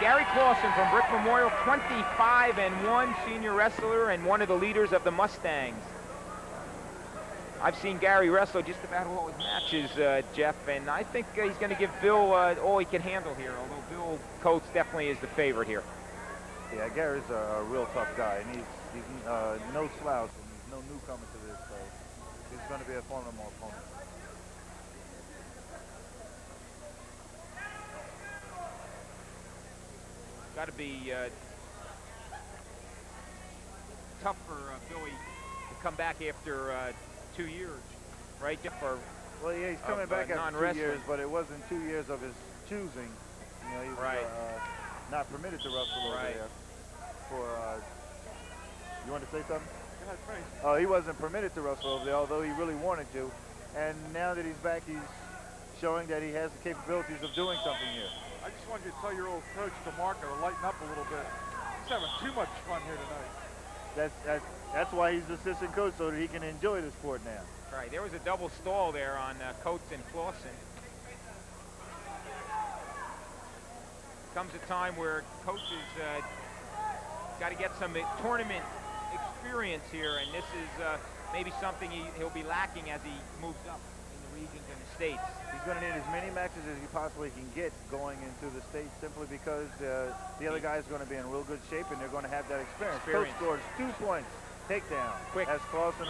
Gary Clawson from Brick Memorial, 25-1, senior wrestler and one of the leaders of the Mustangs. I've seen Gary wrestle just about all his matches, Jeff, and I think he's going to give Bill all he can handle here, although Bill Coates definitely is the favorite here. Yeah, Gary's a real tough guy, and he's no slouch, and he's no newcomer to this, so he's going to be a formidable opponent. Got to be tough for Billy to come back after 2 years, right? Well, yeah, he's coming back after 2 years, but it wasn't 2 years of his choosing. You know, he was not permitted to wrestle over there. You want to say something? Oh, he wasn't permitted to wrestle over there, although he really wanted to. And now that he's back, he's showing that he has the capabilities of doing something here. I just wanted you to tell your old coach, DeMarco, to lighten up a little bit. He's having too much fun here tonight. That's why he's the assistant coach, so that he can enjoy the sport now. Right, there was a double stall there on Coates and Clawson. Comes a time where Coates has got to get some tournament experience here, and this is maybe something he'll be lacking as he moves up in the regions and the states. He's going to need as many matches as he possibly can get going into the states, simply because the other guys are going to be in real good shape and they're going to have that experience. Coach scores 2 points, takedown. Quick. As Clawson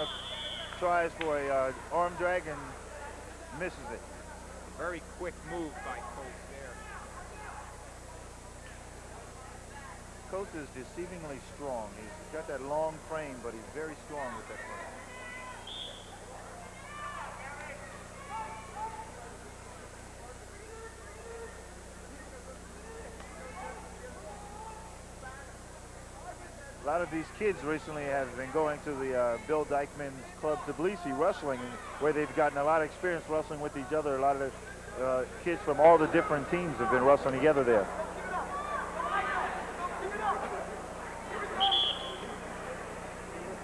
tries for a arm drag and misses it. Very quick move by Coates there. Coates is deceivingly strong. He's got that long frame, but he's very strong with that frame. A lot of these kids recently have been going to the Bill Dykeman's Club Tbilisi wrestling, where they've gotten a lot of experience wrestling with each other. A lot of the kids from all the different teams have been wrestling together there.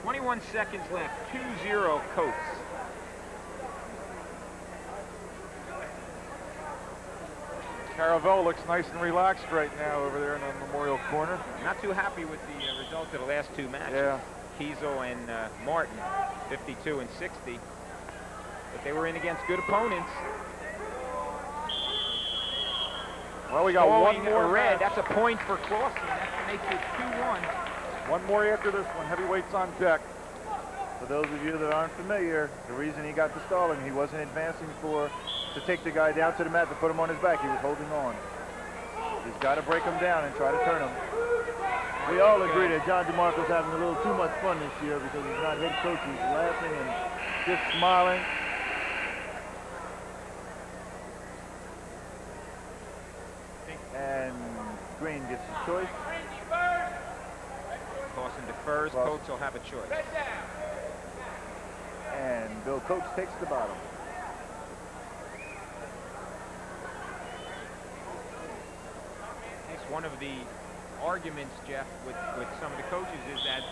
.21 seconds left, 2-0 Coates. Caravelle looks nice and relaxed right now over there in the Memorial corner. Not too happy with the result of the last 2 matches. Yeah. Kiesel and Martin, 52 and 60. But they were in against good opponents. Well, we got one more red. match. That's a point for Clawson. That makes it 2-1. One more after this one. Heavyweights on deck. For those of you that aren't familiar, the reason he got the stalling, he wasn't advancing to take the guy down to the mat to put him on his back. He was holding on. He's got to break him down and try to turn him. We all agree that John DeMarco's having a little too much fun this year because he's not head coach. He's laughing and just smiling. And Green gets his choice. Clawson defers. Coates will have a choice. And Bill Coates takes the bottom. One of the arguments, Jeff, with some of the coaches is that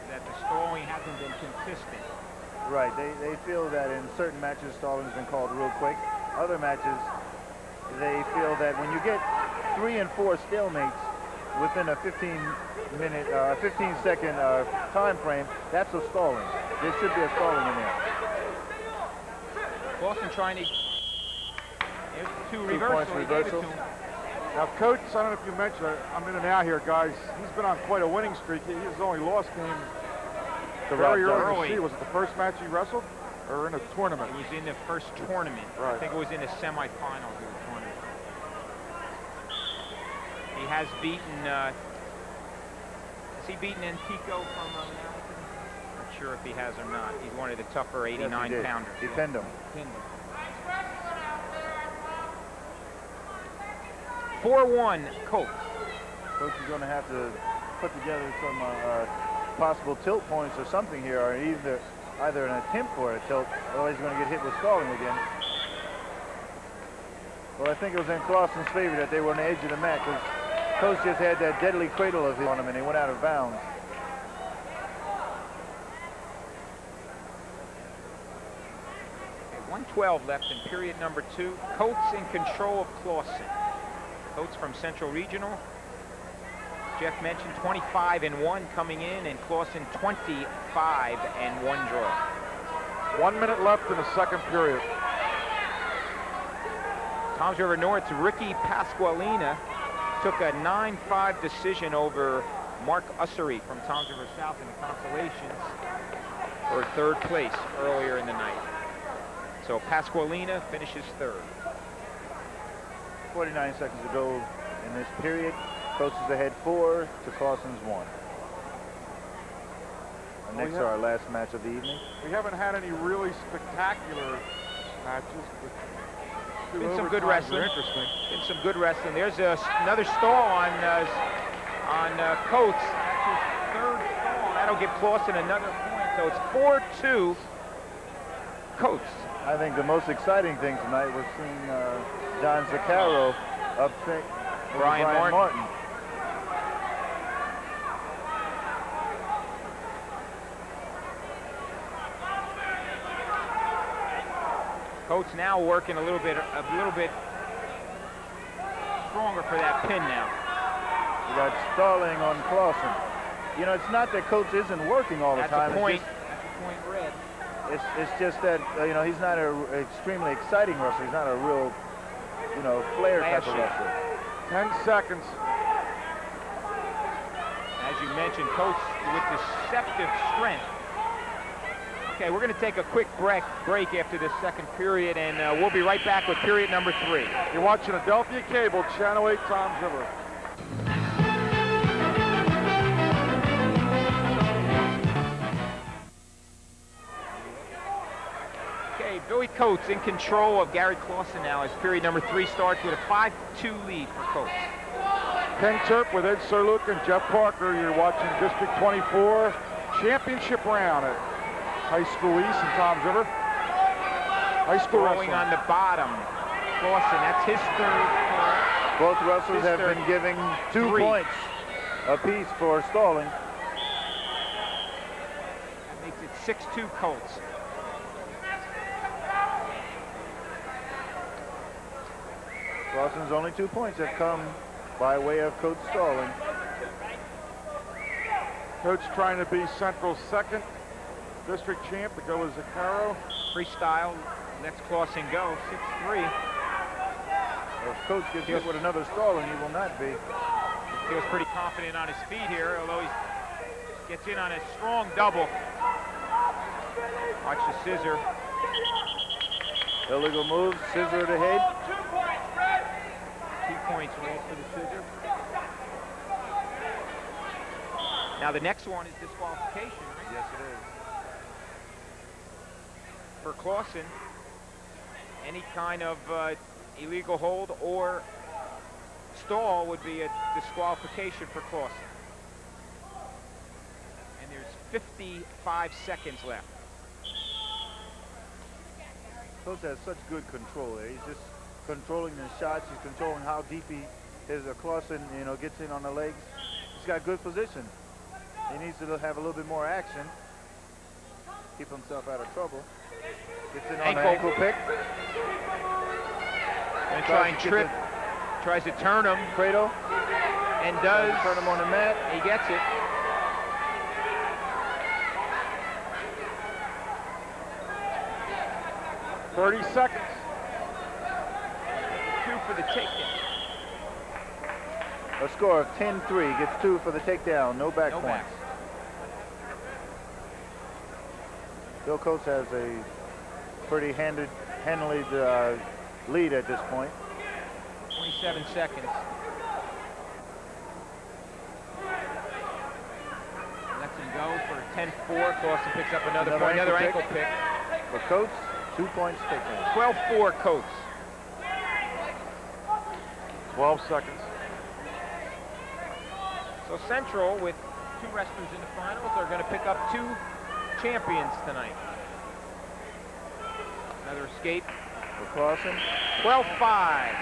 the stalling hasn't been consistent. Right. They feel that in certain matches stalling's been called real quick. Other matches, they feel that when you get 3 and 4 stalemates within a 15-second time frame, that's a stalling. There should be a stalling in there. Clawson trying to 2 points reversal. Now, Coach, I don't know if you mentioned it, I'm in and out here, guys. He's been on quite a winning streak. His only lost game very early. Was it the first match he wrestled? Or in a tournament. It was in the first tournament. Right. I think it was in the semifinals of the tournament. He has beaten, has he beaten Antico from Hamilton? Not sure if he has or not. He's one of the tougher 89-pounders. He pinned him. 4-1 Colts. Coach is going to have to put together some possible tilt points or something here, or either an attempt for a tilt, otherwise he's going to get hit with stalling again. Well, I think it was in Clawson's favor that they were on the edge of the mat, because Coach just had that deadly cradle of his on him and he went out of bounds. Okay, 1:12 left in period number 2. Coates in control of Clawson. Coates from Central Regional. Jeff mentioned 25-1 coming in, and Clawson 25-1 draw. 1 minute left in the second period. Toms River North's Ricky Pasqualini took a 9-5 decision over Mark Ussery from Toms River South in the consolations for third place earlier in the night. So Pasqualini finishes third. 49 seconds to go in this period. Coach is ahead 4 to Clawson's 1. And next are our last match of the evening. We haven't had any really spectacular matches. But been some good wrestling. Interesting. Been some good wrestling. There's another stall on Coates. That's his third stall. That'll give Clawson another point. So it's 4-2 Coates. I think the most exciting thing tonight was seeing John Zaccaro upset Bryon Martin. Coates now working a little bit stronger for that pin now. We got stalling on Clawson. You know, it's not that Coates isn't working all the time. That's a point red. It's just that, you know, he's not an extremely exciting wrestler. He's not a real, you know, flair type of wrestler. 10 seconds. As you mentioned, Coates with deceptive strength. Okay, we're going to take a quick break after this second period, and we'll be right back with period number 3. You're watching Adelphia Cable, Channel 8, Toms River. Okay, Billy Coates in control of Gary Clawson now as period number 3 starts with a 5-2 lead for Coates. Ken Turp with Ed Sarluca and Jeff Parker. You're watching District 24 Championship round at High School East in Toms River. High school Throwing wrestling. on the bottom. Clawson, that's his third. Both wrestlers have been giving 2 points apiece for stalling. That makes it 6-2 Colts. Clawson's only 2 points have come by way of Coach stalling. Coach trying to be Central's second district champ to go with Zaccaro. Freestyle lets Clawson go, 6-3. If Coach gets hit with another stalling, he will not be. He feels pretty confident on his feet here, although he gets in on a strong double. Watch the scissor. Illegal move, scissor to the head. 2 points rolled for the scissor. Now the next one is disqualification, right? Yes, it is. For Clawson, any kind of illegal hold or stall would be a disqualification for Clawson. And there's 55 seconds left. Coach has such good control there. He's just controlling the shots. He's controlling how deep his Clawson, you know, gets in on the legs. He's got good position. He needs to have a little bit more action. Keep himself out of trouble. Gets in on the ankle pick. And try and trip. Tries to turn him. Cradle. And does. Turn him on the mat. He gets it. $30 seconds. 2 for the takedown. A score of 10-3. Gets 2 for the takedown. No back points. Bill Coates has a pretty handily lead at this point. 27 seconds. Lets him go for a 10-4. Clawson picks up another point, another ankle pick. For Coates, 2 points taken. 12-4 Coates. 12 seconds. So Central, with 2 wrestlers in the finals, are going to pick up 2 champions tonight. Another escape. For Clawson. 12-5.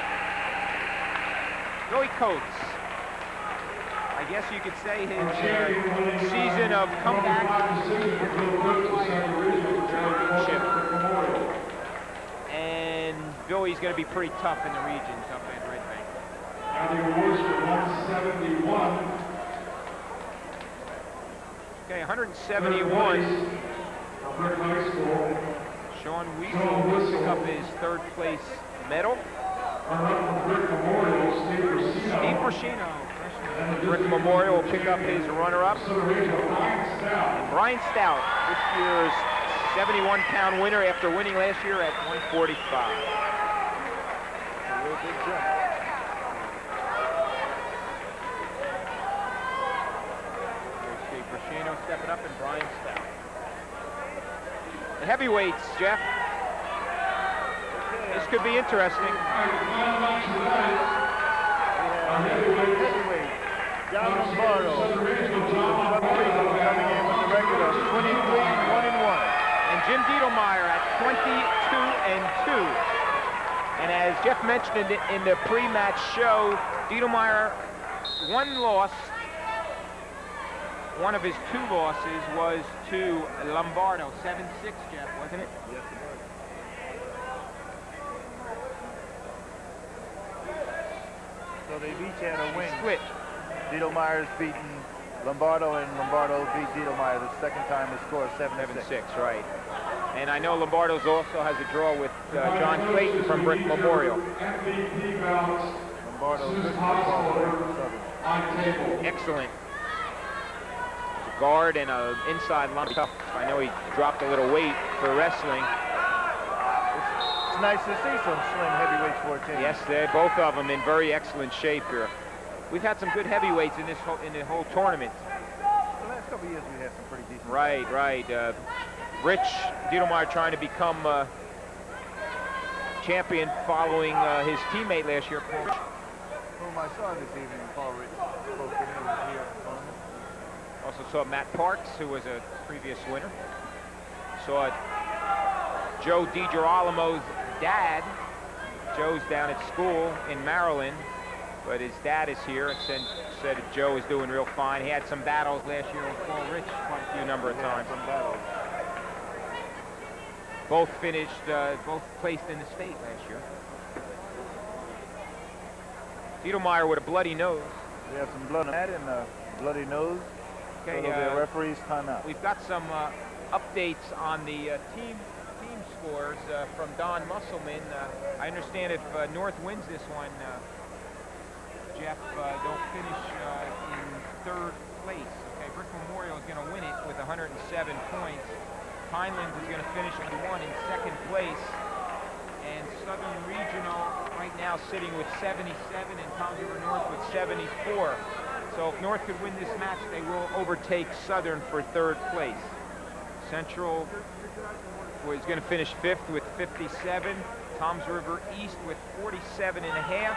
Billy Coates. I guess you could say his season of comeback championship. And Billy's going to be pretty tough in the regions up at Red Bank. Now the awards for 171. Okay, 171. High School. Sean Weasel will pick up his 3rd place medal. Steve Bruscino. Brick Memorial will pick up his runner-up. And Bryon Stout, this year's 71-pound winner after winning last year at 145. A real big jump. Steve Bruscino stepping up and Bryon Stout. The heavyweights, Jeff. This could be interesting. Heavyweight, John Lombardo, coming in with the record of 23-1-1. And Jim Dietlmeier at 22-2. And as Jeff mentioned in the pre-match show, Dietlmeier, 1 loss. One of his 2 losses was to Lombardo, 7-6, Jeff, wasn't it? Yes, it was. So they've each had a win. Split. Dietlmeier's beaten Lombardo, and Lombardo beat Dietlmeier the 2nd time. The score is 7-6. Right. And I know Lombardo's also has a draw with John Clayton from Brick Memorial. Lombardo, good football player for Southern. Excellent. Guard and an inside line. I know he dropped a little weight for wrestling. It's nice to see some slim heavyweights for a team. Yes, they're both of them in very excellent shape here. We've had some good heavyweights in the whole tournament. The last couple of years we had some pretty decent. Right. Rich Dietlmeier trying to become champion following his teammate last year, Paul Rich. Whom I saw this evening, Paul Rich, spoke to him here at the tournament. Also saw Matt Parks, who was a previous winner. Saw Joe DiGirolamo's dad. Joe's down at school in Maryland, but his dad is here and said that Joe is doing real fine. He had some battles last year with Paul Rich quite a few number of times. Some battles. Both finished, both placed in the state last year. Dietlmeier with a bloody nose. We have some blood on that and a bloody nose. Okay, the referee's timeout. We've got some updates on the team scores from Don Musselman. I understand if North wins this one, Jeff, don't finish in 3rd place. Okay, Brick Memorial is going to win it with 107 points. Pinelands is going to finish in 2nd place. And Southern Regional right now sitting with 77 and Tom's River North with 74. So if North could win this match, they will overtake Southern for 3rd place. Central is going to finish 5th with 57. Tom's River East with 47.5.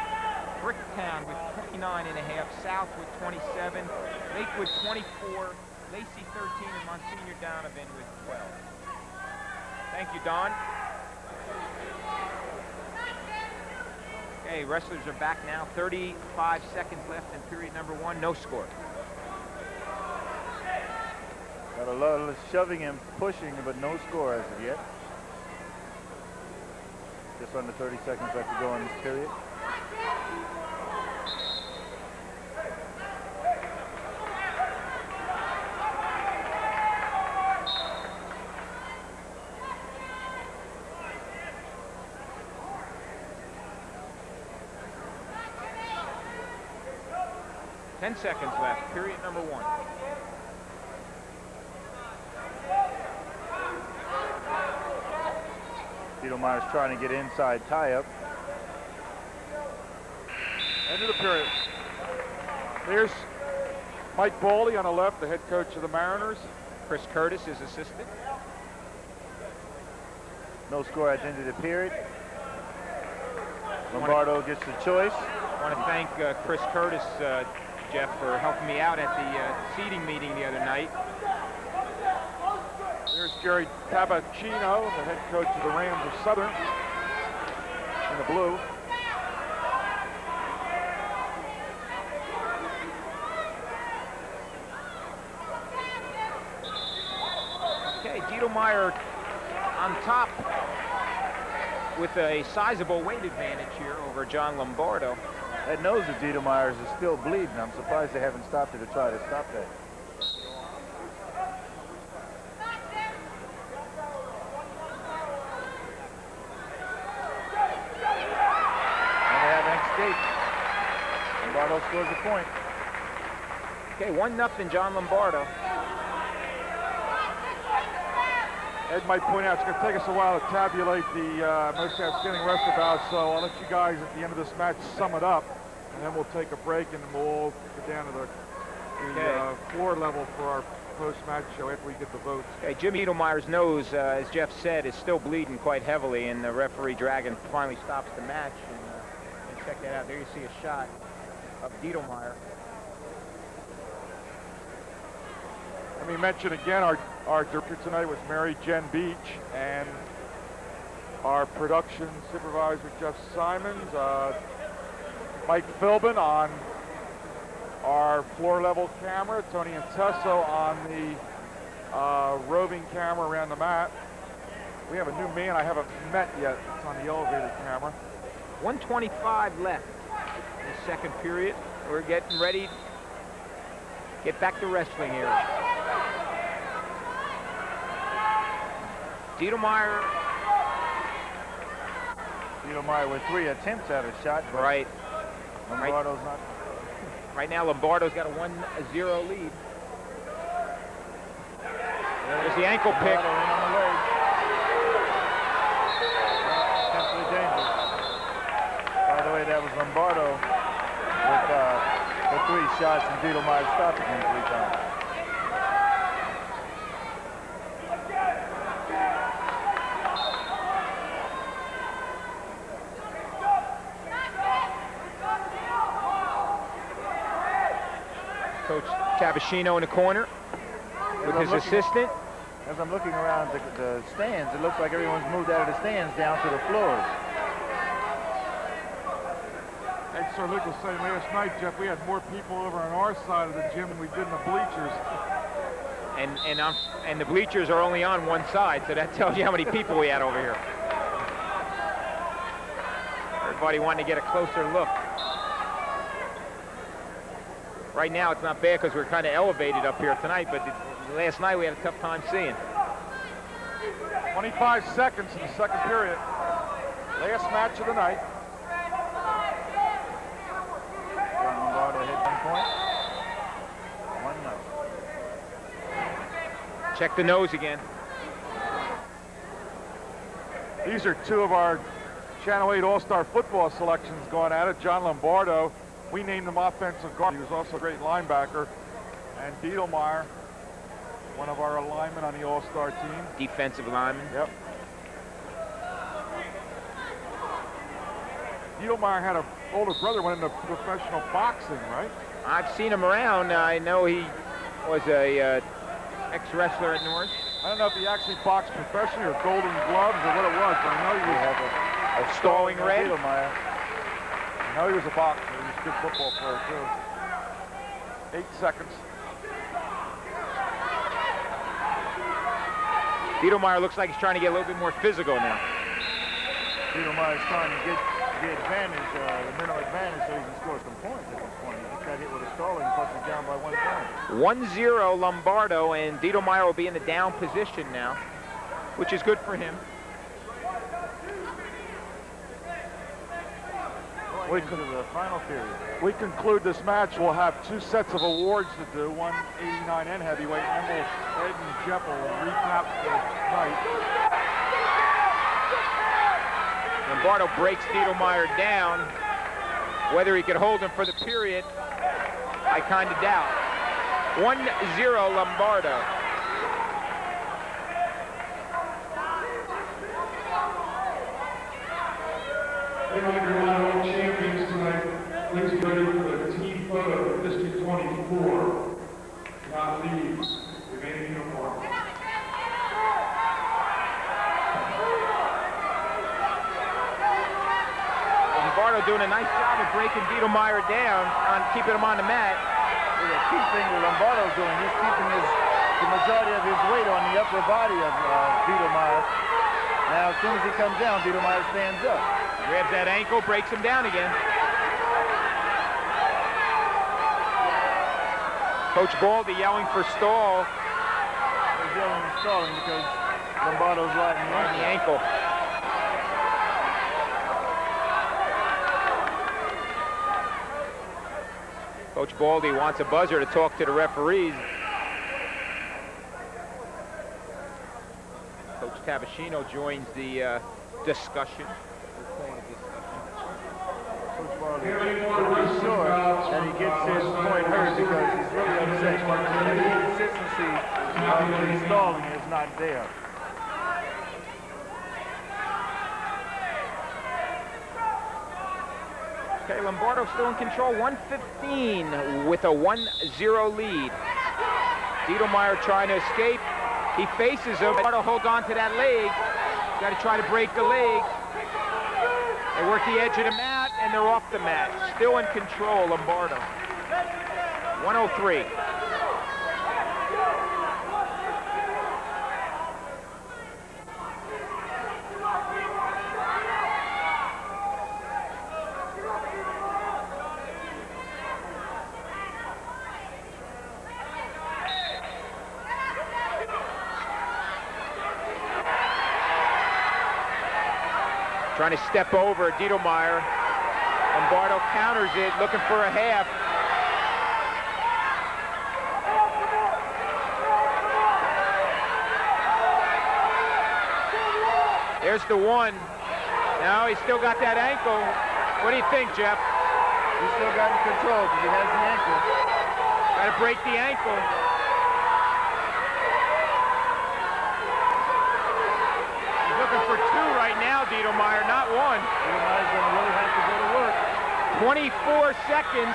Bricktown with 29.5. South with 27. Lakewood 24. Lacey 13 and Monsignor Donovan with 12. Thank you, Don. Okay, wrestlers are back now. 35 seconds left in period number 1. No score. Got a lot of shoving and pushing, but no score as of yet. Just under 30 seconds left to go in this period. Ten seconds left, period number 1. Dietlmeier's trying to get inside tie-up. End of the period. There's Mike Baldi on the left, the head coach of the Mariners. Chris Curtis is assistant. No score at the end of the period. Lombardo gets the choice. I want to thank Chris Curtis, Jeff, for helping me out at the seating meeting the other night. There's Jerry Tabacino, the head coach of the Rams of Southern, in the blue. Okay, Dietlmeier on top with a sizable weight advantage here over John Lombardo. That nose of Dietlmeier's is still bleeding. I'm surprised they haven't stopped it to try to stop that. And they have an escape. Lombardo scores a point. Okay, 1-0 John Lombardo. Ed might point out it's going to take us a while to tabulate the most outstanding wrestler, so I'll let you guys at the end of this match sum it up, and then we'll take a break and we'll all get down to the floor level for our post-match show after we get the votes. Okay, Jim Dietlmeier's nose, as Jeff said, is still bleeding quite heavily, and the referee Dragon finally stops the match. And check that out. There you see a shot of Dietlmeier. Let me mention again, our director tonight was Mary Jen Beach, and our production supervisor, Jeff Simons, Mike Philbin on our floor level camera, Tony Inteso on the roving camera around the mat. We have a new man I haven't met yet. It's on the elevated camera. 1:25 left in the second period. We're getting ready to get back to wrestling here. Dietlmeier with 3 attempts at a shot. Right. Lombardo's not. Right now, Lombardo's got a 1-0 lead. There's the ankle pick. Potentially dangerous. By the way, that was Lombardo with the 3 shots, and Dietlmeier stopping him 3 times. Coach Tabacino in the corner with his assistant. As I'm looking around the stands, it looks like everyone's moved out of the stands down to the floors. Ed Sarluca was saying last night, Jeff, we had more people over on our side of the gym than we did in the bleachers. And the bleachers are only on one side, so that tells you how many people we had over here. Everybody wanted to get a closer look. Right now, it's not bad because we're kind of elevated up here tonight, but last night we had a tough time seeing. 25 seconds in the second period. Last match of the night. John Lombardo hit 1 point. 1-0. Check the nose again. These are 2 of our Channel 8 All-Star football selections going at it. John Lombardo, we named him offensive guard. He was also a great linebacker. And Dietlmeier, one of our linemen on the All-Star team. Defensive lineman. Yep. Dietlmeier had an older brother, went into professional boxing, right? I've seen him around. I know he was a ex-wrestler at North. I don't know if he actually boxed professionally or Golden Gloves or what it was, but I know he was a stalling red. Dietlmeier. I know he was a boxer. He was a good football player, too. 8 seconds. Dietlmeier looks like he's trying to get a little bit more physical now. Dietlmeier's trying to get the advantage, the mental advantage, so he can score some points at this point. He just got hit with a stalling and puts it down by 1 point. 1-0 Lombardo, and Dietlmeier will be in the down position now, which is good for him. Going into the final period. We conclude this match. We'll have 2 sets of awards to do, one 89 and heavyweight, and then Ed and Jeff will recap the night. Lombardo breaks Dietlmeier down. Whether he could hold him for the period, I kind of doubt. 1-0 Lombardo. World champions tonight. Please be ready for the team photo of District 24. Not leave. Remaining uniform. Lombardo doing a nice job of breaking Dietlmeier down on keeping him on the mat. The key thing that Lombardo's doing, he's keeping the majority of his weight on the upper body of Dietlmeier. Now, as soon as he comes down, Dietlmeier stands up. Grabs that ankle, breaks him down again. Coach Baldi yelling for stall. He's yelling and stalling because Lombardo's riding the ankle. Coach Baldi wants a buzzer to talk to the referees. Coach Bruscino joins the discussion. Coach Baldi is sure that he gets his point heard because he's really upset. The consistency of the stalling is not there. Okay, Lombardo still in control, 1:15 with a 1-0 lead. Dietlmeier trying to escape. He faces him. Lombardo holds on to that leg. Got to try to break the leg. They work the edge of the mat, and they're off the mat. Still in control, Lombardo. 103. Trying to step over Dietlmeier. Lombardo counters it, looking for a half. There's the one. Now he's still got that ankle. What do you think, Jeff? He's still got in control because he has the ankle. Got to break the ankle. Looking for two right now, Dietlmeier, not one. Dietlmeier's going to really have to go to work. 24 seconds.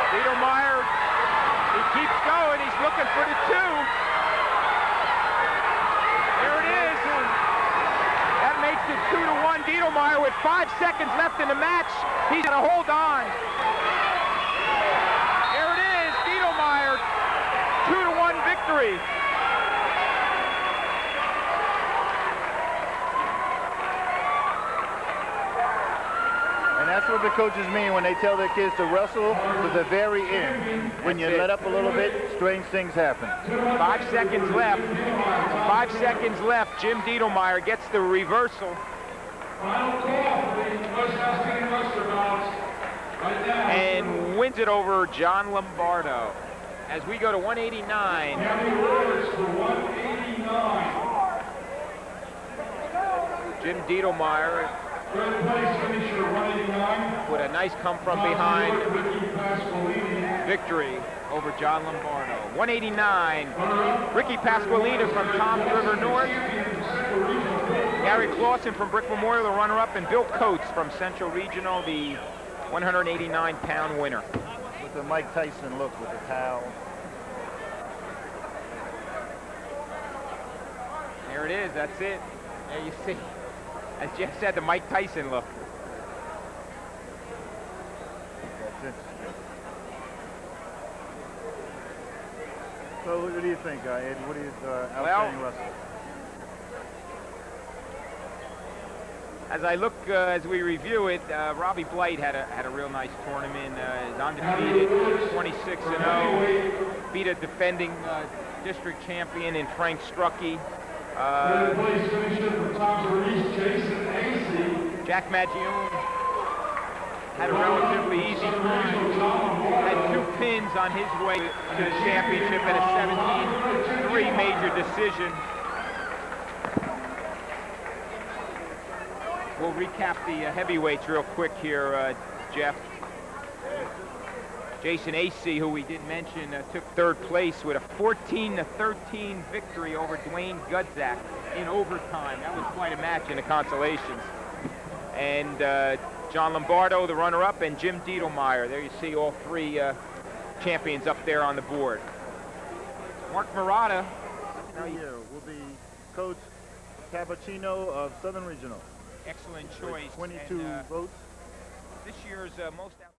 Dietlmeier, he keeps going. He's looking for the two. There it is. That makes it 2-1. Dietlmeier with 5 seconds left in the match. He's got to hold on. There it is, Dietlmeier. 2-1 victory. And that's what the coaches mean when they tell their kids to wrestle to the very end. When you let up a little bit, strange things happen. 5 seconds left. 5 seconds left. Jim Dietlmeier gets the reversal. Final call for the West Westernauts right now. And wins it over John Lombardo. As we go to 189. County orders for 189. Jim Dietlmeier Third place finisher 189. with a nice come from behind Ricky Pasqualini. victory over John Lombardo. 189. Ricky Pasqualini from Tom's River North. Gary Clawson from Brick Memorial, the runner-up, and Bill Coates from Central Regional, the 189-pound winner. With the Mike Tyson look with the towel. There it is, that's it. There you see, as Jeff said, the Mike Tyson look. That's it. So what do you think, Ed? What do you outstanding wrestler? As I look, as we review it, Robbie Blight had a real nice tournament. Is undefeated, 26-0. Beat a defending district champion in Frank Strucki. Third place finisher for Tom's Reese, Jason Asay. Jack Maggion had a relatively easy climb. Had 2 pins on his way to the championship and a 17-3 major decision. We'll recap the heavyweights real quick here, Jeff. Jason Asay, who we did mention, took 3rd place with a 14-13 victory over Dwayne Gudzak in overtime. That was quite a match in the consolations. And John Lombardo, the runner-up, and Jim Dietlmeier. There you see all 3 champions up there on the board. Mark Murata. Here will be Coach Cappuccino of Southern Regional. Excellent choice. 22 votes. This year's most